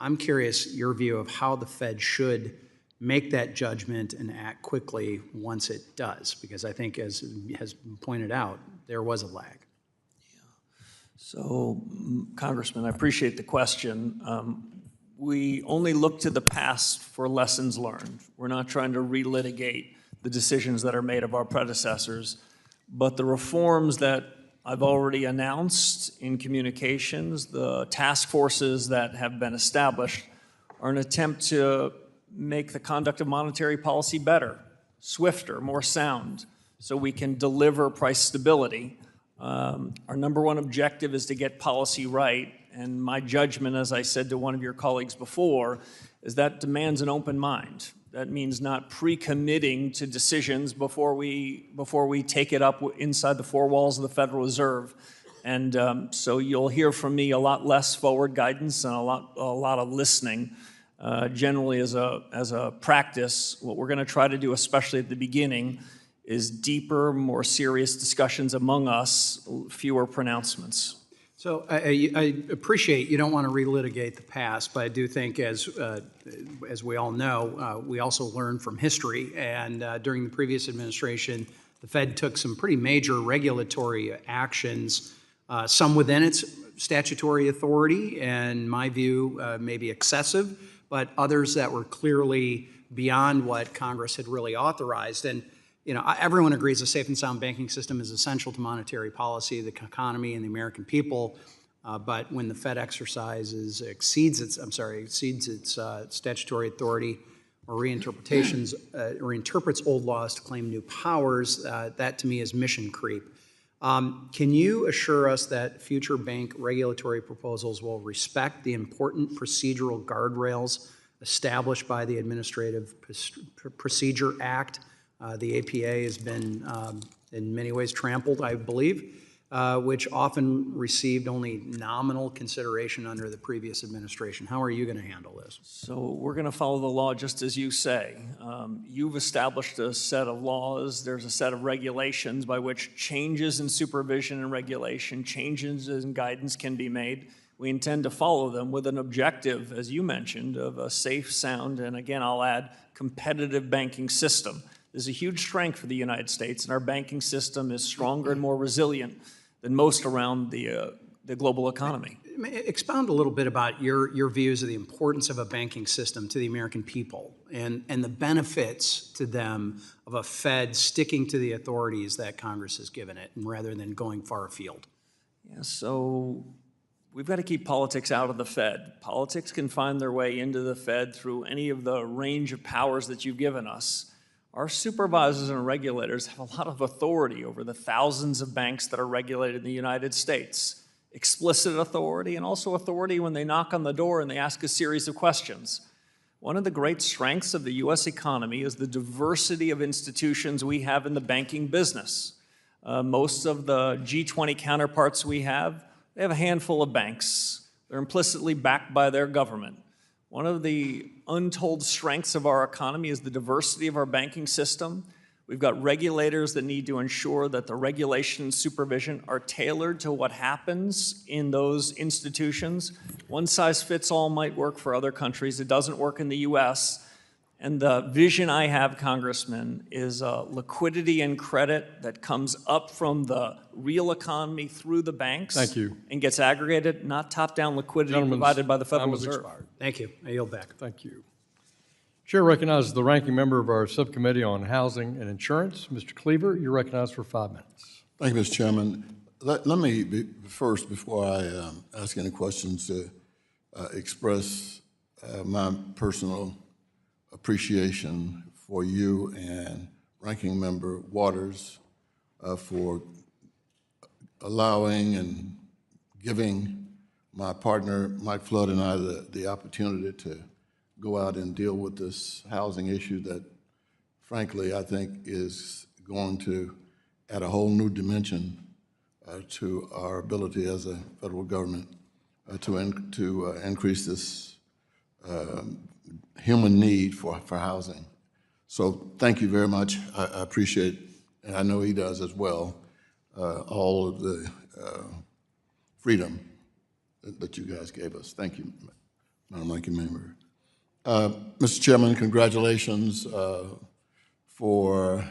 I'm curious your view of how the Fed should make that judgment and act quickly once it does, because I think, as has been pointed out, there was a lag. So, Congressman, I appreciate the question. We only look to the past for lessons learned. We're not trying to relitigate the decisions that are made of our predecessors, but the reforms that I've already announced in communications, the task forces that have been established, are an attempt to make the conduct of monetary policy better, swifter, more sound, so we can deliver price stability. Our number one objective is to get policy right, and my judgment, as I said to one of your colleagues before, is that demands an open mind. That means not pre-committing to decisions before we take it up inside the four walls of the Federal Reserve. And so you'll hear from me a lot less forward guidance and a lot of listening. Generally, as a practice, what we're going to try to do, especially at the beginning, is deeper, more serious discussions among us, fewer pronouncements. So I appreciate you don't want to relitigate the past, but I do think, as we all know, we also learn from history. And during the previous administration, the Fed took some pretty major regulatory actions, some within its statutory authority, and in my view, maybe excessive, but others that were clearly beyond what Congress had really authorized. And you know, everyone agrees a safe and sound banking system is essential to monetary policy, the economy, and the American people. But when the Fed exercises exceeds its statutory authority or reinterprets old laws to claim new powers, that to me is mission creep. Can you assure us that future bank regulatory proposals will respect the important procedural guardrails established by the Administrative Procedure Act The APA has been, in many ways, trampled, I believe, which often received only nominal consideration under the previous administration. How are you going to handle this? So we're going to follow the law just as you say. You've established a set of laws. There's a set of regulations by which changes in supervision and regulation, changes in guidance can be made. We intend to follow them with an objective, as you mentioned, of a safe, sound, and again, I'll add, competitive banking system. There's a huge strength for the United States, and our banking system is stronger and more resilient than most around the global economy. Expound a little bit about your views of the importance of a banking system to the American people and the benefits to them of a Fed sticking to the authorities that Congress has given it, and rather than going far afield. Yeah, so we've got to keep politics out of the Fed. Politics can find their way into the Fed through any of the range of powers that you've given us. Our supervisors and regulators have a lot of authority over the thousands of banks that are regulated in the United States. Explicit authority and also authority when they knock on the door and they ask a series of questions. One of the great strengths of the U.S. economy is the diversity of institutions we have in the banking business. Most of the G20 counterparts we have, they have a handful of banks. They're implicitly backed by their government. One of the untold strengths of our economy is the diversity of our banking system. We've got regulators that need to ensure that the regulation and supervision are tailored to what happens in those institutions. One size fits all might work for other countries. It doesn't work in the U.S. And the vision I have, Congressman, is liquidity and credit that comes up from the real economy through the banks. Thank you. And gets aggregated, not top-down liquidity provided by the Federal Reserve. Thank you. I yield back. Thank you. Chair recognizes the ranking member of our subcommittee on housing and insurance, Mr. Cleaver. You're recognized for 5 minutes. Thank you, Mr. Chairman. Let me first, before I ask any questions, express my personal appreciation for you and Ranking Member Waters for allowing and giving my partner, Mike Flood, and I the opportunity to go out and deal with this housing issue that, frankly, I think is going to add a whole new dimension to our ability as a federal government to increase this human need for housing. So thank you very much. I appreciate, and I know he does as well, all of the freedom that you guys gave us. Thank you, Madam Ranking Member. Mr. Chairman, congratulations for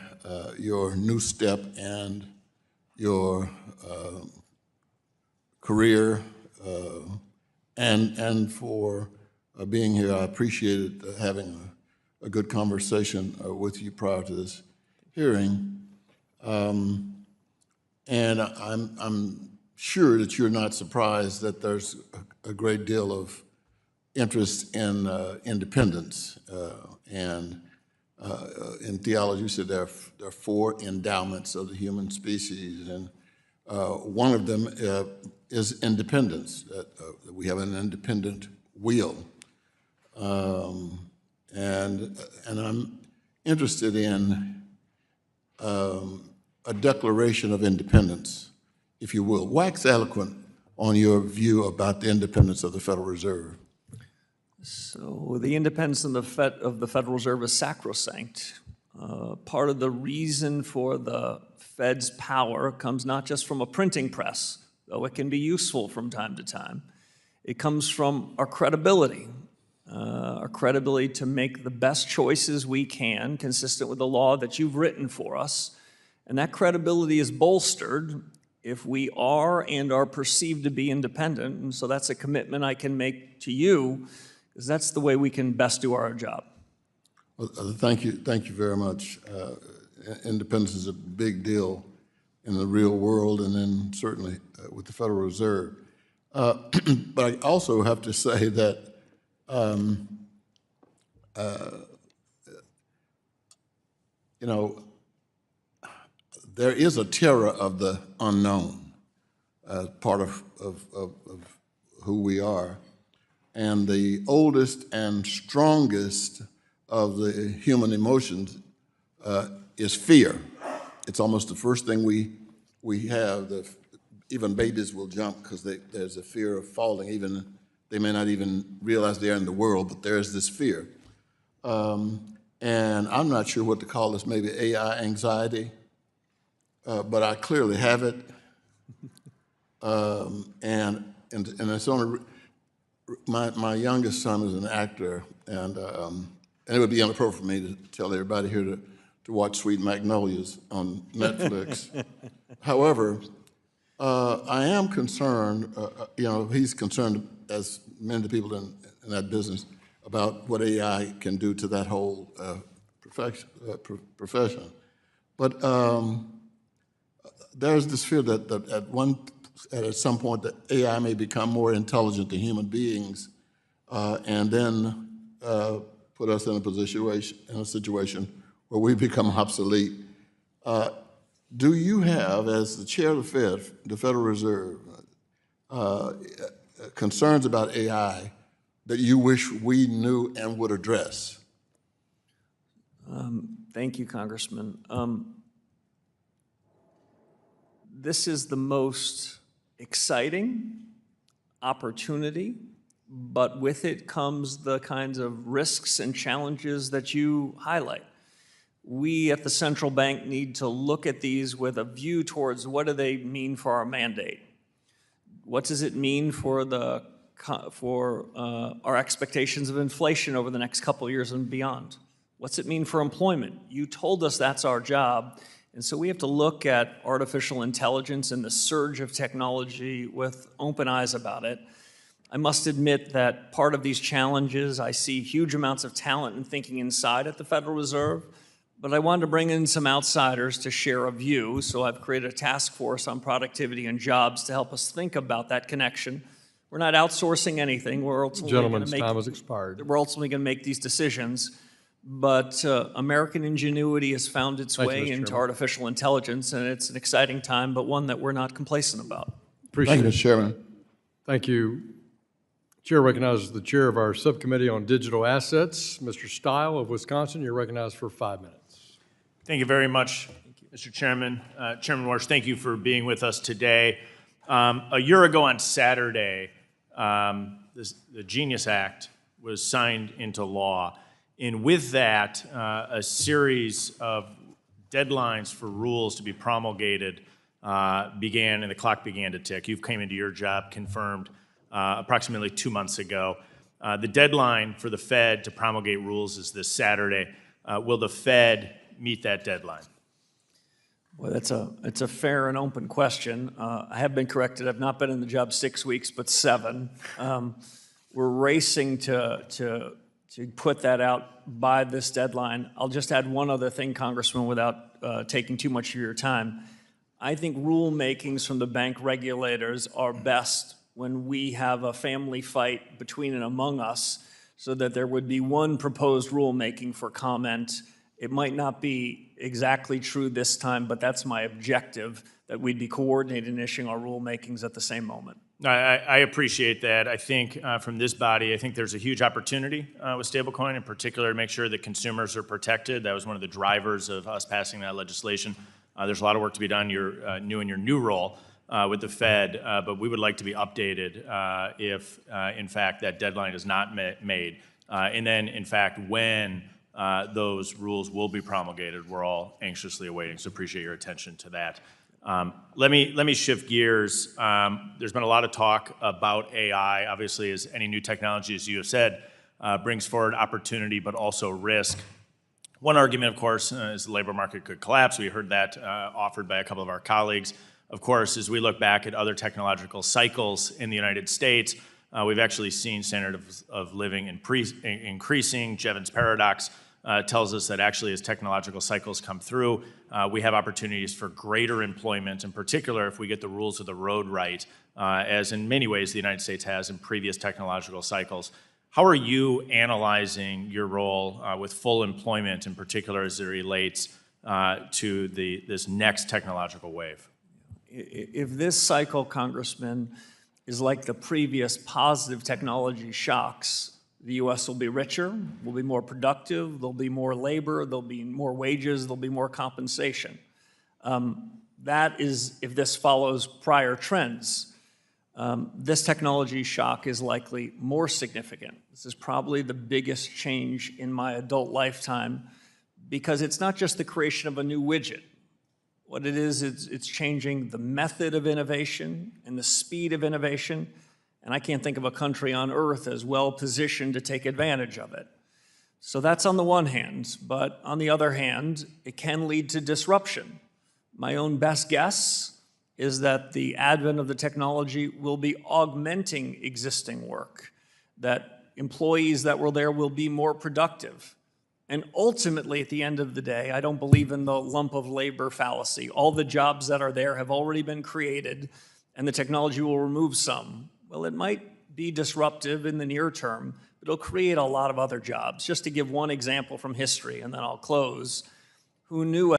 your new step and your career and for being here. I appreciated having a good conversation with you prior to this hearing. And I'm sure that you're not surprised that there's a great deal of interest in independence. And in theology, you said there are 4 endowments of the human species, and one of them is independence, that we have an independent will. And I'm interested in a declaration of independence, if you will. Wax eloquent on your view about the independence of the Federal Reserve. So the independence of the Federal Reserve is sacrosanct. Part of the reason for the Fed's power comes not just from a printing press, though it can be useful from time to time. It comes from our credibility to make the best choices we can, consistent with the law that you've written for us. And that credibility is bolstered if we are and are perceived to be independent. And so that's a commitment I can make to you, because that's the way we can best do our job. Well, thank you very much. Independence is a big deal in the real world, and then certainly with the Federal Reserve. But I also have to say that you know, there is a terror of the unknown, part of who we are. And the oldest and strongest of the human emotions is fear. It's almost the first thing we have. Even babies will jump because there's a fear of falling. Even they may not even realize they're in the world, but there's this fear. And I'm not sure what to call this, maybe AI anxiety, but I clearly have it. And it's only, my youngest son is an actor, and it would be inappropriate for me to tell everybody here to watch Sweet Magnolias on Netflix. However, I am concerned, he's concerned, as many of the people in that business, about what AI can do to that whole profession. But there's this fear that at some point that AI may become more intelligent than human beings, and then put us in a situation where we become obsolete. Do you have, as the chair of the Federal Reserve, concerns about AI that you wish we knew and would address? Thank you, Congressman. This is the most exciting opportunity, but with it comes the kinds of risks and challenges that you highlight. We at the central bank need to look at these with a view towards what do they mean for our mandate? What does it mean for our expectations of inflation over the next couple of years and beyond? What's it mean for employment? You told us that's our job, and so we have to look at artificial intelligence and the surge of technology with open eyes about it. I must admit that part of these challenges, I see huge amounts of talent and thinking inside at the Federal Reserve, but I wanted to bring in some outsiders to share a view, so I've created a task force on productivity and jobs to help us think about that connection. We're not outsourcing anything. We're ultimately Gentleman's time has expired. We're ultimately going to make these decisions, but American ingenuity has found its way into artificial intelligence, and it's an exciting time, but one that we're not complacent about. Appreciate it. Thank you, Mr. Chairman. Thank you. Chair recognizes the chair of our subcommittee on digital assets, Mr. Stile of Wisconsin. You're recognized for 5 minutes. Thank you very much, Mr. Chairman. Chairman Warsh, thank you for being with us today. A year ago on Saturday, the Genius Act was signed into law. And with that, a series of deadlines for rules to be promulgated began, and the clock began to tick. You came into your job confirmed approximately 2 months ago. The deadline for the Fed to promulgate rules is this Saturday. Will the Fed meet that deadline? Well, it's a fair and open question. I have been corrected. I've not been in the job 6 weeks, but 7. We're racing to put that out by this deadline. I'll just add one other thing, Congressman, without taking too much of your time. I think rulemakings from the bank regulators are best when we have a family fight between and among us, so that there would be one proposed rulemaking for comment. It might not be exactly true this time, but that's my objective, that we'd be coordinated in issuing our rulemakings at the same moment. I appreciate that. I think from this body, I think there's a huge opportunity with stablecoin, in particular to make sure that consumers are protected. That was one of the drivers of us passing that legislation. There's a lot of work to be done. You're new in your new role with the Fed, but we would like to be updated if, in fact, that deadline is not made. And then, in fact, when those rules will be promulgated, we're all anxiously awaiting, so appreciate your attention to that. Let me shift gears. There's been a lot of talk about AI. Obviously, as any new technology, as you have said, brings forward opportunity, but also risk. One argument, of course, is the labor market could collapse. We heard that offered by a couple of our colleagues. Of course, as we look back at other technological cycles in the United States, we've actually seen standard of living increasing. Jevons paradox tells us that actually as technological cycles come through, we have opportunities for greater employment, in particular if we get the rules of the road right, as in many ways the United States has in previous technological cycles. How are you analyzing your role with full employment, in particular as it relates to this next technological wave? If this cycle, Congressman, is like the previous positive technology shocks, The U.S. will be richer, will be more productive, there'll be more labor, there'll be more wages, there'll be more compensation. That is if this follows prior trends. This technology shock is likely more significant. This is probably the biggest change in my adult lifetime because it's not just the creation of a new widget. What it is, it's changing the method of innovation and the speed of innovation, and I can't think of a country on earth as well positioned to take advantage of it. So that's on the one hand, but on the other hand, it can lead to disruption. My own best guess is that the advent of the technology will be augmenting existing work, that employees that were there will be more productive. And ultimately, at the end of the day, I don't believe in the lump of labor fallacy. All the jobs that are there have already been created, and the technology will remove some. Well, it might be disruptive in the near term, but it'll create a lot of other jobs. Just to give one example from history, and then I'll close. Who knew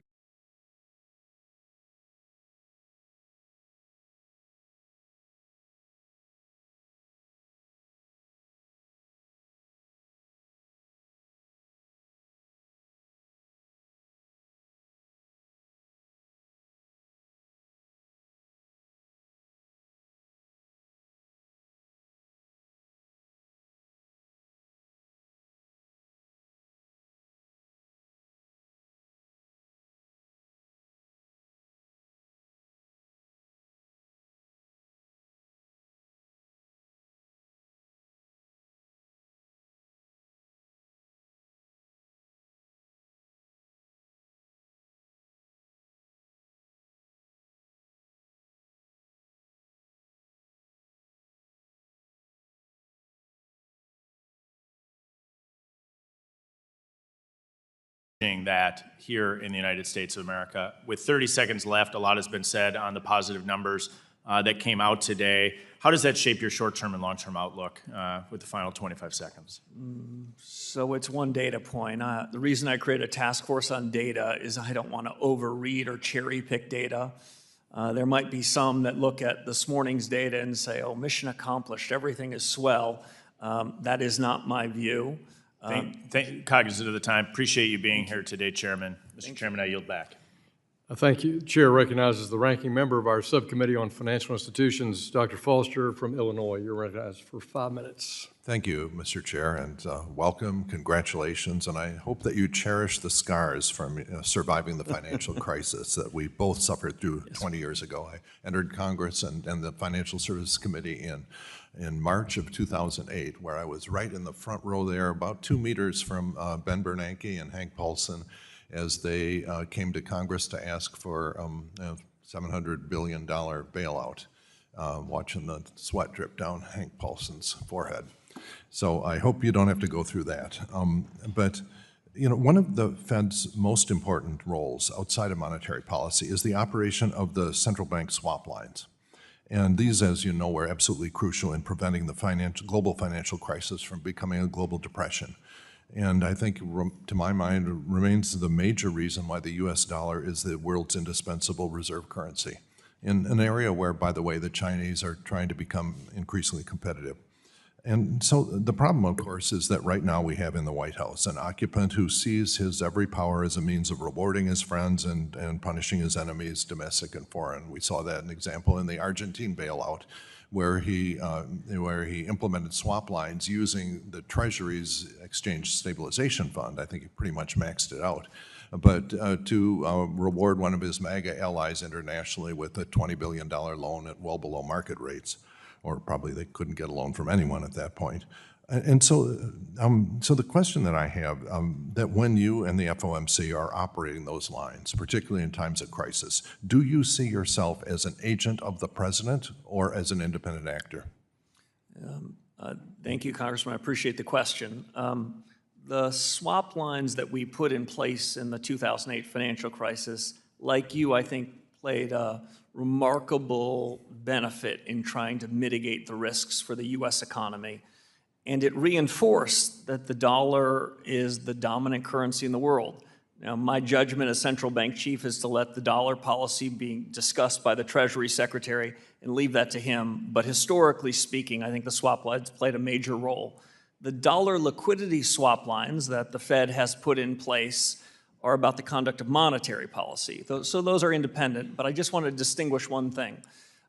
that here in the United States of America. With 30 seconds left, a lot has been said on the positive numbers that came out today. How does that shape your short-term and long-term outlook with the final 25 seconds? So it's one data point. The reason I created a task force on data is I don't want to overread or cherry pick data. There might be some that look at this morning's data and say, oh, mission accomplished, everything is swell. That is not my view. Cognizant of the time, appreciate you being here today, Chairman. Mr. Chairman, I yield back. Thank you. Chair recognizes the ranking member of our subcommittee on financial institutions, Dr. Foster from Illinois. You're recognized for 5 minutes. Thank you, Mr. Chair, and welcome, congratulations, and I hope that you cherish the scars from surviving the financial crisis that we both suffered through 20 years ago. I entered Congress and the Financial Services Committee in March of 2008, where I was right in the front row there, about 2 meters from Ben Bernanke and Hank Paulson, as they came to Congress to ask for $700 billion bailout, watching the sweat drip down Hank Paulson's forehead. So I hope you don't have to go through that. But you know, one of the Fed's most important roles outside of monetary policy is the operation of the central bank swap lines. And these, as you know, were absolutely crucial in preventing the global financial crisis from becoming a global depression. And I think, to my mind, remains the major reason why the US dollar is the world's indispensable reserve currency, in an area where, by the way, the Chinese are trying to become increasingly competitive. And so the problem, of course, is that right now we have in the White House an occupant who sees his every power as a means of rewarding his friends and punishing his enemies, domestic and foreign. We saw that an example in the Argentine bailout, where he implemented swap lines using the Treasury's Exchange Stabilization Fund. I think he pretty much maxed it out. But to reward one of his MAGA allies internationally with a $20 billion loan at well below market rates, or probably they couldn't get a loan from anyone at that point. And so, so the question that I have, that when you and the FOMC are operating those lines, particularly in times of crisis, do you see yourself as an agent of the president or as an independent actor? Thank you, Congressman. I appreciate the question. The swap lines that we put in place in the 2008 financial crisis, like you, I think, played a remarkable benefit in trying to mitigate the risks for the U.S. economy. And it reinforced that the dollar is the dominant currency in the world. Now, my judgment as central bank chief is to let the dollar policy be discussed by the Treasury Secretary and leave that to him. But historically speaking, I think the swap lines played a major role. The dollar liquidity swap lines that the Fed has put in place are about the conduct of monetary policy. So those are independent, but I just want to distinguish one thing.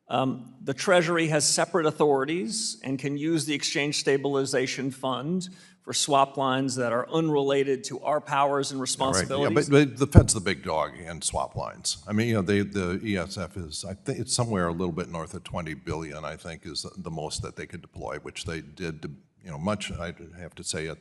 The Treasury has separate authorities and can use the Exchange Stabilization Fund for swap lines that are unrelated to our powers and responsibilities. But the Fed's the big dog in swap lines. I mean, the ESF is, I think it's somewhere a little bit north of 20 billion, I think, is the most that they could deploy, which they did, much, I have to say,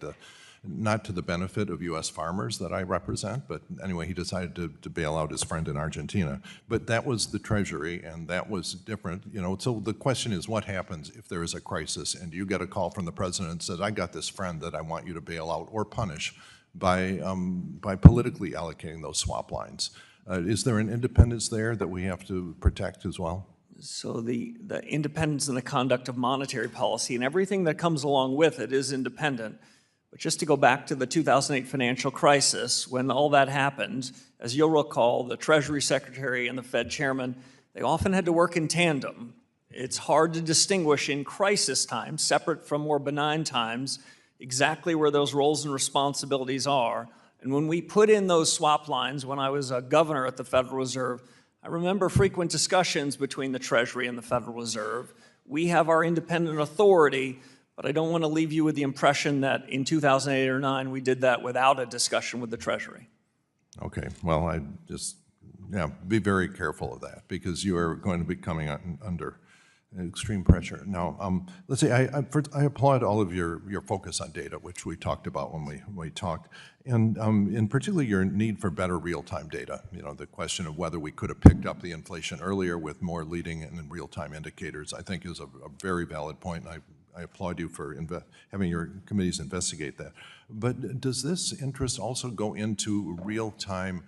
not to the benefit of U.S. farmers that I represent, but anyway, he decided to bail out his friend in Argentina. But that was the Treasury, and that was different. So the question is, what happens if there is a crisis and you get a call from the president and says, I got this friend that I want you to bail out or punish by politically allocating those swap lines? Is there an independence there that we have to protect as well? So the independence in the conduct of monetary policy and everything that comes along with it is independent. But just to go back to the 2008 financial crisis, when all that happened, as you'll recall, the Treasury Secretary and the Fed Chairman, they often had to work in tandem. It's hard to distinguish in crisis times, separate from more benign times, exactly where those roles and responsibilities are. And when we put in those swap lines, when I was a governor at the Federal Reserve, I remember frequent discussions between the Treasury and the Federal Reserve. We have our independent authority, but I don't want to leave you with the impression that in 2008 or 9 we did that without a discussion with the Treasury. Okay, well, I just, be very careful of that because you are going to be coming under extreme pressure. Now, let's say I applaud all of your focus on data, which we talked about when we talked, and in particular your need for better real-time data. The question of whether we could have picked up the inflation earlier with more leading and real-time indicators, I think is a very valid point. And I applaud you for having your committees investigate that. But does this interest also go into real-time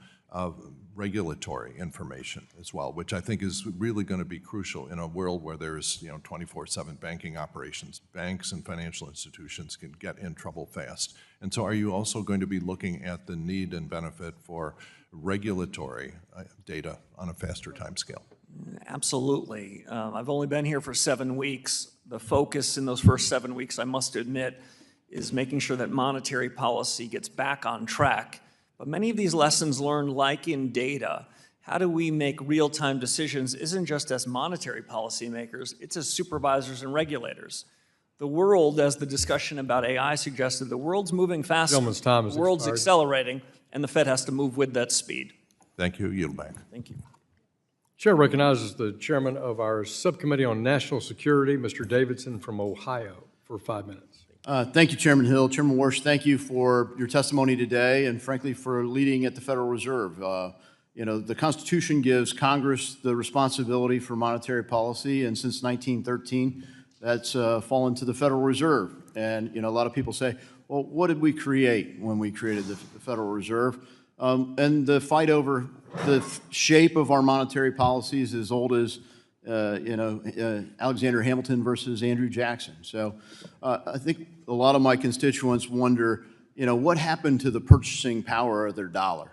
regulatory information as well, which I think is really going to be crucial in a world where there's 24/7 banking operations? Banks and financial institutions can get in trouble fast. And so are you also going to be looking at the need and benefit for regulatory data on a faster timescale? Absolutely. I've only been here for 7 weeks. The focus in those first 7 weeks, I must admit, is making sure that monetary policy gets back on track. But many of these lessons learned, like in data, how do we make real-time decisions isn't just as monetary policymakers, it's as supervisors and regulators. The world, as the discussion about AI suggested, the world's moving faster. Gentleman's time is The world's expired. accelerating, and the Fed has to move with that speed. Thank you. Yield back. Thank you. Chair recognizes the chairman of our Subcommittee on National Security, Mr. Davidson from Ohio, for 5 minutes. Thank you, Chairman Hill. Chairman Warsh, thank you for your testimony today and frankly for leading at the Federal Reserve. The Constitution gives Congress the responsibility for monetary policy, and since 1913, that's fallen to the Federal Reserve. And a lot of people say, well, what did we create when we created the Federal Reserve? And the fight over the shape of our monetary policies is as old as Alexander Hamilton versus Andrew Jackson. So I think a lot of my constituents wonder, what happened to the purchasing power of their dollar?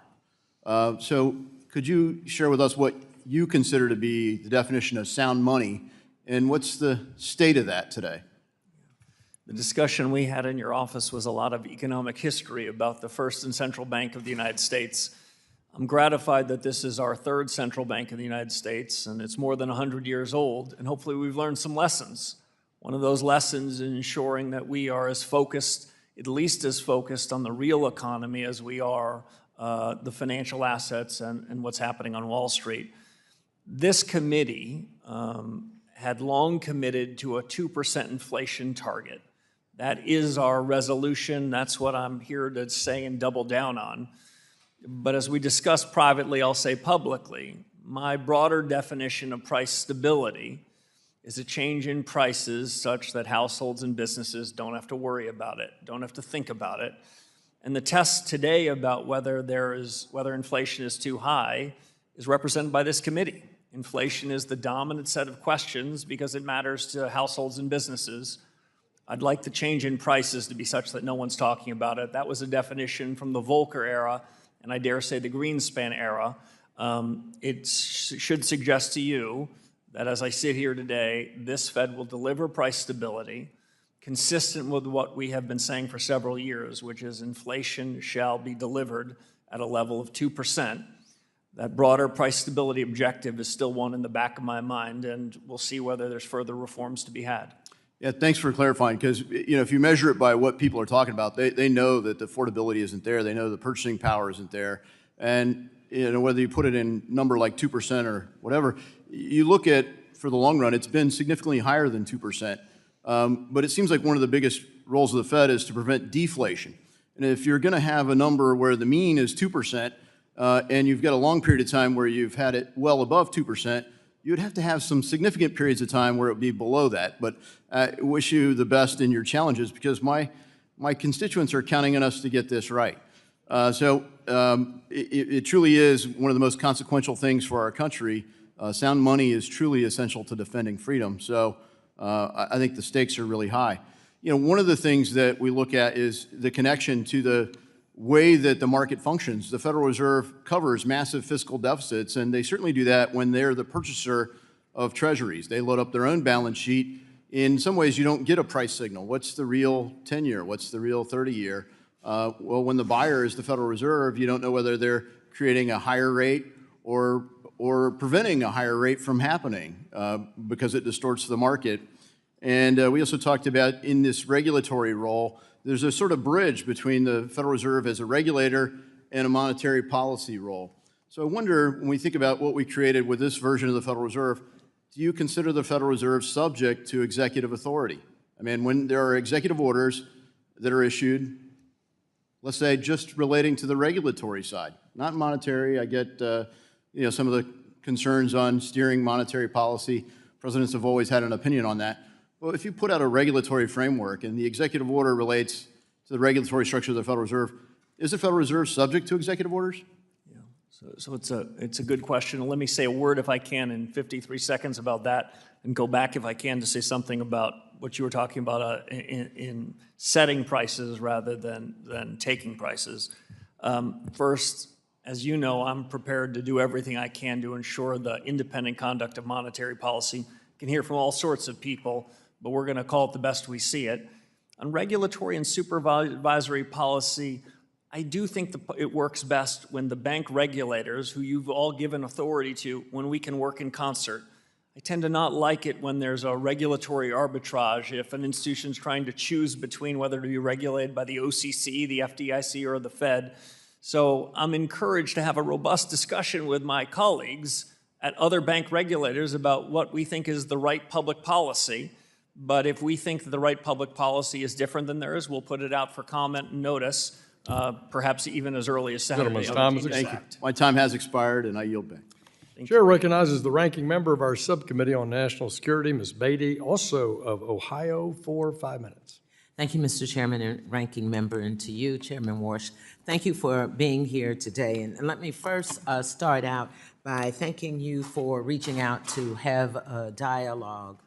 So could you share with us what you consider to be the definition of sound money, and what's the state of that today? The discussion we had in your office was a lot of economic history about the first and central bank of the United States. I'm gratified that this is our third central bank in the United States, and it's more than 100 years old, and hopefully we've learned some lessons. One of those lessons is ensuring that we are as focused, at least as focused on the real economy as we are the financial assets and what's happening on Wall Street. This committee had long committed to a 2% inflation target. That is our resolution. That's what I'm here to say and double down on. But as we discussed privately, I'll say publicly, my broader definition of price stability is a change in prices such that households and businesses don't have to worry about it, don't have to think about it. And the test today about whether inflation is too high is represented by this committee. Inflation is the dominant set of questions because it matters to households and businesses. I'd like the change in prices to be such that no one's talking about it. That was a definition from the Volcker era, and I dare say the Greenspan era. It should suggest to you that as I sit here today, this Fed will deliver price stability, consistent with what we have been saying for several years, which is inflation shall be delivered at a level of 2%. That broader price stability objective is still one in the back of my mind, and we'll see whether there's further reforms to be had. Yeah, thanks for clarifying, because if you measure it by what people are talking about, they know that the affordability isn't there, they know the purchasing power isn't there, and whether you put it in number like 2% or whatever, you look at, for the long run, it's been significantly higher than 2%. But it seems like one of the biggest roles of the Fed is to prevent deflation. And if you're going to have a number where the mean is 2%, and you've got a long period of time where you've had it well above 2%, you'd have to have some significant periods of time where it would be below that. But I wish you the best in your challenges, because my constituents are counting on us to get this right. It truly is one of the most consequential things for our country. Sound money is truly essential to defending freedom. So I think the stakes are really high. One of the things that we look at is the connection to the way that the market functions. The Federal Reserve covers massive fiscal deficits, and they certainly do that when they're the purchaser of treasuries. They load up their own balance sheet. In some ways, you don't get a price signal. What's the real 10-year? What's the real 30-year? Well, when the buyer is the Federal Reserve, you don't know whether they're creating a higher rate or preventing a higher rate from happening because it distorts the market. And we also talked about, in this regulatory role, there's a sort of bridge between the Federal Reserve as a regulator and a monetary policy role. So I wonder, when we think about what we created with this version of the Federal Reserve, do you consider the Federal Reserve subject to executive authority? I mean, when there are executive orders that are issued, let's say just relating to the regulatory side, not monetary. I get some of the concerns on steering monetary policy. Presidents have always had an opinion on that. Well, if you put out a regulatory framework and the executive order relates to the regulatory structure of the Federal Reserve, is the Federal Reserve subject to executive orders? Yeah. So it's a good question. Let me say a word, if I can, in 53 seconds about that, and go back, if I can, to say something about what you were talking about in setting prices rather than taking prices. First, as you know, I'm prepared to do everything I can to ensure the independent conduct of monetary policy. You can hear from all sorts of people, but we're going to call it the best we see it. On regulatory and supervisory policy, I do think it works best when the bank regulators, who you've all given authority to, when we can work in concert. I tend to not like it when there's a regulatory arbitrage, if an institution's trying to choose between whether to be regulated by the OCC, the FDIC, or the Fed. So I'm encouraged to have a robust discussion with my colleagues at other bank regulators about what we think is the right public policy. But if we think that the right public policy is different than theirs, we'll put it out for comment and notice, perhaps even as early as Saturday. Gentleman's time has Thank you. expired. My time has expired, and I yield back. Chair recognizes the ranking member of our subcommittee on national security, Ms. Beatty, also of Ohio, for 5 minutes. Thank you, Mr. Chairman and Ranking Member, and to you, Chairman Warsh. Thank you for being here today. And let me first start out by thanking you for reaching out to have a dialogue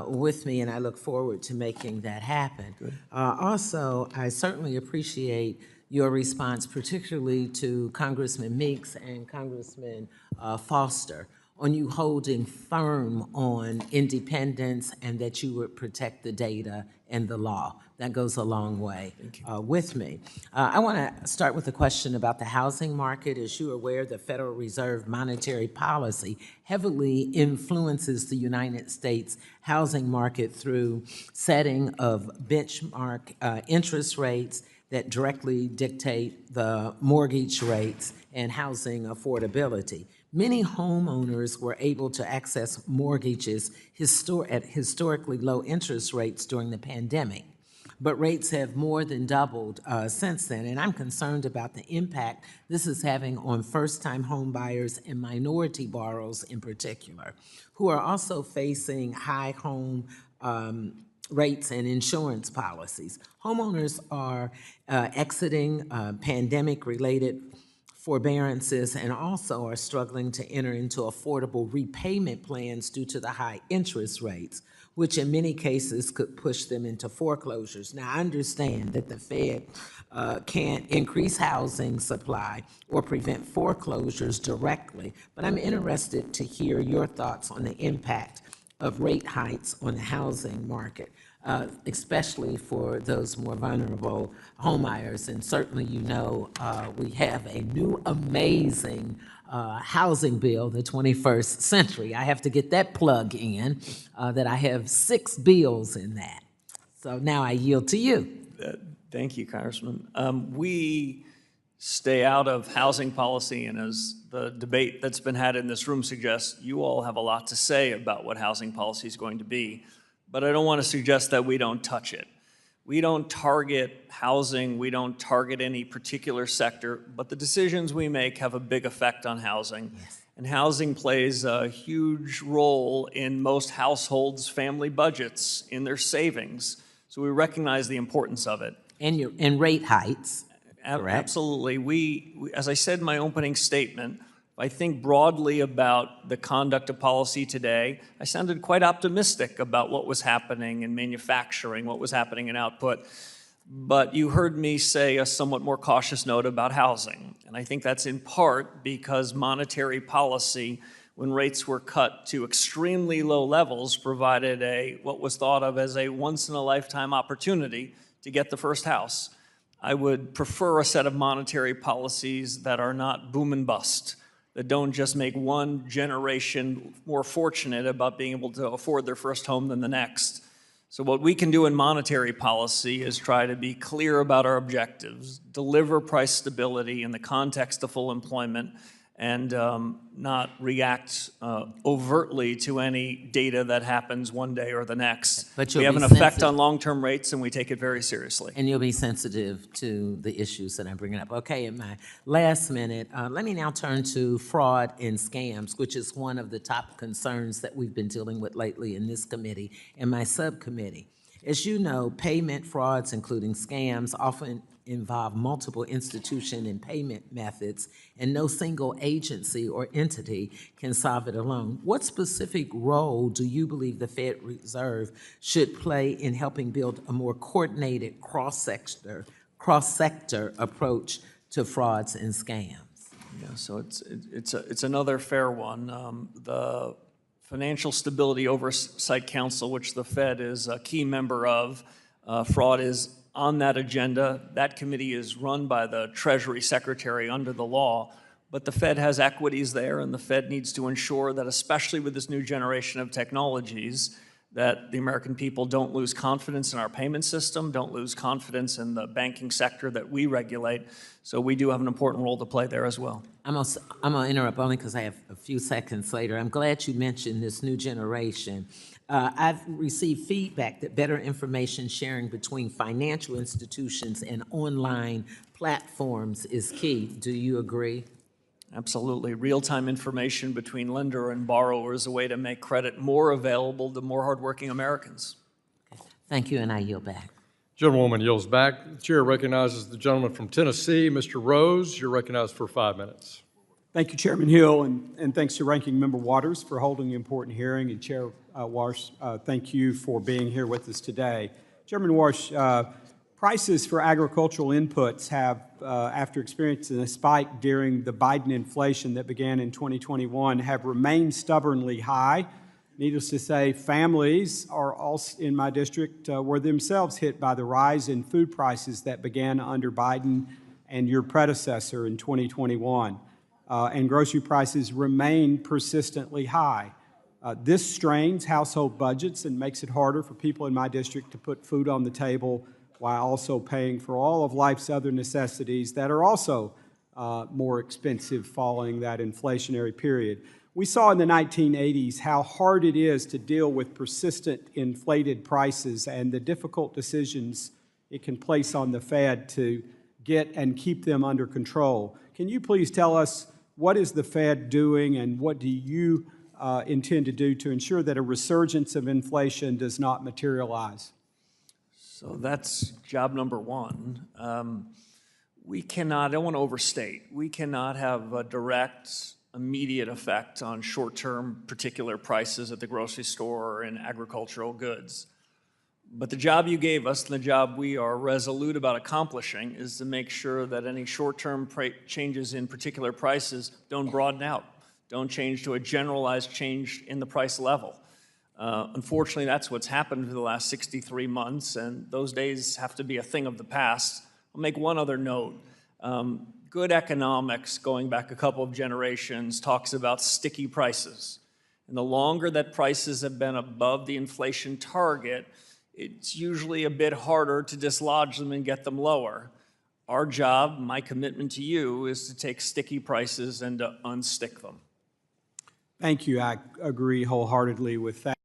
with me, and I look forward to making that happen. Also, I certainly appreciate your response, particularly to Congressman Meeks and Congressman Foster, on you holding firm on independence and that you would protect the data and the law. That goes a long way with me. I want to start with a question about the housing market. As you are aware, the Federal Reserve monetary policy heavily influences the United States housing market through setting of benchmark interest rates that directly dictate the mortgage rates and housing affordability. Many homeowners were able to access mortgages at historically low interest rates during the pandemic, but rates have more than doubled since then, and I'm concerned about the impact this is having on first-time home buyers and minority borrowers in particular, who are also facing high home rates and insurance policies. Homeowners are exiting pandemic-related forbearances and also are struggling to enter into affordable repayment plans due to the high interest rates, which in many cases could push them into foreclosures. Now, I understand that the Fed can't increase housing supply or prevent foreclosures directly, but I'm interested to hear your thoughts on the impact of rate hikes on the housing market. especially for those more vulnerable homebuyers. And certainly, you know, we have a new amazing housing bill, the 21st century. I have to get that plug in, that I have 6 bills in that. So now I yield to you. Thank you, Congressman. We stay out of housing policy, and as the debate that's been had in this room suggests, you all have a lot to say about what housing policy is going to be, but I don't want to suggest that we don't touch it. We don't target housing, we don't target any particular sector, but the decisions we make have a big effect on housing. Yes. And housing plays a huge role in most households' family budgets, in their savings. So we recognize the importance of it. And rate heights. Correct. Absolutely. We, as I said in my opening statement, I think broadly about the conduct of policy today. I sounded quite optimistic about what was happening in manufacturing, what was happening in output, but you heard me say a somewhat more cautious note about housing. And I think that's in part because monetary policy, when rates were cut to extremely low levels, provided what was thought of as a once-in-a-lifetime opportunity to get the first house. I would prefer a set of monetary policies that are not boom and bust, that don't just make one generation more fortunate about being able to afford their first home than the next. So what we can do in monetary policy is try to be clear about our objectives, deliver price stability in the context of full employment, and not react overtly to any data that happens one day or the next. But we you'll have an be effect sensitive. on long-term rates, and we take it very seriously. And you'll be sensitive to the issues that I'm bringing up. Okay, in my last minute, let me now turn to fraud and scams, which is one of the top concerns that we've been dealing with lately in this committee and my subcommittee. As you know, payment frauds, including scams, often involve multiple institution and payment methods, and no single agency or entity can solve it alone. What specific role do you believe the Fed Reserve should play in helping build a more coordinated cross-sector approach to frauds and scams? Yeah, so it's another fair one. The Financial Stability Oversight Council, which the Fed is a key member of, fraud is on that agenda. That committee is run by the Treasury Secretary under the law, but the Fed has equities there, and the Fed needs to ensure that, especially with this new generation of technologies, that the American people don't lose confidence in our payment system, don't lose confidence in the banking sector that we regulate. So we do have an important role to play there as well. I'm gonna interrupt only because I have a few seconds later. I'm glad you mentioned this new generation. I've received feedback that better information sharing between financial institutions and online platforms is key. Do you agree? Absolutely. Real-time information between lender and borrower is a way to make credit more available to more hardworking Americans. Thank you, and I yield back. Gentlewoman yields back. The chair recognizes the gentleman from Tennessee, Mr. Rose. You're recognized for 5 minutes. Thank you, Chairman Hill, and thanks to Ranking Member Waters for holding the important hearing, and Chair Warsh, thank you for being here with us today. Chairman Warsh, prices for agricultural inputs have, after experiencing a spike during the Biden inflation that began in 2021, have remained stubbornly high. Needless to say, families are also in my district were themselves hit by the rise in food prices that began under Biden and your predecessor in 2021. And grocery prices remain persistently high. This strains household budgets and makes it harder for people in my district to put food on the table while also paying for all of life's other necessities that are also more expensive following that inflationary period. We saw in the 1980s how hard it is to deal with persistent inflated prices and the difficult decisions it can place on the Fed to get and keep them under control. Can you please tell us what is the Fed doing and what do you intend to do to ensure that a resurgence of inflation does not materialize? So that's job number one. We cannot, I don't want to overstate, we cannot have a direct, immediate effect on short-term particular prices at the grocery store or in agricultural goods. But the job you gave us, and the job we are resolute about accomplishing, is to make sure that any short-term changes in particular prices don't broaden out, don't change to a generalized change in the price level. Unfortunately, that's what's happened for the last 63 months, and those days have to be a thing of the past. I'll make one other note. Good economics, going back a couple of generations, talks about sticky prices. And the longer that prices have been above the inflation target, it's usually a bit harder to dislodge them and get them lower. Our job, my commitment to you, is to take sticky prices and to unstick them. Thank you. I agree wholeheartedly with that.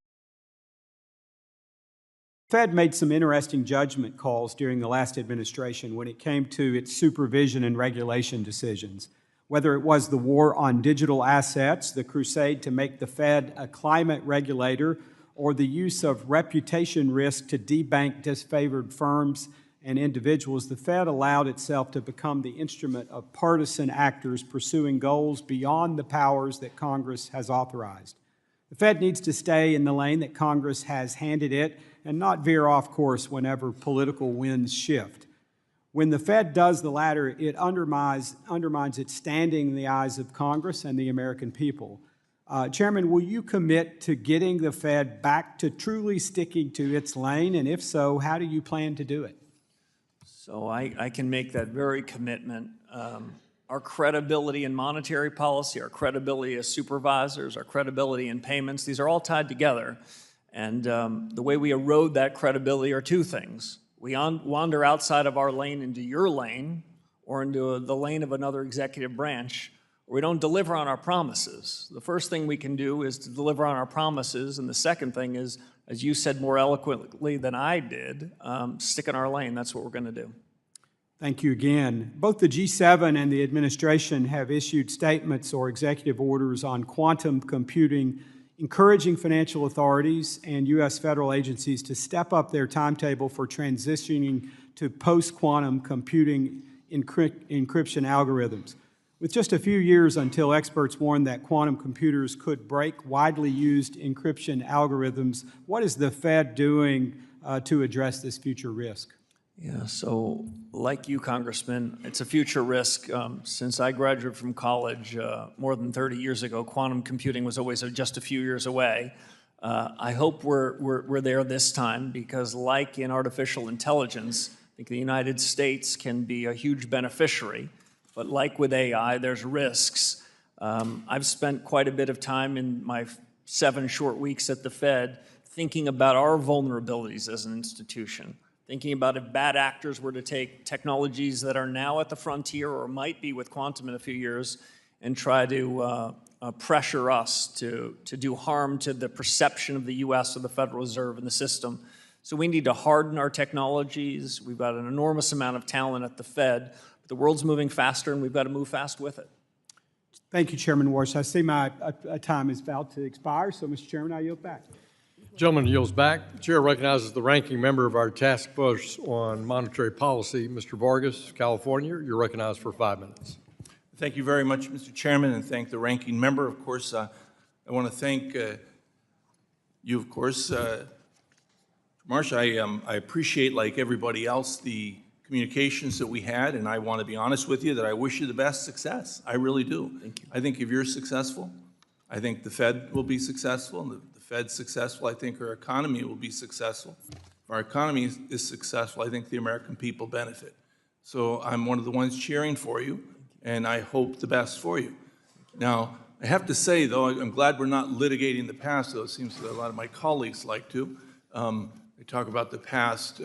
The Fed made some interesting judgment calls during the last administration when it came to its supervision and regulation decisions. Whether it was the war on digital assets, the crusade to make the Fed a climate regulator, or the use of reputation risk to debank disfavored firms and individuals, the Fed allowed itself to become the instrument of partisan actors pursuing goals beyond the powers that Congress has authorized. The Fed needs to stay in the lane that Congress has handed it and not veer off course whenever political winds shift. When the Fed does the latter, it undermines its standing in the eyes of Congress and the American people. Chairman, will you commit to getting the Fed back to truly sticking to its lane? And if so, how do you plan to do it? So I can make that very commitment. Our credibility in monetary policy, our credibility as supervisors, our credibility in payments, these are all tied together. And the way we erode that credibility are two things. We wander outside of our lane into your lane or into the lane of another executive branch, or we don't deliver on our promises. The first thing we can do is to deliver on our promises, and the second thing is, as you said more eloquently than I did, stick in our lane. That's what we're going to do. Thank you again. Both the G7 and the administration have issued statements or executive orders on quantum computing, encouraging financial authorities and U.S. federal agencies to step up their timetable for transitioning to post-quantum computing encryption algorithms. With just a few years until experts warned that quantum computers could break widely used encryption algorithms, what is the Fed doing to address this future risk? Yeah, so like you, Congressman, it's a future risk. Since I graduated from college more than 30 years ago, quantum computing was always just a few years away. I hope we're there this time because like in artificial intelligence, I think the United States can be a huge beneficiary. But like with AI, there's risks. I've spent quite a bit of time in my 7 short weeks at the Fed thinking about our vulnerabilities as an institution, thinking about if bad actors were to take technologies that are now at the frontier or might be with quantum in a few years and try to pressure us to do harm to the perception of the U.S. or the Federal Reserve and the system. So we need to harden our technologies. We've got an enormous amount of talent at the Fed. The world's moving faster, and we've got to move fast with it. Thank you, Chairman Warsh. I see my time is about to expire, so, Mr. Chairman, I yield back. Gentleman yields back. The chair recognizes the ranking member of our task force on monetary policy, Mr. Vargas, California. You're recognized for 5 minutes. Thank you very much, Mr. Chairman, and thank the ranking member. Of course, I want to thank you, of course. Marsh, I appreciate, like everybody else, the communications that we had, and I want to be honest with you that I wish you the best success. I really do. Thank you. I think if you're successful, I think the Fed will be successful, and the Fed's successful, I think our economy will be successful. If our economy is successful, I think the American people benefit. So I'm one of the ones cheering for you, and I hope the best for you. Now, I have to say, though, I'm glad we're not litigating the past, though it seems that a lot of my colleagues like to. They talk about the past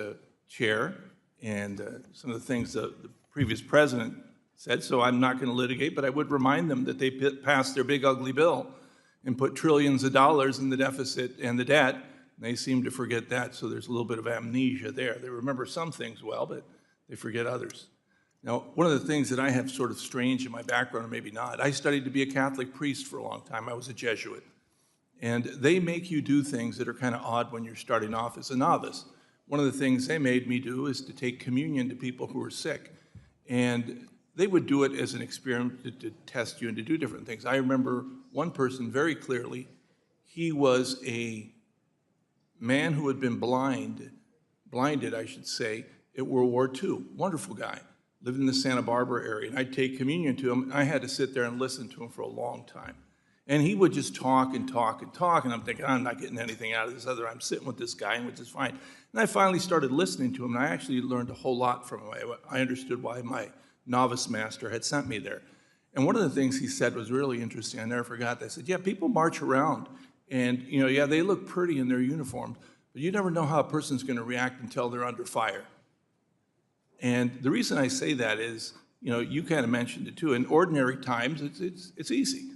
chair and some of the things the previous president said, so I'm not going to litigate, but I would remind them that they passed their big ugly bill and put trillions of dollars in the deficit and the debt, and they seem to forget that, so there's a little bit of amnesia there. They remember some things well, but they forget others. Now, one of the things that I have sort of strange in my background, or maybe not, I studied to be a Catholic priest for a long time. I was a Jesuit. And they make you do things that are kind of odd when you're starting off as a novice. One of the things they made me do is to take communion to people who were sick. And they would do it as an experiment to test you and to do different things. I remember one person very clearly. He was a man who had been blinded, I should say, at World War II. Wonderful guy. Lived in the Santa Barbara area. And I'd take communion to him. And I had to sit there and listen to him for a long time. And he would just talk and talk and talk, and I'm thinking, I'm not getting anything out of this other, I'm sitting with this guy, and which is fine. And I finally started listening to him, and I actually learned a whole lot from him. I understood why my novice master had sent me there. And one of the things he said was really interesting. I never forgot that. I said, yeah, people march around, and yeah, they look pretty in their uniforms, but you never know how a person's going to react until they're under fire. And the reason I say that is, you kind of mentioned it too. In ordinary times, it's easy.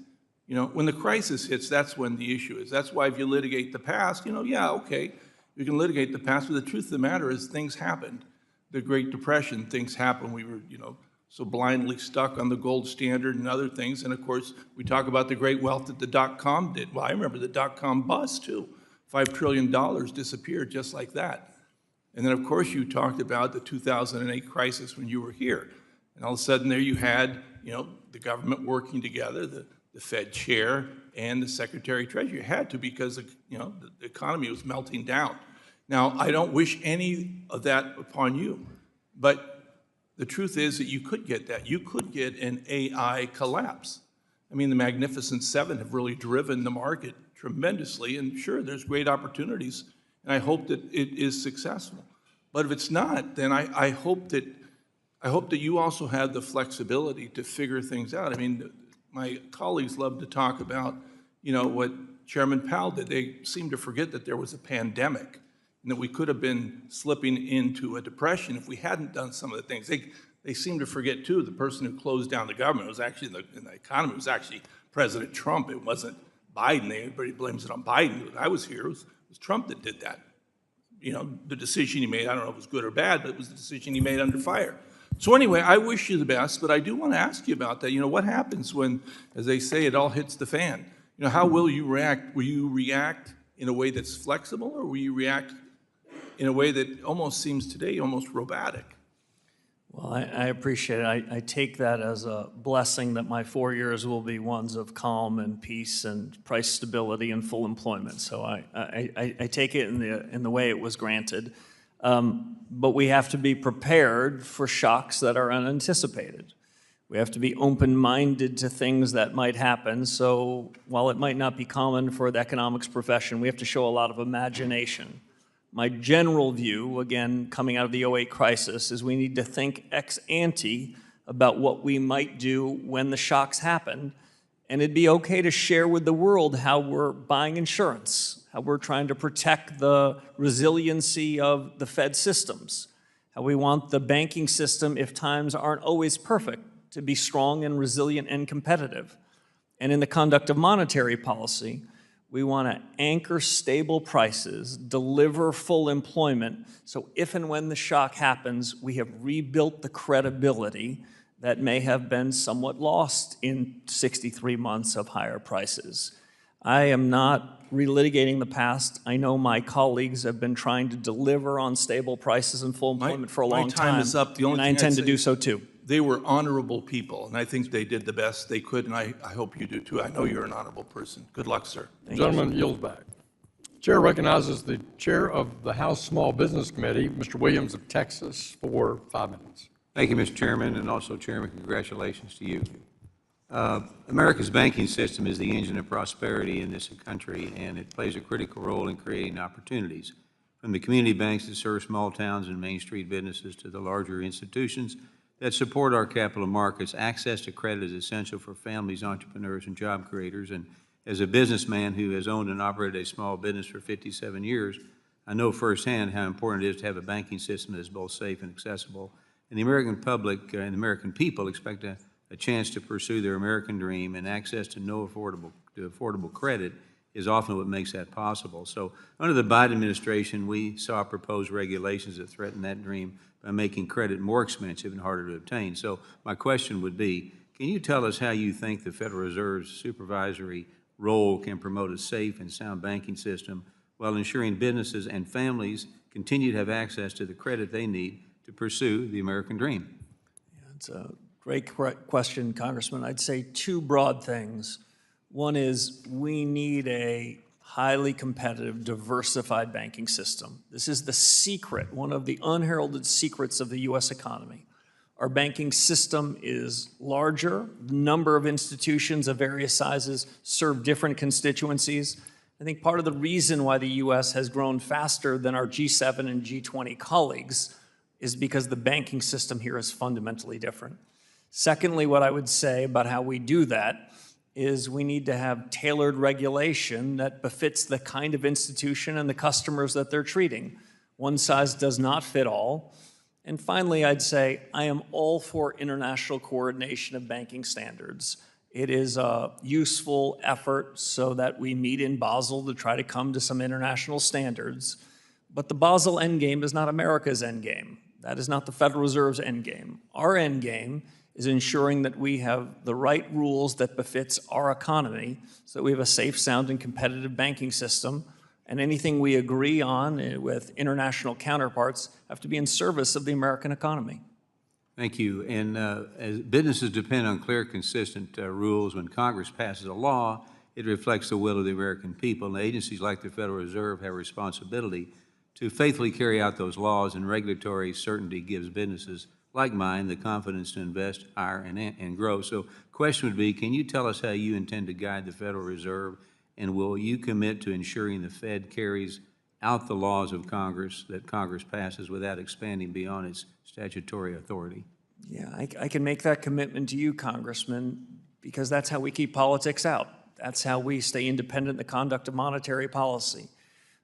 When the crisis hits, that's when the issue is. That's why if you litigate the past, yeah, okay, you can litigate the past, but the truth of the matter is things happened. The Great Depression, things happened. We were, so blindly stuck on the gold standard and other things. And of course, we talk about the great wealth that the dot-com did. Well, I remember the dot-com bust too. $5 trillion disappeared just like that. And then of course you talked about the 2008 crisis when you were here. And all of a sudden there you had, the government working together, the Fed chair and the Secretary of Treasury. You had to because, the economy was melting down. Now, I don't wish any of that upon you, but the truth is that you could get that. You could get an AI collapse. I mean, the Magnificent Seven have really driven the market tremendously, and sure, there's great opportunities, and I hope that it is successful. But if it's not, then I hope that you also have the flexibility to figure things out. I mean, my colleagues love to talk about, what Chairman Powell did. They seem to forget that there was a pandemic and that we could have been slipping into a depression if we hadn't done some of the things. They seem to forget, too, the person who closed down the government was actually, in the economy, was actually President Trump. It wasn't Biden. Everybody blames it on Biden. When I was here, it was Trump that did that. The decision he made, I don't know if it was good or bad, but it was the decision he made under fire. So anyway, I wish you the best, but I do want to ask you about that. What happens when, as they say, it all hits the fan? How will you react? Will you react in a way that's flexible, or will you react in a way that almost seems today almost robotic? Well, I appreciate it. I take that as a blessing that my 4 years will be ones of calm and peace and price stability and full employment. So I take it in the way it was granted. But we have to be prepared for shocks that are unanticipated. We have to be open-minded to things that might happen. So while it might not be common for the economics profession, we have to show a lot of imagination. My general view, again, coming out of the 08 crisis, is we need to think ex ante about what we might do when the shocks happen. And it'd be okay to share with the world how we're buying insurance, how we're trying to protect the resiliency of the Fed systems, how we want the banking system, if times aren't always perfect, to be strong and resilient and competitive. And in the conduct of monetary policy, we want to anchor stable prices, deliver full employment, so if and when the shock happens, we have rebuilt the credibility that may have been somewhat lost in 63 months of higher prices. I am not relitigating the past. I know my colleagues have been trying to deliver on stable prices and full employment for a long time. My time is up. The only and I thing intend I'd to say do so too. They were honorable people, and I think they did the best they could, and I hope you do too. I know you're an honorable person. Good luck, sir. Gentleman yields back. Chair recognizes the Chair of the House Small Business Committee, Mr. Williams of Texas, for 5 minutes. Thank you, Mr. Chairman, and also, Chairman, congratulations to you. America's banking system is the engine of prosperity in this country, and it plays a critical role in creating opportunities. From the community banks that serve small towns and Main Street businesses to the larger institutions that support our capital markets, access to credit is essential for families, entrepreneurs, and job creators. And as a businessman who has owned and operated a small business for 57 years, I know firsthand how important it is to have a banking system that is both safe and accessible. And the American public and the American people expect a chance to pursue their American dream, and access to affordable credit is often what makes that possible. So under the Biden administration, we saw proposed regulations that threaten that dream by making credit more expensive and harder to obtain. So my question would be, can you tell us how you think the Federal Reserve's supervisory role can promote a safe and sound banking system while ensuring businesses and families continue to have access to the credit they need to pursue the American dream? It's a great question, Congressman. I'd say two broad things. One is we need a highly competitive, diversified banking system. This is the secret, one of the unheralded secrets of the U.S. economy. Our banking system is larger. The number of institutions of various sizes serve different constituencies. I think part of the reason why the U.S. has grown faster than our G7 and G20 colleagues is because the banking system here is fundamentally different. Secondly, what I would say about how we do that is we need to have tailored regulation that befits the kind of institution and the customers that they're treating. One size does not fit all. And finally, I'd say I am all for international coordination of banking standards. It is a useful effort so that we meet in Basel to try to come to some international standards. But the Basel endgame is not America's endgame. That is not the Federal Reserve's endgame. Our endgame is ensuring that we have the right rules that befits our economy so that we have a safe, sound, and competitive banking system. And anything we agree on with international counterparts have to be in service of the American economy. Thank you. And as businesses depend on clear, consistent rules, when Congress passes a law, it reflects the will of the American people. And agencies like the Federal Reserve have a responsibility to faithfully carry out those laws, and regulatory certainty gives businesses like mine the confidence to invest, hire, and grow. So question would be, can you tell us how you intend to guide the Federal Reserve, and will you commit to ensuring the Fed carries out the laws of Congress that Congress passes without expanding beyond its statutory authority? Yeah, I can make that commitment to you, Congressman, because that's how we keep politics out. That's how we stay independent in the conduct of monetary policy.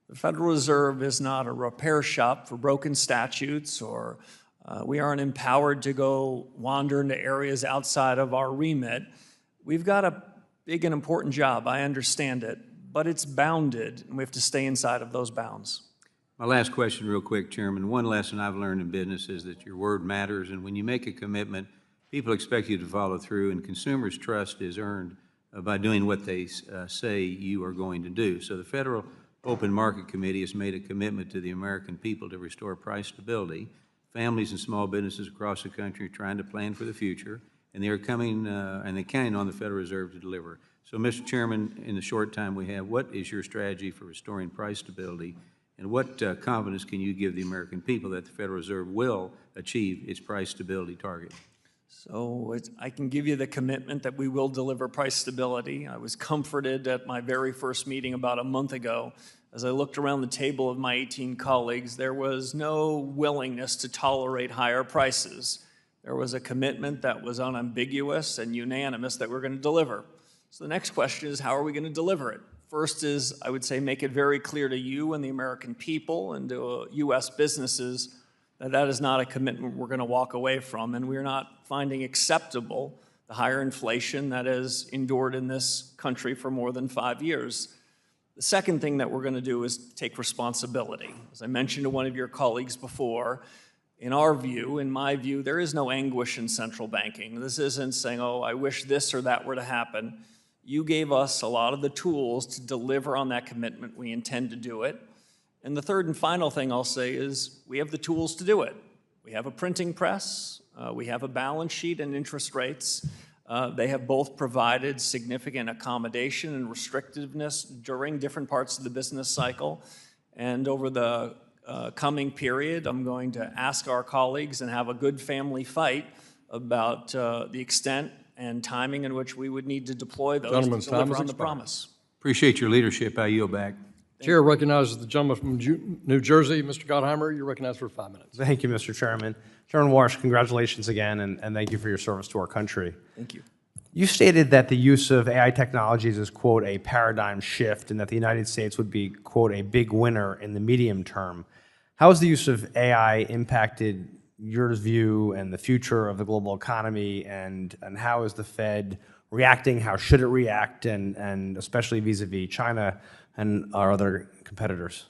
The Federal Reserve is not a repair shop for broken statutes, or we aren't empowered to go wander into areas outside of our remit. We've got a big and important job, I understand it, but it's bounded, and we have to stay inside of those bounds. My last question real quick, Chairman. One lesson I've learned in business is that your word matters, and when you make a commitment, people expect you to follow through, and consumers' trust is earned by doing what they say you are going to do. So the Federal Open Market Committee has made a commitment to the American people to restore price stability. Families and small businesses across the country are trying to plan for the future, and they're counting on the Federal Reserve to deliver. So, Mr. Chairman, in the short time we have, what is your strategy for restoring price stability, and what confidence can you give the American people that the Federal Reserve will achieve its price stability target? So I can give you the commitment that we will deliver price stability. I was comforted at my very first meeting about a month ago. As I looked around the table of my 18 colleagues, there was no willingness to tolerate higher prices. There was a commitment that was unambiguous and unanimous that we're going to deliver. So the next question is, how are we going to deliver it? First is, I would say, make it very clear to you and the American people and to U.S. businesses that that is not a commitment we're going to walk away from, and we're not finding acceptable the higher inflation that has endured in this country for more than 5 years. The second thing that we're going to do is take responsibility. As I mentioned to one of your colleagues before, in our view, in my view, there is no anguish in central banking. This isn't saying, oh, I wish this or that were to happen. You gave us a lot of the tools to deliver on that commitment. We intend to do it. And the third and final thing I'll say is we have the tools to do it. We have a printing press. We have a balance sheet and interest rates. They have both provided significant accommodation and restrictiveness during different parts of the business cycle. And over the coming period, I'm going to ask our colleagues and have a good family fight about the extent and timing in which we would need to deploy those to deliver on the promise. Appreciate your leadership. I yield back. Chair recognizes the gentleman from New Jersey, Mr. Gottheimer. You're recognized for 5 minutes. Thank you, Mr. Chairman. Chairman Warsh, congratulations again, and thank you for your service to our country. Thank you. You stated that the use of AI technologies is, quote, a paradigm shift, and that the United States would be, quote, a big winner in the medium term. How has the use of AI impacted your view and the future of the global economy, and how is the Fed reacting? How should it react, and especially vis-a-vis China and our other competitors?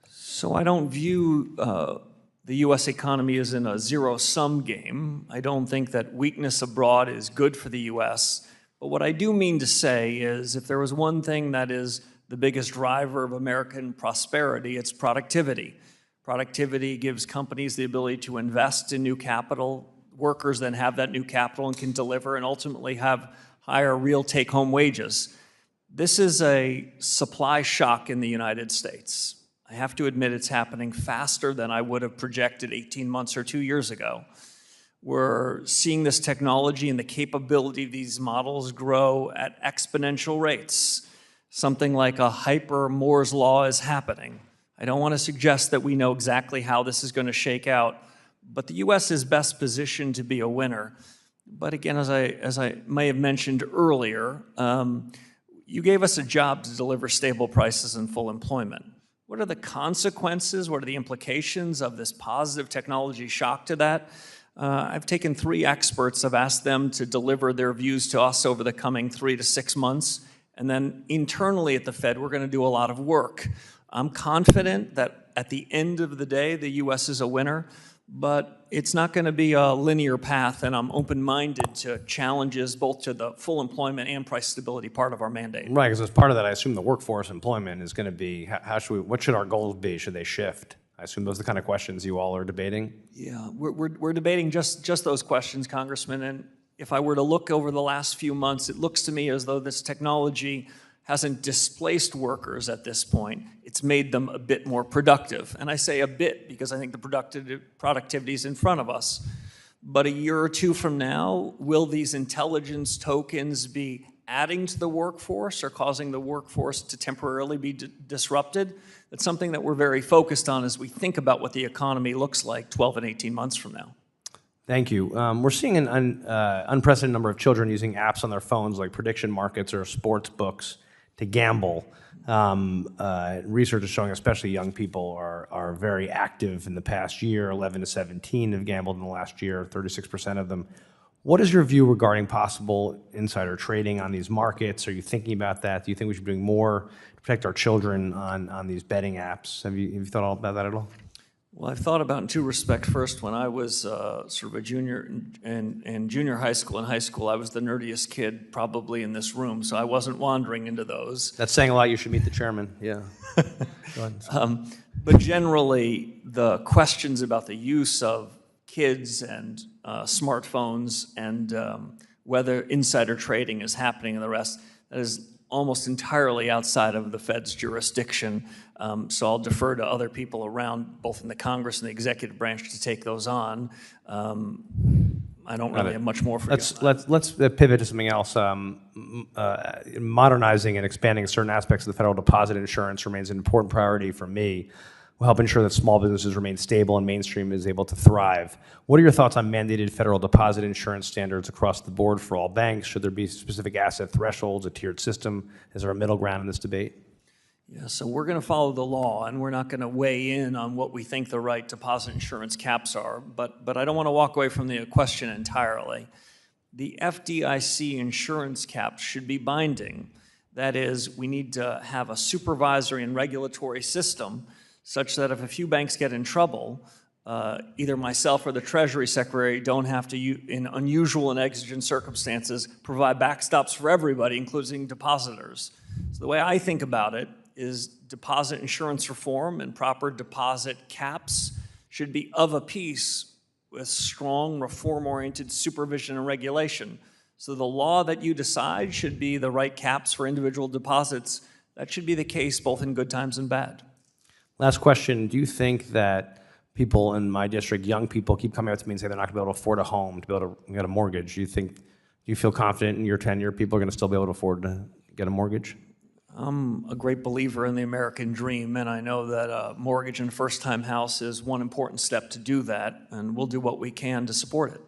So I don't view the U.S. economy as in a zero-sum game. I don't think that weakness abroad is good for the U.S. But what I do mean to say is if there was one thing that is the biggest driver of American prosperity, it's productivity. Productivity gives companies the ability to invest in new capital, workers then have that new capital and can deliver and ultimately have higher real take-home wages. This is a supply shock in the United States. I have to admit it's happening faster than I would have projected 18 months or 2 years ago. We're seeing this technology and the capability of these models grow at exponential rates. Something like a hyper Moore's Law is happening. I don't want to suggest that we know exactly how this is going to shake out, but the U.S. is best positioned to be a winner. But again, as I may have mentioned earlier, you gave us a job to deliver stable prices and full employment. What are the consequences? What are the implications of this positive technology shock to that? I've taken 3 experts, I've asked them to deliver their views to us over the coming 3 to 6 months, and then internally at the Fed, we're going to do a lot of work. I'm confident that at the end of the day, the U.S. is a winner, but it's not going to be a linear path, and I'm open-minded to challenges both to the full employment and price stability part of our mandate. Right, because as part of that, I assume the workforce employment is going to be, what should our goals be? Should they shift? I assume those are the kind of questions you all are debating? Yeah, we're debating just those questions, Congressman, and if I were to look over the last few months, it looks to me as though this technology hasn't displaced workers at this point. It's made them a bit more productive. And I say a bit because I think the productivity is in front of us. But a year or 2 from now, will these intelligence tokens be adding to the workforce or causing the workforce to temporarily be disrupted? That's something that we're very focused on as we think about what the economy looks like 12 and 18 months from now. Thank you. We're seeing an unprecedented number of children using apps on their phones like prediction markets or sports books to gamble. Research is showing especially young people are very active in the past year. 11 to 17 have gambled in the last year, 36% of them. What is your view regarding possible insider trading on these markets? Are you thinking about that? Do you think we should be doing more to protect our children on these betting apps? Have you thought about that at all? Well, I've thought about in 2 respects. First, when I was sort of a junior in junior high school and high school, I was the nerdiest kid probably in this room, so I wasn't wandering into those. That's saying a lot. You should meet the chairman. Yeah. Go ahead. But generally, the questions about the use of kids and smartphones and whether insider trading is happening and the rest, that is almost entirely outside of the Fed's jurisdiction. So I'll defer to other people around, both in the Congress and the executive branch, to take those on. I don't really have much more for you. Let's pivot to something else. Modernizing and expanding certain aspects of the federal deposit insurance remains an important priority for me. Will help ensure that small businesses remain stable and mainstream is able to thrive. What are your thoughts on mandated federal deposit insurance standards across the board for all banks? Should there be specific asset thresholds, a tiered system? Is there a middle ground in this debate? Yeah, so we're going to follow the law, and we're not going to weigh in on what we think the right deposit insurance caps are. But I don't want to walk away from the question entirely. The FDIC insurance caps should be binding. That is, we need to have a supervisory and regulatory system such that if a few banks get in trouble, either myself or the Treasury Secretary don't have to, in unusual and exigent circumstances, provide backstops for everybody, including depositors. So the way I think about it is deposit insurance reform and proper deposit caps should be of a piece with strong reform-oriented supervision and regulation. So the law that you decide should be the right caps for individual deposits. That should be the case both in good times and bad. Last question. Do you think that people in my district, young people, keep coming up to me and say they're not going to be able to afford a home, to be able to get a mortgage? Do you feel confident in your tenure people are going to still be able to afford to get a mortgage? I'm a great believer in the American dream, and I know that a mortgage and first-time house is one important step to do that, and we'll do what we can to support it.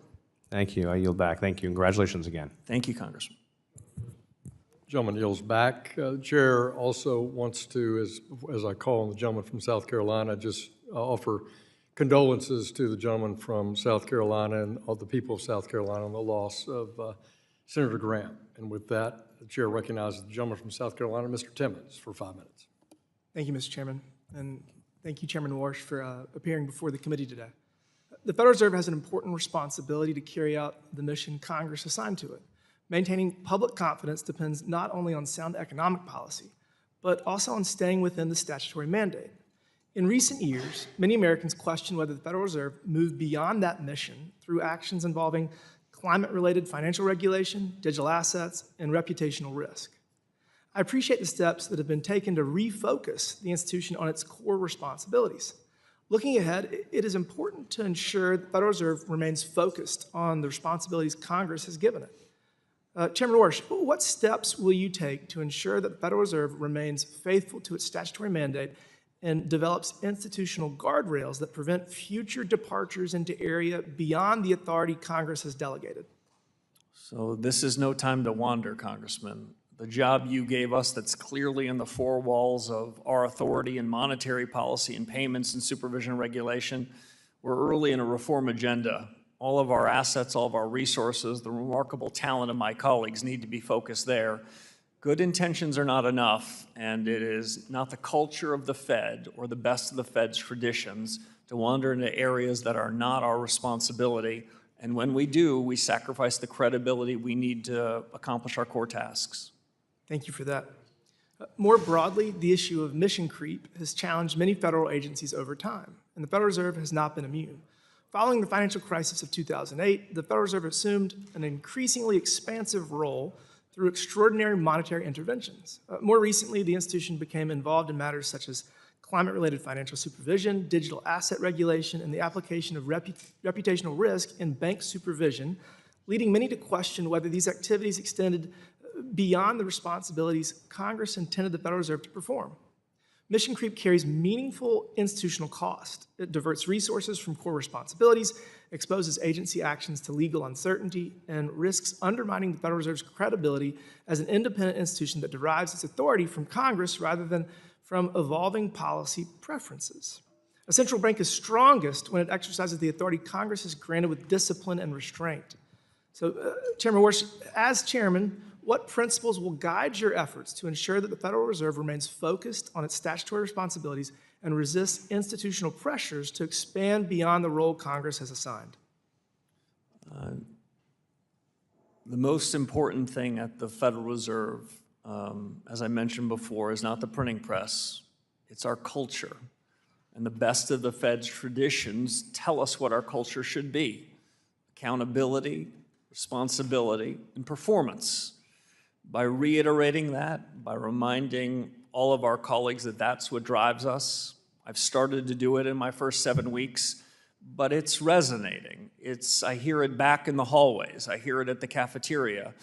Thank you. I yield back. Thank you. Congratulations again. Thank you, Congressman. Gentleman yields back. The chair also wants to, as I call on the gentleman from South Carolina, just offer condolences to the gentleman from South Carolina and all the people of South Carolina on the loss of Senator Grant. And with that, the chair recognizes the gentleman from South Carolina, Mr. Timmons, for 5 minutes. Thank you, Mr. Chairman. And thank you, Chairman Warsh, for appearing before the committee today. The Federal Reserve has an important responsibility to carry out the mission Congress assigned to it. Maintaining public confidence depends not only on sound economic policy, but also on staying within the statutory mandate. In recent years, many Americans question whether the Federal Reserve moved beyond that mission through actions involving climate-related financial regulation, digital assets, and reputational risk. I appreciate the steps that have been taken to refocus the institution on its core responsibilities. Looking ahead, it is important to ensure the Federal Reserve remains focused on the responsibilities Congress has given it. Chairman Warsh, what steps will you take to ensure that the Federal Reserve remains faithful to its statutory mandate and develops institutional guardrails that prevent future departures into area beyond the authority Congress has delegated? So this is no time to wander, Congressman. The job you gave us that's clearly in the four walls of our authority in monetary policy and payments and supervision and regulation, we're early in a reform agenda. All of our assets, all of our resources, the remarkable talent of my colleagues need to be focused there. Good intentions are not enough, and it is not the culture of the Fed or the best of the Fed's traditions to wander into areas that are not our responsibility. And when we do, we sacrifice the credibility we need to accomplish our core tasks. Thank you for that. More broadly, the issue of mission creep has challenged many federal agencies over time, and the Federal Reserve has not been immune. Following the financial crisis of 2008, the Federal Reserve assumed an increasingly expansive role through extraordinary monetary interventions. More recently, the institution became involved in matters such as climate-related financial supervision, digital asset regulation, and the application of reputational risk in bank supervision, leading many to question whether these activities extended beyond the responsibilities Congress intended the Federal Reserve to perform. Mission creep carries meaningful institutional cost. It diverts resources from core responsibilities, exposes agency actions to legal uncertainty, and risks undermining the Federal Reserve's credibility as an independent institution that derives its authority from Congress rather than from evolving policy preferences. A central bank is strongest when it exercises the authority Congress has granted with discipline and restraint. So, Chairman Warsh, as chairman, what principles will guide your efforts to ensure that the Federal Reserve remains focused on its statutory responsibilities and resists institutional pressures to expand beyond the role Congress has assigned? The most important thing at the Federal Reserve, as I mentioned before, is not the printing press, it's our culture. And the best of the Fed's traditions tell us what our culture should be: accountability, responsibility, and performance. By reiterating that, by reminding all of our colleagues that that's what drives us, I've started to do it in my first 7 weeks, but it's resonating. I hear it back in the hallways. I hear it at the cafeteria.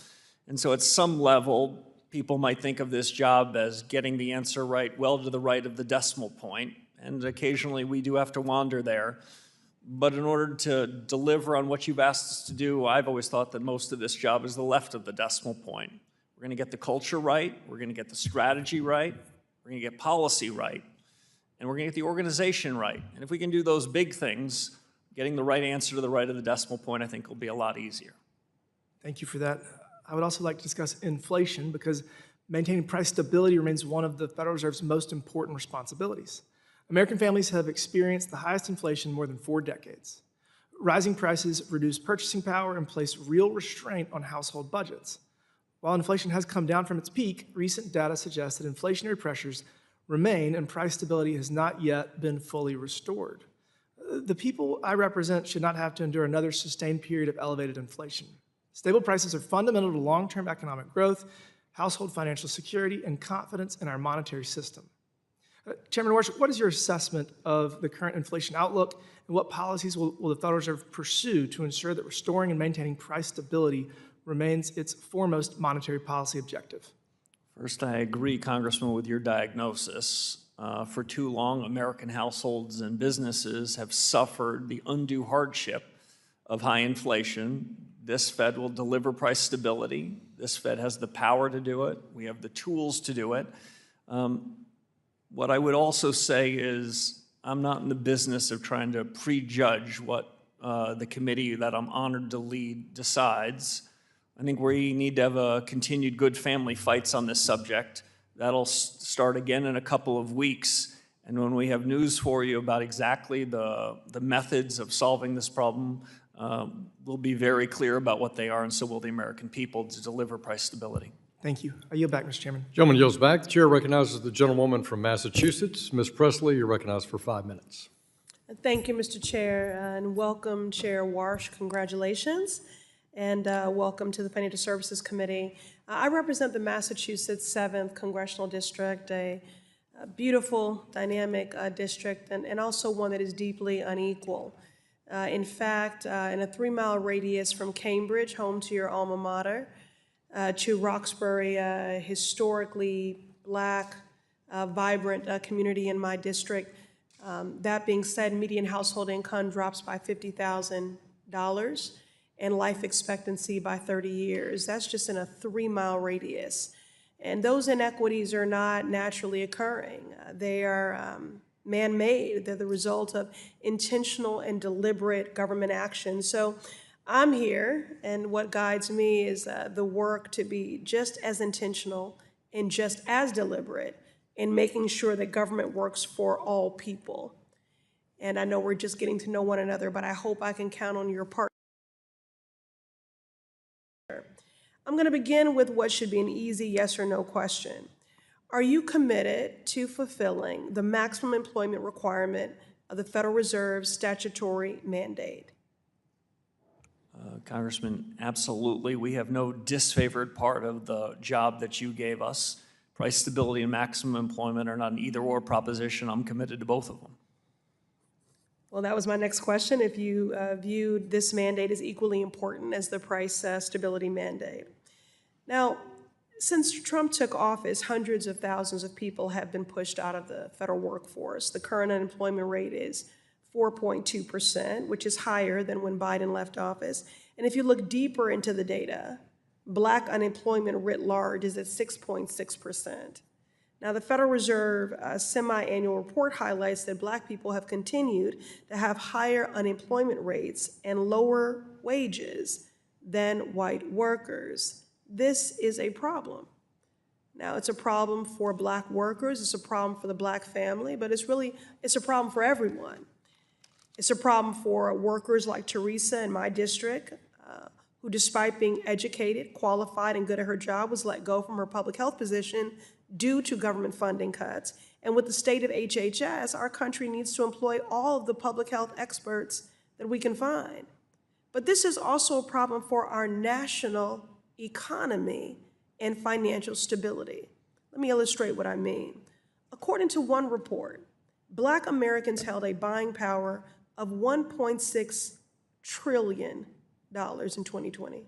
And so at some level, people might think of this job as getting the answer right, well to the right of the decimal point, and occasionally we do have to wander there. But in order to deliver on what you've asked us to do, I've always thought that most of this job is the left of the decimal point. We're going to get the culture right, we're going to get the strategy right, we're going to get policy right, and we're going to get the organization right. And if we can do those big things, getting the right answer to the right of the decimal point, I think will be a lot easier. Thank you for that. I would also like to discuss inflation because maintaining price stability remains one of the Federal Reserve's most important responsibilities. American families have experienced the highest inflation in more than 4 decades. Rising prices reduce purchasing power and place real restraint on household budgets. While inflation has come down from its peak, recent data suggests that inflationary pressures remain and price stability has not yet been fully restored. The people I represent should not have to endure another sustained period of elevated inflation. Stable prices are fundamental to long-term economic growth, household financial security, and confidence in our monetary system. Chairman Warsh, what is your assessment of the current inflation outlook, and what policies will the Federal Reserve pursue to ensure that restoring and maintaining price stability remains its foremost monetary policy objective? First, I agree, Congressman, with your diagnosis. For too long, American households and businesses have suffered the undue hardship of high inflation. This Fed will deliver price stability. This Fed has the power to do it. We have the tools to do it. What I would also say is I'm not in the business of trying to prejudge what the committee that I'm honored to lead decides. I think we need to have a continued good family fights on this subject. That'll start again in a couple of weeks. And when we have news for you about exactly the methods of solving this problem, we'll be very clear about what they are, and so will the American people, to deliver price stability. Thank you. I yield back, Mr. Chairman. Gentleman yields back. The chair recognizes the gentlewoman from Massachusetts. Ms. Presley, you're recognized for 5 minutes. Thank you, Mr. Chair, and welcome, Chair Warsh. Congratulations, and welcome to the Financial Services Committee. I represent the Massachusetts 7th Congressional District, a beautiful, dynamic district, and also one that is deeply unequal. In fact, in a 3-mile radius from Cambridge, home to your alma mater, to Roxbury, a historically Black, vibrant community in my district. That being said, median household income drops by $50,000 and life expectancy by 30 years. That's just in a 3-mile radius. And those inequities are not naturally occurring. They are man-made. They're the result of intentional and deliberate government action. So I'm here, and what guides me is the work to be just as intentional and just as deliberate in making sure that government works for all people. And I know we're just getting to know one another, but I hope I can count on your partner. I'm going to begin with what should be an easy yes or no question. Are you committed to fulfilling the maximum employment requirement of the Federal Reserve's statutory mandate? Congressman, absolutely. We have no disfavored part of the job that you gave us. Price stability and maximum employment are not an either-or proposition. I'm committed to both of them. Well, that was my next question, if you viewed this mandate as equally important as the price stability mandate. Now, since Trump took office, hundreds of thousands of people have been pushed out of the federal workforce. The current unemployment rate is 4.2%, which is higher than when Biden left office. And if you look deeper into the data, Black unemployment writ large is at 6.6%. Now, the Federal Reserve semi-annual report highlights that Black people have continued to have higher unemployment rates and lower wages than white workers. This is a problem. Now, it's a problem for Black workers, it's a problem for the Black family, but it's a problem for everyone. It's a problem for workers like Teresa in my district, who despite being educated, qualified, and good at her job, was let go from her public health position due to government funding cuts. And with the state of HHS, our country needs to employ all of the public health experts that we can find. But this is also a problem for our national economy and financial stability. Let me illustrate what I mean. According to one report, Black Americans held a buying power of $1.6 trillion in 2020.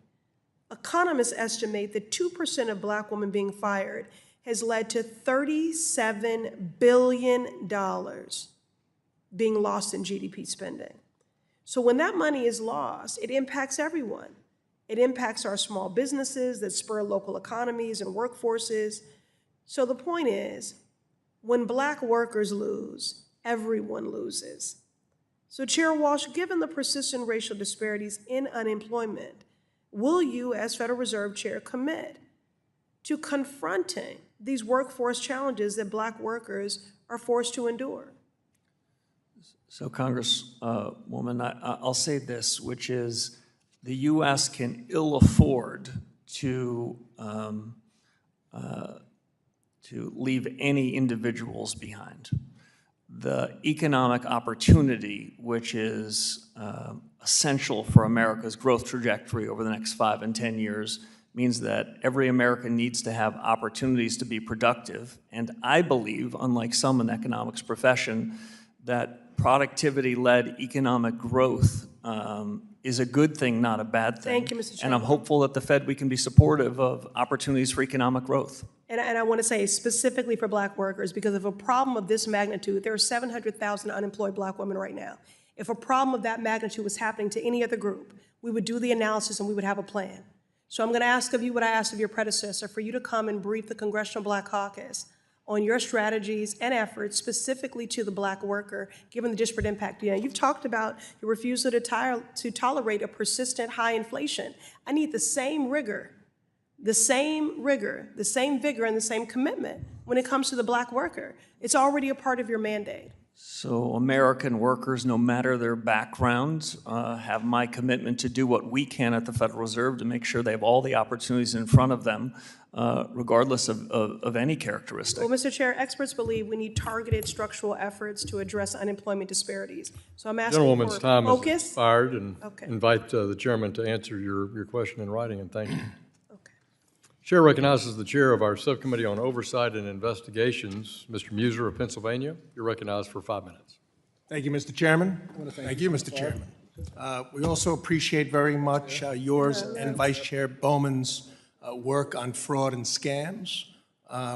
Economists estimate that 2% of Black women being fired has led to $37 billion being lost in GDP spending. So when that money is lost, it impacts everyone. It impacts our small businesses that spur local economies and workforces. So the point is, when Black workers lose, everyone loses. So Chair Walsh, given the persistent racial disparities in unemployment, will you, as Federal Reserve Chair, commit to confronting these workforce challenges that Black workers are forced to endure? So, Congresswoman, I'll say this, which is the U.S. can ill afford to leave any individuals behind. The economic opportunity, which is essential for America's growth trajectory over the next 5 and 10 years, means that every American needs to have opportunities to be productive. And I believe, unlike some in the economics profession, that productivity-led economic growth is a good thing, not a bad thing. Thank you, Mr. Chairman. And I'm hopeful that the Fed, we can be supportive of opportunities for economic growth. And I want to say specifically for Black workers, because of a problem of this magnitude, there are 700,000 unemployed Black women right now. If a problem of that magnitude was happening to any other group, we would do the analysis and we would have a plan. So I'm going to ask of you what I asked of your predecessor, for you to come and brief the Congressional Black Caucus on your strategies and efforts specifically to the Black worker, given the disparate impact. You know, you've talked about your refusal to tolerate a persistent high inflation. I need the same rigor, the same vigor, and the same commitment when it comes to the Black worker. It's already a part of your mandate. So American workers, no matter their backgrounds, have my commitment to do what we can at the Federal Reserve to make sure they have all the opportunities in front of them, regardless of any characteristic. Well, Mr. Chair, experts believe we need targeted structural efforts to address unemployment disparities. So I'm asking Gentlewoman's for time focus. is expired, and Okay. invite the chairman to answer your question in writing, and thank you. Chair recognizes the chair of our Subcommittee on Oversight and Investigations, Mr. Muser of Pennsylvania. You're recognized for 5 minutes. Thank you, Mr. Chairman. Thank you, Mr. Chairman. We also appreciate very much yours and Vice Chair Bowman's work on fraud and scams.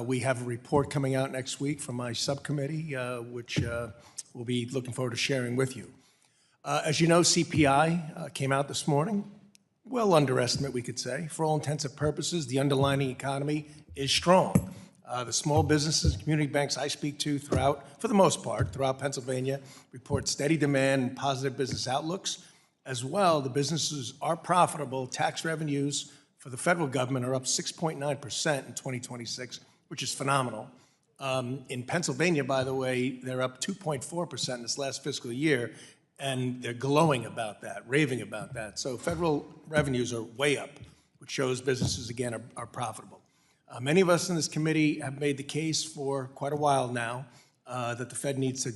We have a report coming out next week from my subcommittee, which we'll be looking forward to sharing with you. As you know, CPI came out this morning. Well, underestimate, we could say. For all intents and purposes, the underlying economy is strong. The small businesses, community banks I speak to throughout, for the most part, throughout Pennsylvania, report steady demand and positive business outlooks. As well, the businesses are profitable. Tax revenues for the federal government are up 6.9% in 2026, which is phenomenal. In Pennsylvania, by the way, they're up 2.4% in this last fiscal year, and they're glowing about that, raving about that. So federal revenues are way up, which shows businesses, again, are profitable. Many of us in this committee have made the case for quite a while now that the Fed needs to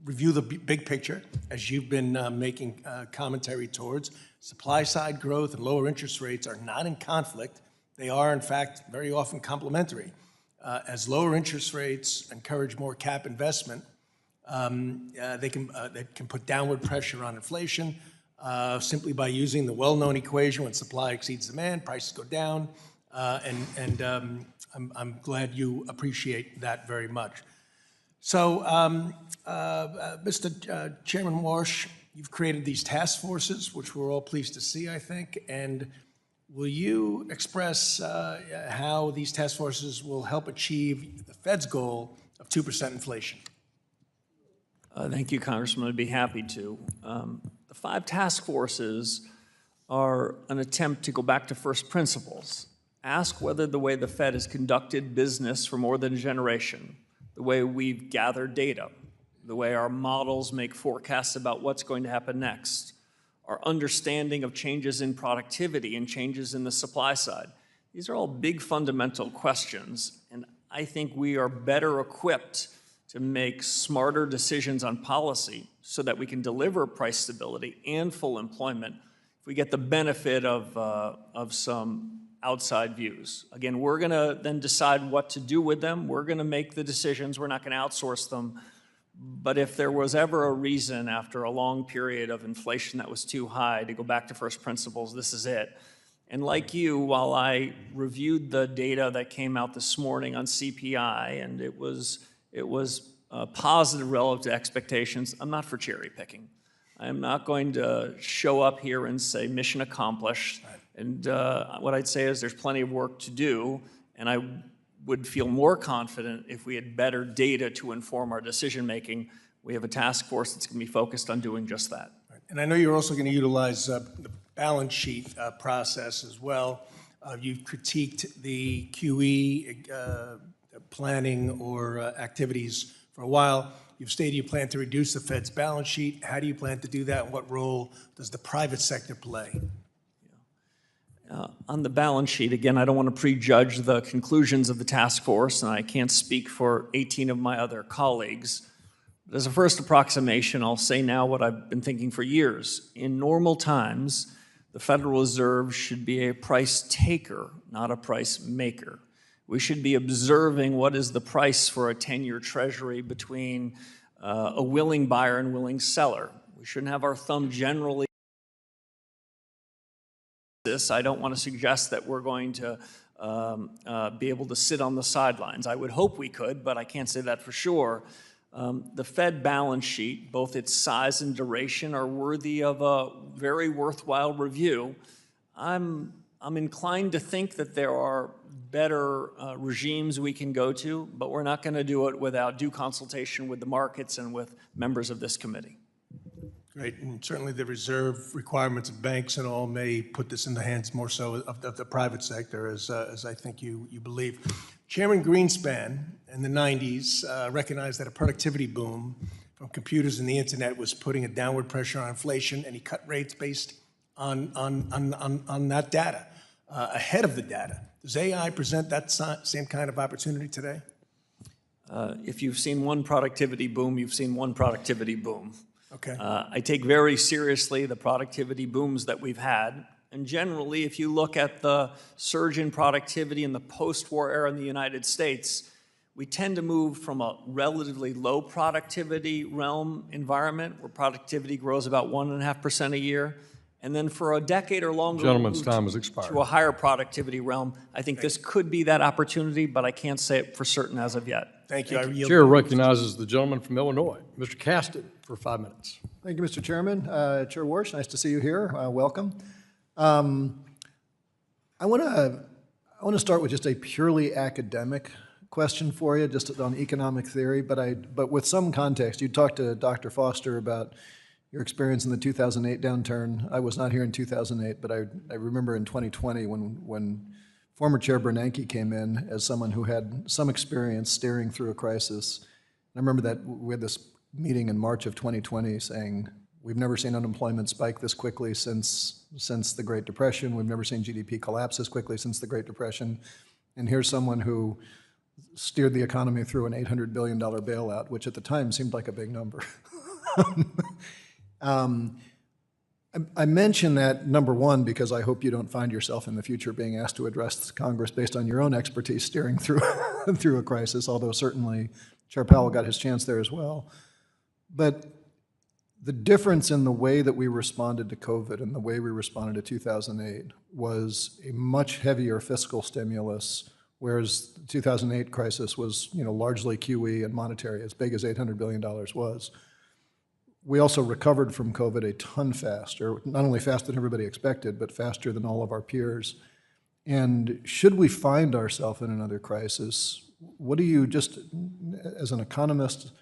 review the big picture, as you've been making commentary towards. Supply side growth and lower interest rates are not in conflict. They are, in fact, very often complementary. As lower interest rates encourage more cap investment, they can put downward pressure on inflation simply by using the well-known equation: when supply exceeds demand, prices go down. I'm glad you appreciate that very much. So, Mr. Chairman Warsh, you've created these task forces, which we're all pleased to see, I think. And will you express how these task forces will help achieve the Fed's goal of 2% inflation? Thank you, Congressman. I'd be happy to. The 5 task forces are an attempt to go back to first principles. Ask whether the way the Fed has conducted business for more than a generation, the way we've gathered data, the way our models make forecasts about what's going to happen next, our understanding of changes in productivity and changes in the supply side. These are all big fundamental questions, and I think we are better equipped to make smarter decisions on policy so that we can deliver price stability and full employment if we get the benefit of some outside views. Again, we're going to then decide what to do with them. We're going to make the decisions. We're not going to outsource them. But if there was ever a reason after a long period of inflation that was too high to go back to first principles, this is it. And like you, while I reviewed the data that came out this morning on CPI, and it was positive relative to expectations, I'm not for cherry picking. I'm not going to show up here and say mission accomplished. And what I'd say is there's plenty of work to do, and I would feel more confident if we had better data to inform our decision making. We have a task force that's going to be focused on doing just that. And I know you're also going to utilize the balance sheet process as well. You've critiqued the QE planning or activities for a while. You've stated you plan to reduce the Fed's balance sheet. How do you plan to do that, and what role does the private sector play? On the balance sheet, again, I don't want to prejudge the conclusions of the task force, and I can't speak for 18 of my other colleagues. But as a first approximation, I'll say now what I've been thinking for years. In normal times, the Federal Reserve should be a price taker, not a price maker. We should be observing what is the price for a 10-year treasury between a willing buyer and willing seller. We shouldn't have our thumb generally. I don't want to suggest that we're going to be able to sit on the sidelines. I would hope we could, but I can't say that for sure. The Fed balance sheet, both its size and duration, are worthy of a very worthwhile review. I'm inclined to think that there are better regimes we can go to, but we're not going to do it without due consultation with the markets and with members of this committee. Great, and certainly the reserve requirements of banks and all may put this in the hands more so of the private sector, as I think you believe. Chairman Greenspan in the 90s recognized that a productivity boom from computers and the internet was putting a downward pressure on inflation, and he cut rates based on that data, ahead of the data. Does AI present that same kind of opportunity today? If you've seen one productivity boom, you've seen one productivity boom. Okay. I take very seriously the productivity booms that we've had. And generally, if you look at the surge in productivity in the post-war era in the United States, we tend to move from a relatively low productivity realm environment where productivity grows about 1.5% a year. And then for a decade or longer, Gentleman's move time has expired. to a higher productivity realm. I think this could be that opportunity, but I can't say it for certain as of yet. Thank you. I yield. Chair recognizes the gentleman from Illinois, Mr. Caston, for 5 minutes. Thank you, Mr. Chairman. Chair Warsh, nice to see you here. Welcome. I want to start with just a purely academic question for you, just on economic theory, but with some context. You talked to Dr. Foster about your experience in the 2008 downturn. I was not here in 2008, but I remember in 2020 when former Chair Bernanke came in as someone who had some experience steering through a crisis. I remember that we had this meeting in March of 2020 saying, we've never seen unemployment spike this quickly since the Great Depression. We've never seen GDP collapse this quickly since the Great Depression. And here's someone who steered the economy through an $800 billion bailout, which at the time seemed like a big number. I mention that, number one, because I hope you don't find yourself in the future being asked to address Congress based on your own expertise steering through, through a crisis, although certainly Chair Powell got his chance there as well. But the difference in the way that we responded to COVID and the way we responded to 2008 was a much heavier fiscal stimulus, whereas the 2008 crisis was, largely QE and monetary, as big as $800 billion was. We also recovered from COVID a ton faster, not only faster than everybody expected, but faster than all of our peers. And should we find ourselves in another crisis, what do you, just as an economist,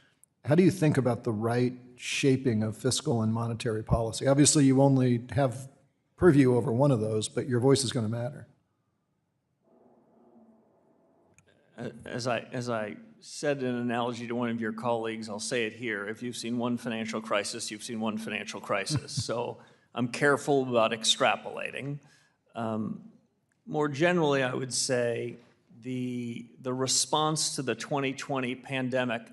how do you think about the right shaping of fiscal and monetary policy? Obviously, you only have purview over one of those, but your voice is going to matter. As I said in an analogy to one of your colleagues, I'll say it here. If you've seen one financial crisis, you've seen one financial crisis. So I'm careful about extrapolating. More generally, I would say the response to the 2020 pandemic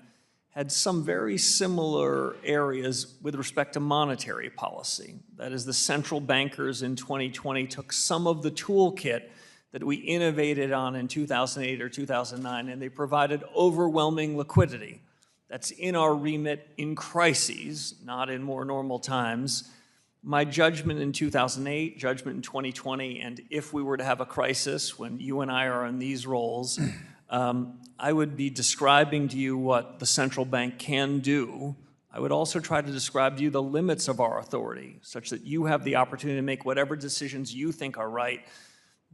had some very similar areas with respect to monetary policy. That is, the central bankers in 2020 took some of the toolkit that we innovated on in 2008 or 2009, and they provided overwhelming liquidity. That's in our remit in crises, not in more normal times. My judgment in 2008, judgment in 2020, and if we were to have a crisis when you and I are in these roles, I would be describing to you what the central bank can do. I would also try to describe to you the limits of our authority, such that you have the opportunity to make whatever decisions you think are right.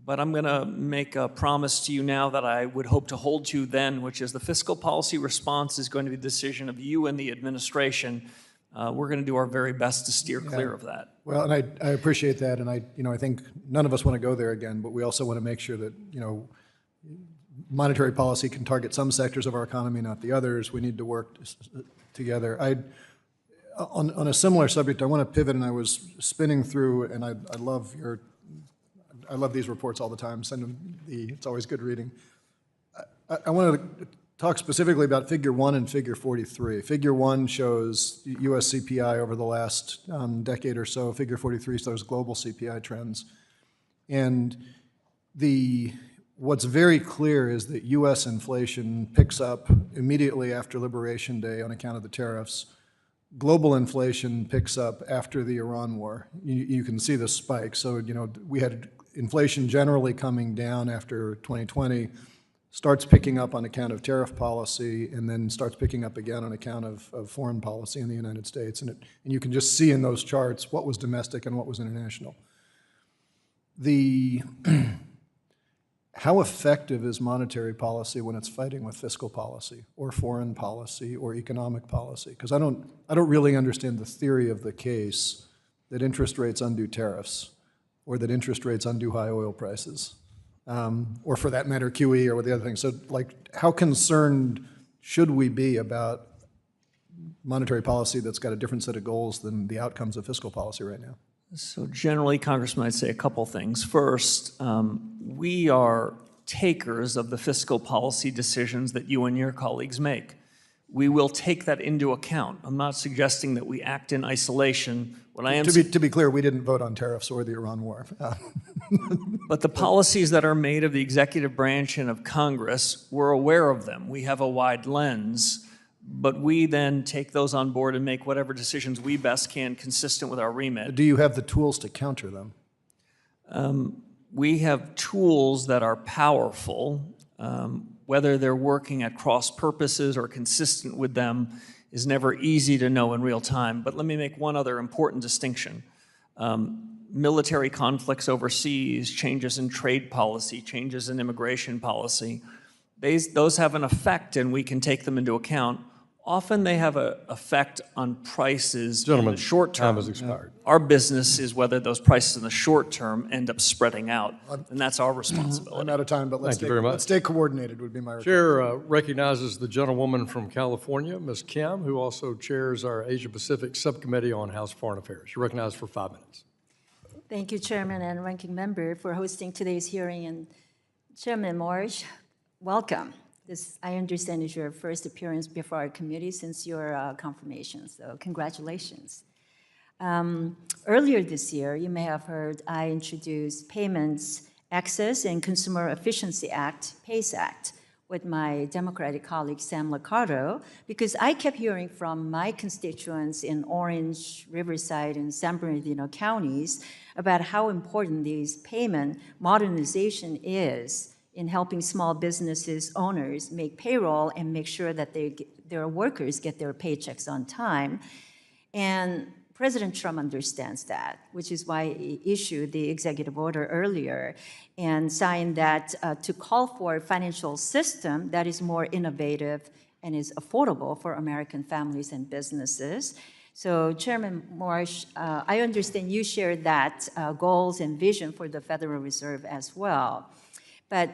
But I'm going to make a promise to you now that I would hope to hold to then, which is the fiscal policy response is going to be the decision of you and the administration. We're going to do our very best to steer clear of that. Well, and I appreciate that, and I think none of us want to go there again, but we also want to make sure that, monetary policy can target some sectors of our economy, not the others. We need to work together. On a similar subject, I want to pivot, and I was spinning through, and I love these reports all the time. Send them it's always good reading. I want to talk specifically about Figure 1 and Figure 43. Figure 1 shows U.S. CPI over the last decade or so. Figure 43 shows global CPI trends. And what's very clear is that U.S. inflation picks up immediately after Liberation Day on account of the tariffs. Global inflation picks up after the Iran war. You can see the spike. So, we had inflation generally coming down after 2020, starts picking up on account of tariff policy, and then starts picking up again on account of foreign policy in the United States. And you can just see in those charts what was domestic and what was international. How effective is monetary policy when it's fighting with fiscal policy or foreign policy or economic policy? Because I don't really understand the theory of the case that interest rates undo tariffs, or that interest rates undo high oil prices, or for that matter, QE or the other things. So, how concerned should we be about monetary policy that's got a different set of goals than the outcomes of fiscal policy right now? So generally, Congressman, I'd say a couple things. First, we are takers of the fiscal policy decisions that you and your colleagues make. we will take that into account. I'm not suggesting that we act in isolation. What I am To be clear, we didn't vote on tariffs or the Iran war. But the policies that are made of the executive branch and of Congress, we're aware of them. We have a wide lens, but we then take those on board and make whatever decisions we best can consistent with our remit. Do you have the tools to counter them? We have tools that are powerful. Whether they're working at cross purposes or consistent with them is never easy to know in real time. But let me make one other important distinction. Military conflicts overseas, changes in trade policy, changes in immigration policy, those have an effect and we can take them into account. Often they have an effect on prices in the short term. Time has expired. Our business is whether those prices in the short term end up spreading out, and that's our responsibility. I'm out of time, but let's stay coordinated would be my request. Chair recognizes the gentlewoman from California, Ms. Kim, who also chairs our Asia Pacific Subcommittee on House Foreign Affairs. You're recognized for 5 minutes. Thank you, Chairman and Ranking Member, for hosting today's hearing. And Chairman Warsh, welcome. This, I understand, is your first appearance before our committee since your confirmation, so congratulations. Earlier this year, you may have heard I introduced Payments Access and Consumer Efficiency Act, PACE Act, with my Democratic colleague Sam Liccardo, because I kept hearing from my constituents in Orange, Riverside, and San Bernardino counties about how important these payment modernization is in helping small businesses owners make payroll and make sure that their workers get their paychecks on time. And President Trump understands that, which is why he issued the executive order earlier and signed that to call for a financial system that is more innovative and is affordable for American families and businesses. So Chairman Warsh, I understand you share that goals and vision for the Federal Reserve as well. But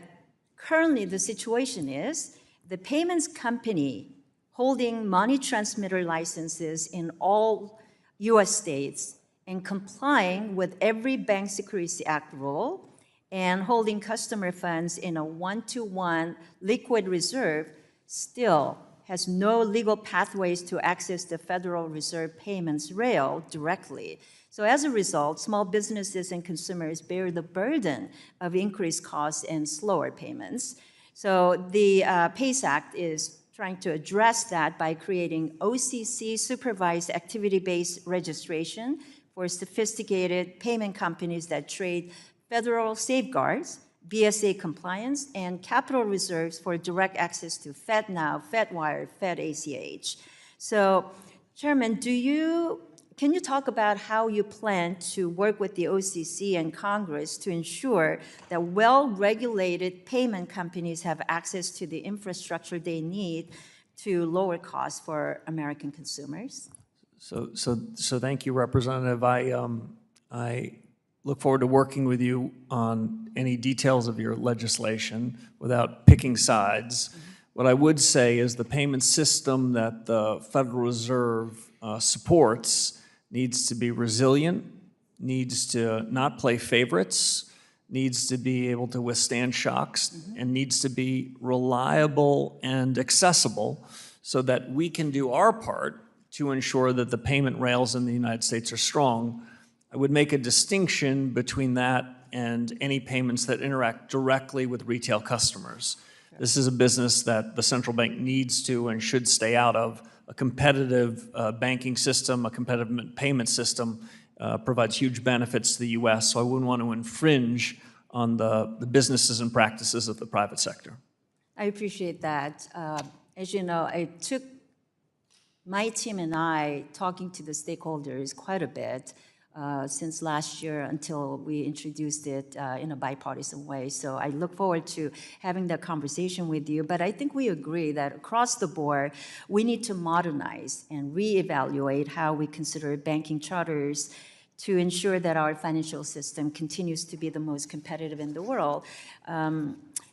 currently the situation is the payments company holding money transmitter licenses in all US states and complying with every Bank Secrecy Act rule and holding customer funds in a one-to-one liquid reserve still has no legal pathways to access the Federal Reserve payments rail directly. So as a result, small businesses and consumers bear the burden of increased costs and slower payments. So the PACE Act is trying to address that by creating OCC-supervised activity-based registration for sophisticated payment companies that trade federal safeguards, BSA compliance, and capital reserves for direct access to FedNow, FedWire, FedACH. So, Chairman, can you talk about how you plan to work with the OCC and Congress to ensure that well-regulated payment companies have access to the infrastructure they need to lower costs for American consumers? So thank you, Representative. I look forward to working with you on any details of your legislation without picking sides. What I would say is the payment system that the Federal Reserve supports needs to be resilient, needs to not play favorites, needs to be able to withstand shocks, and needs to be reliable and accessible so that we can do our part to ensure that the payment rails in the United States are strong. I would make a distinction between that and any payments that interact directly with retail customers. This is a business that the central bank needs to and should stay out of. A competitive banking system, a competitive payment system provides huge benefits to the U.S., so I wouldn't want to infringe on the businesses and practices of the private sector. I appreciate that. As you know, I took my team and I talking to the stakeholders quite a bit since last year until we introduced it in a bipartisan way. So I look forward to having that conversation with you. But I think we agree that across the board, we need to modernize and reevaluate how we consider banking charters to ensure that our financial system continues to be the most competitive in the world.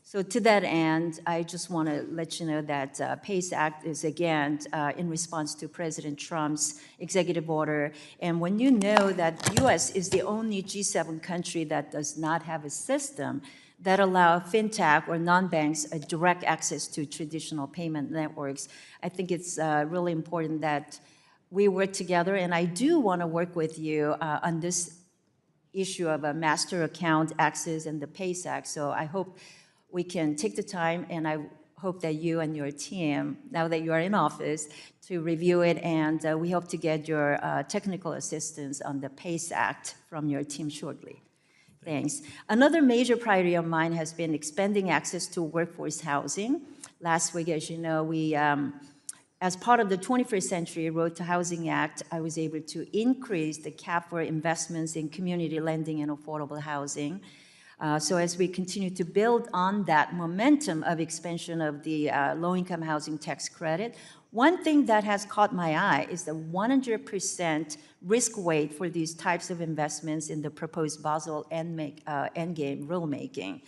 So to that end, I just want to let you know that PACE Act is, again, in response to President Trump's executive order. And when you know that the U.S. is the only G7 country that does not have a system that allow fintech or non-banks direct access to traditional payment networks. I think it's really important that we work together, and I do want to work with you on this issue of a master account access and the PACE Act. So I hope we can take the time, and I hope that you and your team, now that you are in office, to review it, and we hope to get your technical assistance on the PACE Act from your team shortly. Thanks. Another major priority of mine has been expanding access to workforce housing. Last week, as you know, we, as part of the 21st Century Road to Housing Act, I was able to increase the cap for investments in community lending and affordable housing. So as we continue to build on that momentum of expansion of the low-income housing tax credit, one thing that has caught my eye is the 100% risk weight for these types of investments in the proposed Basel Endgame rulemaking.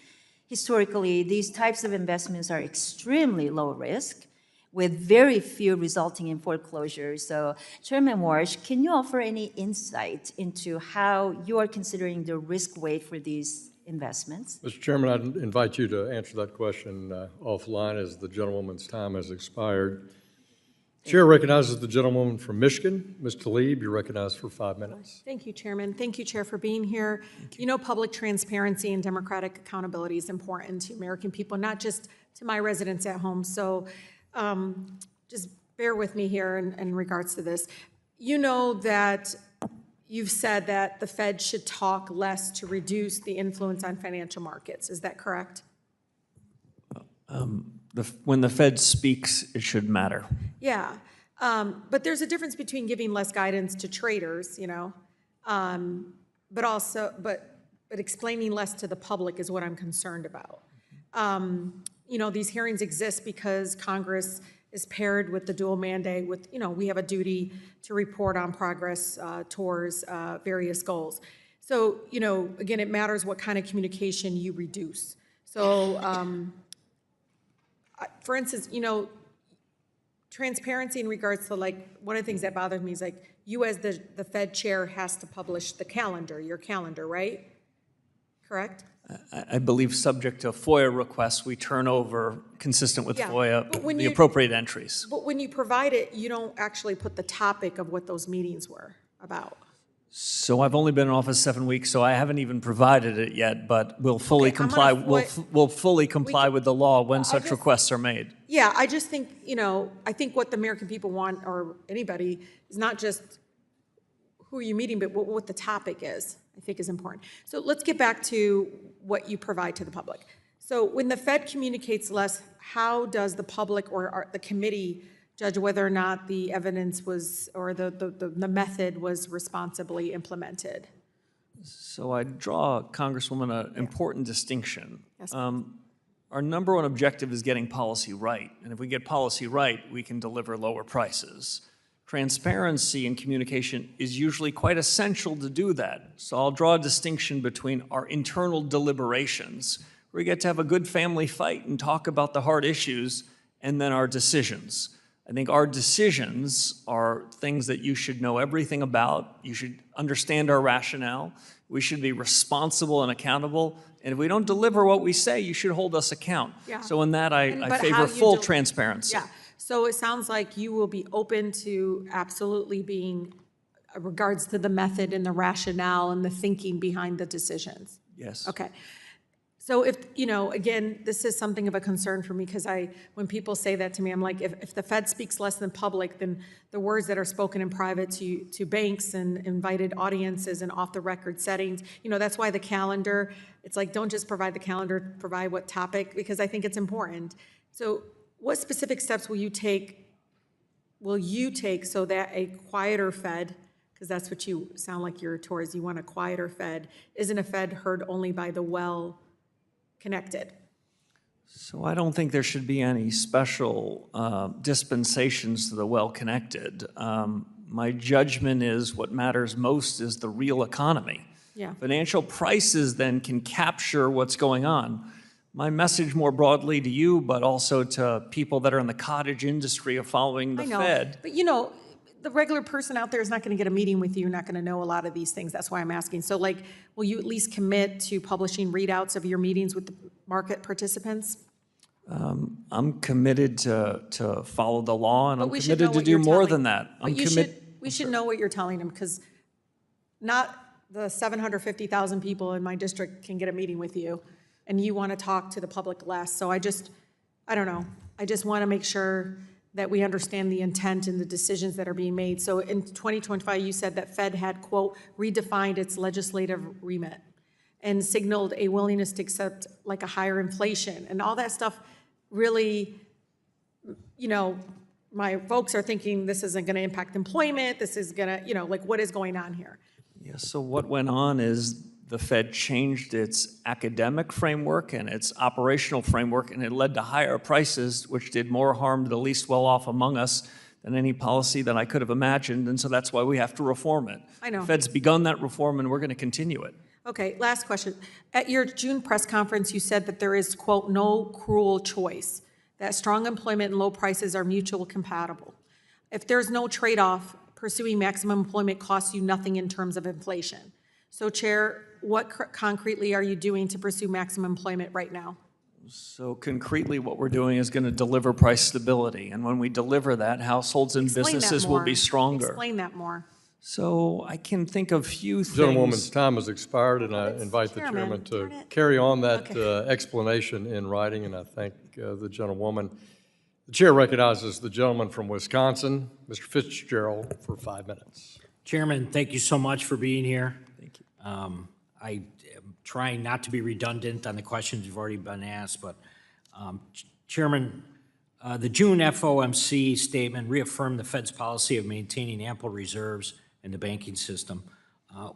Historically, these types of investments are extremely low risk, with very few resulting in foreclosures. So, Chairman Warsh, can you offer any insight into how you are considering the risk weight for these investments? Mr. Chairman, I'd invite you to answer that question offline as the gentlewoman's time has expired. Chair recognizes the gentlewoman from Michigan. Ms. Tlaib, you're recognized for 5 minutes. Thank you, Chairman. Thank you, Chair, for being here. You know, public transparency and democratic accountability is important to American people, not just to my residents at home. So just bear with me here in regards to this. You know that you've said that the Fed should talk less to reduce the influence on financial markets. Is that correct? When the Fed speaks, it should matter. Yeah, but there's a difference between giving less guidance to traders, you know, but explaining less to the public is what I'm concerned about. You know, these hearings exist because Congress is paired with the dual mandate with, you know, we have a duty to report on progress towards various goals. So, you know, again, it matters what kind of communication you reduce. So, for instance, you know, transparency in regards to, like, one of the things that bothers me is, like, you as the Fed chair has to publish the calendar, your calendar, right? Correct? I believe subject to FOIA requests, we turn over, consistent with FOIA, the you, appropriate entries. But when you provide it, you don't actually put the topic of what those meetings were about. So I've only been in office 7 weeks, so I haven't even provided it yet, but we'll fully comply. We'll fully comply with the law when such requests are made. Yeah, I just think, you know, I think what the American people want, or anybody, is not just who are you meeting, but what the topic is, I think is important. So let's get back to what you provide to the public. So when the Fed communicates less, how does the public or the committee judge whether or not the evidence was, or the method was responsibly implemented? So I draw, Congresswoman, an important distinction. Yes. Our number one objective is getting policy right. And if we get policy right, we can deliver lower prices. Transparency and communication is usually quite essential to do that. So I'll draw a distinction between our internal deliberations, where we get to have a good family fight and talk about the hard issues, and then our decisions. I think our decisions are things that you should know everything about. You should understand our rationale. We should be responsible and accountable. And if we don't deliver what we say, you should hold us account. Yeah. So in that, I favor full transparency. Yeah. So it sounds like you will be open to absolutely being, regards to the method and the rationale and the thinking behind the decisions. Yes. Okay. So if, you know, again, this is something of a concern for me, because when people say that to me, I'm like, if the Fed speaks less than public, then the words that are spoken in private to banks and invited audiences and off-the-record settings, you know, that's why the calendar, it's like, don't just provide the calendar, provide what topic, because I think it's important. So what specific steps will you take so that a quieter Fed, because that's what you sound like you're towards, you want a quieter Fed, isn't a Fed heard only by the well-connected? So I don't think there should be any special dispensations to the well-connected. My judgment is what matters most is the real economy. Yeah. Financial prices then can capture what's going on. My message more broadly to you, but also to people that are in the cottage industry of following the I know, Fed. but you know, the regular person out there is not going to get a meeting with you, not going to know a lot of these things. That's why I'm asking. So like, will you at least commit to publishing readouts of your meetings with the market participants? I'm committed to follow the law, and But I'm we should committed know to what do you're more telling- than that. But we should know what you're telling them, because not the 750,000 people in my district can get a meeting with you, and you want to talk to the public less. So I don't know. I just want to make sure that we understand the intent and the decisions that are being made. So in 2025, you said that Fed had, quote, redefined its legislative remit and signaled a willingness to accept like a higher inflation, and all that stuff really, you know, my folks are thinking this isn't going to impact employment, this is going to, you know, like what is going on here? Yeah, so what went on is the Fed changed its academic framework and its operational framework, and it led to higher prices, which did more harm to the least well-off among us than any policy that I could have imagined, and so that's why we have to reform it. I know. The Fed's begun that reform, and we're going to continue it. Okay, last question. At your June press conference, you said that there is, quote, no cruel choice, that strong employment and low prices are mutually compatible. If there's no trade-off, pursuing maximum employment costs you nothing in terms of inflation. So, Chair, what concretely are you doing to pursue maximum employment right now? So concretely, what we're doing is going to deliver price stability, and when we deliver that, households and Explain that businesses will more. be stronger. Explain that more. So I can think of few things. Gentlewoman's time has expired, and I invite the Chairman, chairman to carry on that explanation in writing, and I thank the gentlewoman. The chair recognizes the gentleman from Wisconsin, Mr. Fitzgerald, for 5 minutes. Chairman, thank you so much for being here. Thank you. I am trying not to be redundant on the questions you've already been asked, but Chairman, the June FOMC statement reaffirmed the Fed's policy of maintaining ample reserves in the banking system.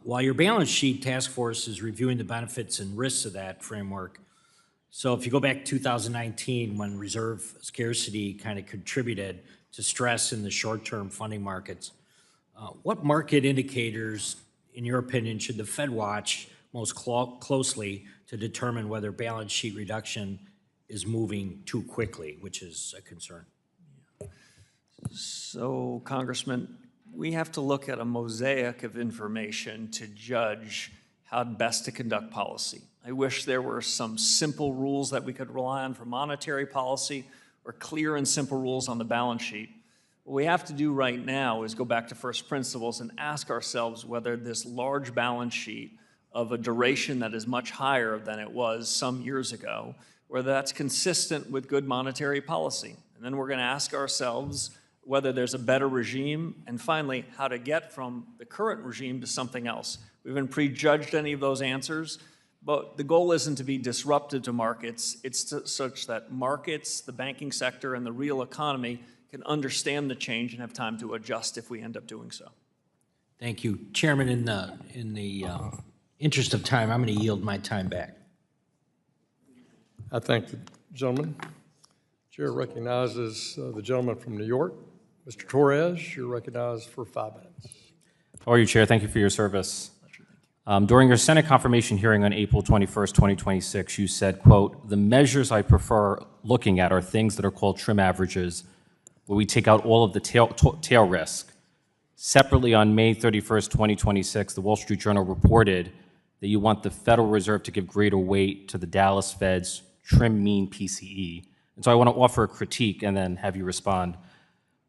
While your balance sheet task force is reviewing the benefits and risks of that framework, so if you go back to 2019, when reserve scarcity kind of contributed to stress in the short-term funding markets, what market indicators, in your opinion, should the Fed watch most closely to determine whether balance sheet reduction is moving too quickly, which is a concern? So, Congressman, we have to look at a mosaic of information to judge how best to conduct policy. I wish there were some simple rules that we could rely on for monetary policy or clear and simple rules on the balance sheet. What we have to do right now is go back to first principles and ask ourselves whether this large balance sheet of a duration that is much higher than it was some years ago, whether that's consistent with good monetary policy. And then we're going to ask ourselves whether there's a better regime, and finally, how to get from the current regime to something else. We haven't prejudged any of those answers, but the goal isn't to be disruptive to markets. It's such that markets, the banking sector, and the real economy can understand the change and have time to adjust if we end up doing so. Thank you. Chairman, in the interest of time, I'm going to yield my time back. I thank the gentleman. Chair recognizes the gentleman from New York. Mr. Torres, you're recognized for 5 minutes. How are you, Chair? Thank you for your service. During your Senate confirmation hearing on April 21st, 2026, you said, quote, "The measures I prefer looking at are things that are called trim averages, where we take out all of the tail risk." Separately, on May 31st, 2026, the Wall Street Journal reported that you want the Federal Reserve to give greater weight to the Dallas Fed's trim mean PCE. And so I want to offer a critique and then have you respond.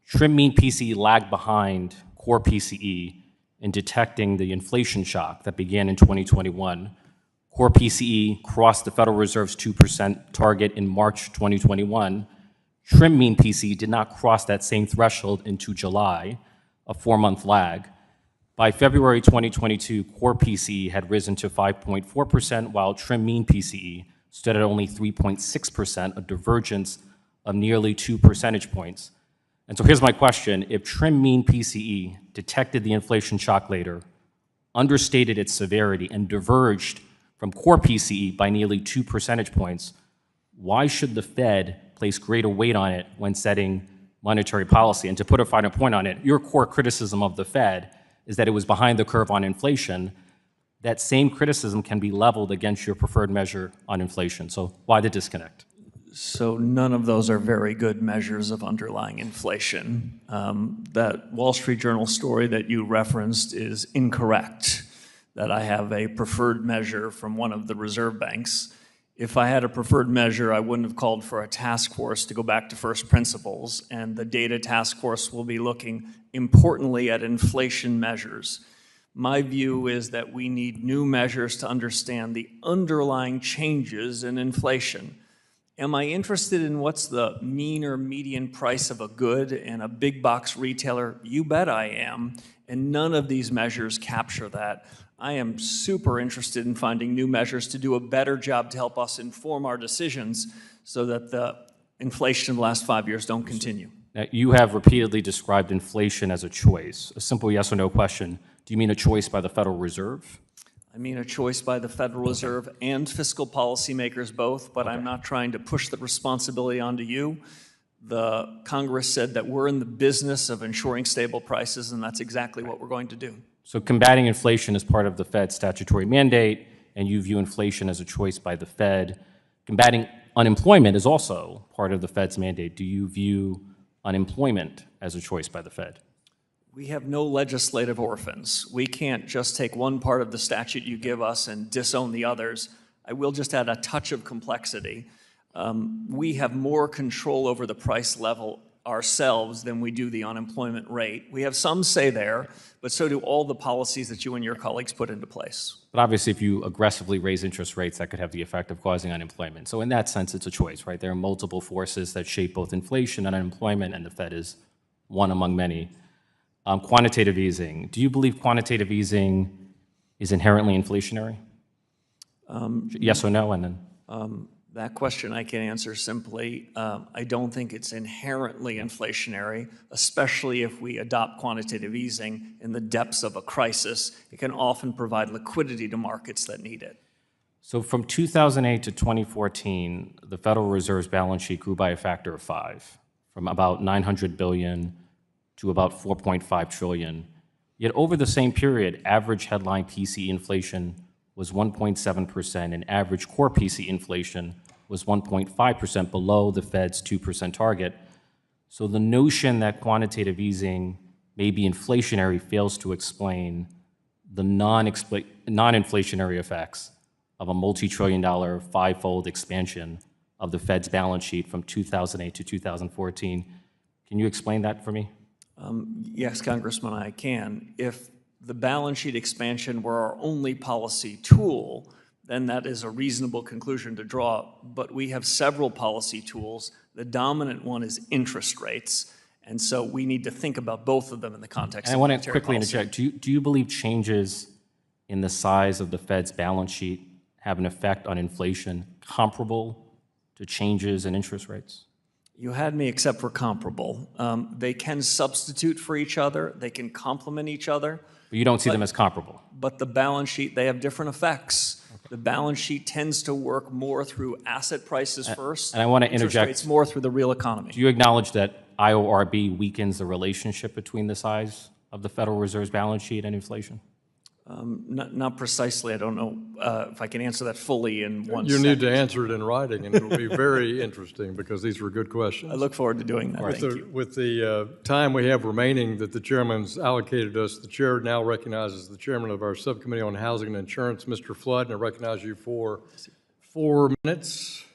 Trim mean PCE lagged behind core PCE in detecting the inflation shock that began in 2021. Core PCE crossed the Federal Reserve's 2% target in March 2021. Trim mean PCE did not cross that same threshold into July, a 4-month lag. By February 2022, core PCE had risen to 5.4%, while trim mean PCE stood at only 3.6%, a divergence of nearly 2 percentage points. And so here's my question. If trim mean PCE detected the inflation shock later, understated its severity, and diverged from core PCE by nearly 2 percentage points, why should the Fed place greater weight on it when setting monetary policy? And to put a finer point on it, your core criticism of the Fed is that it was behind the curve on inflation. That same criticism can be leveled against your preferred measure on inflation. So why the disconnect? So none of those are very good measures of underlying inflation. That Wall Street Journal story that you referenced is incorrect, that I have a preferred measure from one of the reserve banks. If I had a preferred measure, I wouldn't have called for a task force to go back to first principles, and the data task force will be looking importantly at inflation measures. My view is that we need new measures to understand the underlying changes in inflation. Am I interested in what's the mean or median price of a good in a big box retailer? You bet I am, and none of these measures capture that. I am super interested in finding new measures to do a better job to help us inform our decisions so that the inflation of the last 5 years don't continue. Now, you have repeatedly described inflation as a choice. A simple yes or no question. Do you mean a choice by the Federal Reserve? I mean a choice by the Federal Reserve and fiscal policymakers both, but I'm not trying to push the responsibility onto you. The Congress said that we're in the business of ensuring stable prices, and that's exactly what we're going to do. So combating inflation is part of the Fed's statutory mandate, and you view inflation as a choice by the Fed. Combating unemployment is also part of the Fed's mandate. Do you view unemployment as a choice by the Fed? We have no legislative orphans. We can't just take one part of the statute you give us and disown the others. I will just add a touch of complexity. We have more control over the price level ourselves than we do the unemployment rate. We have some say there, but so do all the policies that you and your colleagues put into place. But obviously, if you aggressively raise interest rates, that could have the effect of causing unemployment. So in that sense, it's a choice, right? There are multiple forces that shape both inflation and unemployment, and the Fed is one among many. Quantitative easing. Do you believe quantitative easing is inherently inflationary? Yes or no, and then? That question I can answer simply. I don't think it's inherently inflationary, especially if we adopt quantitative easing in the depths of a crisis. It can often provide liquidity to markets that need it. So from 2008 to 2014, the Federal Reserve's balance sheet grew by a factor of 5, from about $900 billion to about $4.5 trillion. Yet over the same period, average headline PCE inflation was 1.7%, and average core PCE inflation was 1.5% below the Fed's 2% target. So the notion that quantitative easing may be inflationary fails to explain the non-inflationary effects of a multi-trillion-dollar five-fold expansion of the Fed's balance sheet from 2008 to 2014. Can you explain that for me? Yes, Congressman, I can. If the balance sheet expansion were our only policy tool, then that is a reasonable conclusion to draw. But we have several policy tools. The dominant one is interest rates. And so we need to think about both of them in the context of monetary policy. I want to quickly interject. Do you believe changes in the size of the Fed's balance sheet have an effect on inflation comparable to changes in interest rates? You had me except for comparable. They can substitute for each other. They can complement each other. But you don't see them as comparable. But the balance sheet, they have different effects. Okay. The balance sheet tends to work more through asset prices first. And I want to interject. Rates more through the real economy. Do you acknowledge that IORB weakens the relationship between the size of the Federal Reserve's balance sheet and inflation? Not precisely. I don't know if I can answer that fully in one You second. need to answer it in writing, and it will be very interesting because these were good questions. I look forward to doing that. Thank you. With the time we have remaining that the chairman's allocated us, the chair now recognizes the chairman of our subcommittee on housing and insurance, Mr. Flood, and I recognize you for 4 minutes.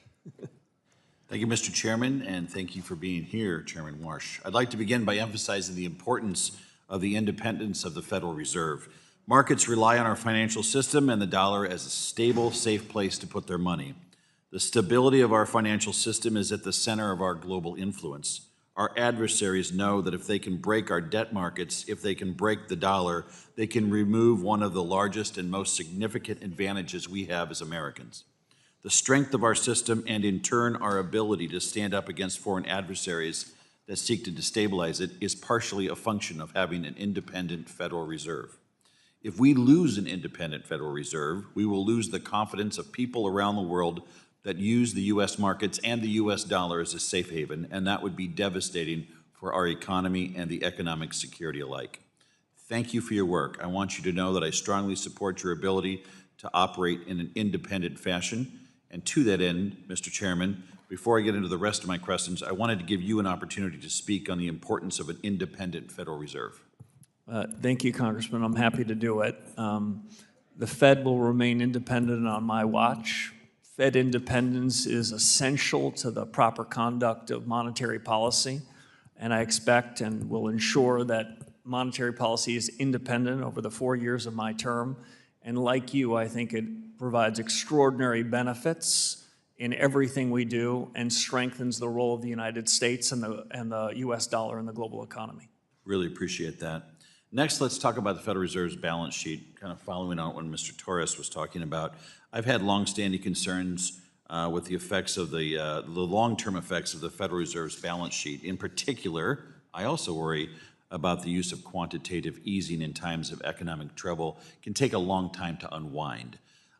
Thank you, Mr. Chairman, and thank you for being here, Chairman Warsh. I'd like to begin by emphasizing the importance of the independence of the Federal Reserve. Markets rely on our financial system and the dollar as a stable, safe place to put their money. The stability of our financial system is at the center of our global influence. Our adversaries know that if they can break our debt markets, if they can break the dollar, they can remove one of the largest and most significant advantages we have as Americans. The strength of our system and, in turn, our ability to stand up against foreign adversaries that seek to destabilize it is partially a function of having an independent Federal Reserve. If we lose an independent Federal Reserve, we will lose the confidence of people around the world that use the U.S. markets and the U.S. dollar as a safe haven, and that would be devastating for our economy and the economic security alike. Thank you for your work. I want you to know that I strongly support your ability to operate in an independent fashion. And to that end, Mr. Chairman, Before I get into the rest of my questions, I wanted to give you an opportunity to speak on the importance of an independent Federal Reserve. Thank you, Congressman. I'm happy to do it. The Fed will remain independent on my watch. Fed independence is essential to the proper conduct of monetary policy, and I expect and will ensure that monetary policy is independent over the 4 years of my term. And like you, I think it provides extraordinary benefits in everything we do and strengthens the role of the United States and the U.S. dollar in the global economy. Really appreciate that. Next, let's talk about the Federal Reserve's balance sheet, kind of following on what Mr. Torres was talking about. I've had longstanding concerns with the effects of the long-term effects of the Federal Reserve's balance sheet. In particular, I also worry about the use of quantitative easing in times of economic trouble. It can take a long time to unwind,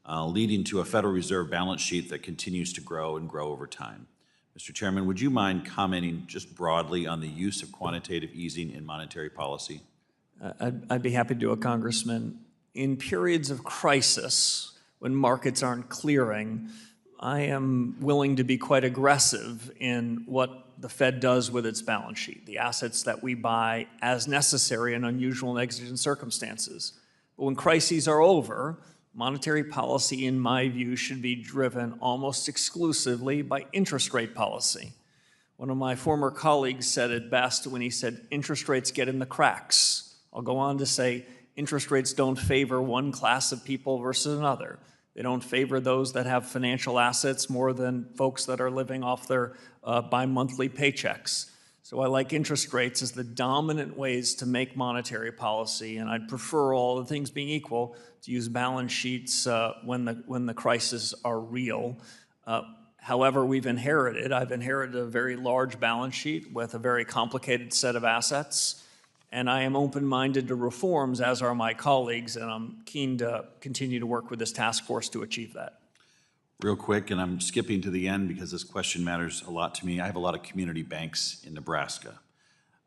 leading to a Federal Reserve balance sheet that continues to grow and grow over time. Mr. Chairman, would you mind commenting just broadly on the use of quantitative easing in monetary policy? I'd be happy to do it, Congressman. In periods of crisis, when markets aren't clearing, I am willing to be quite aggressive in what the Fed does with its balance sheet, the assets that we buy as necessary in unusual and exigent circumstances. But when crises are over, monetary policy, in my view, should be driven almost exclusively by interest rate policy. One of my former colleagues said it best when he said, interest rates get in the cracks. I'll go on to say, interest rates don't favor one class of people versus another. They don't favor those that have financial assets more than folks that are living off their bi-monthly paychecks. So I like interest rates as the dominant ways to make monetary policy, and I'd prefer, all the things being equal, to use balance sheets when the crises are real. However, I've inherited a very large balance sheet with a very complicated set of assets, and I am open-minded to reforms, as are my colleagues, and I'm keen to continue to work with this task force to achieve that. Real quick, and I'm skipping to the end because this question matters a lot to me. I have a lot of community banks in Nebraska.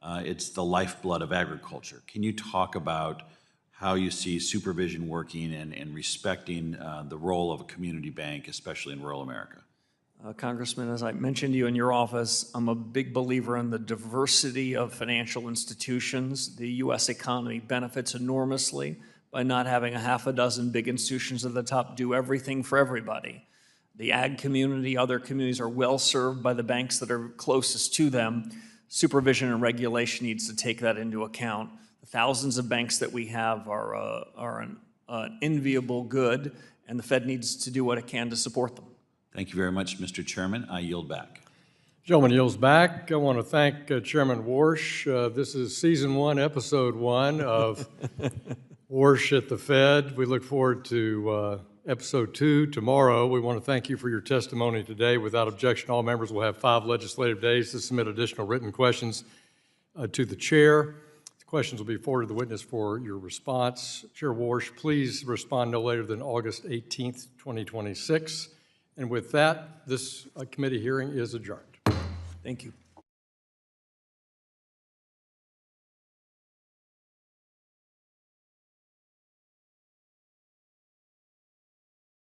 It's the lifeblood of agriculture. Can you talk about how you see supervision working and respecting the role of a community bank, especially in rural America? Congressman, as I mentioned to you in your office, I'm a big believer in the diversity of financial institutions. The U.S. economy benefits enormously by not having a half a dozen big institutions at the top do everything for everybody. The ag community, other communities are well served by the banks that are closest to them. Supervision and regulation needs to take that into account. The thousands of banks that we have are an enviable good, and the Fed needs to do what it can to support them. Thank you very much, Mr. Chairman. I yield back. Gentleman yields back. I want to thank Chairman Warsh. This is Season 1, Episode 1 of Warsh at the Fed. We look forward to Episode 2 tomorrow. We want to thank you for your testimony today. Without objection, all members will have 5 legislative days to submit additional written questions to the chair. The questions will be forwarded to the witness for your response. Chair Warsh, please respond no later than August 18th, 2026. And with that, this committee hearing is adjourned. Thank you.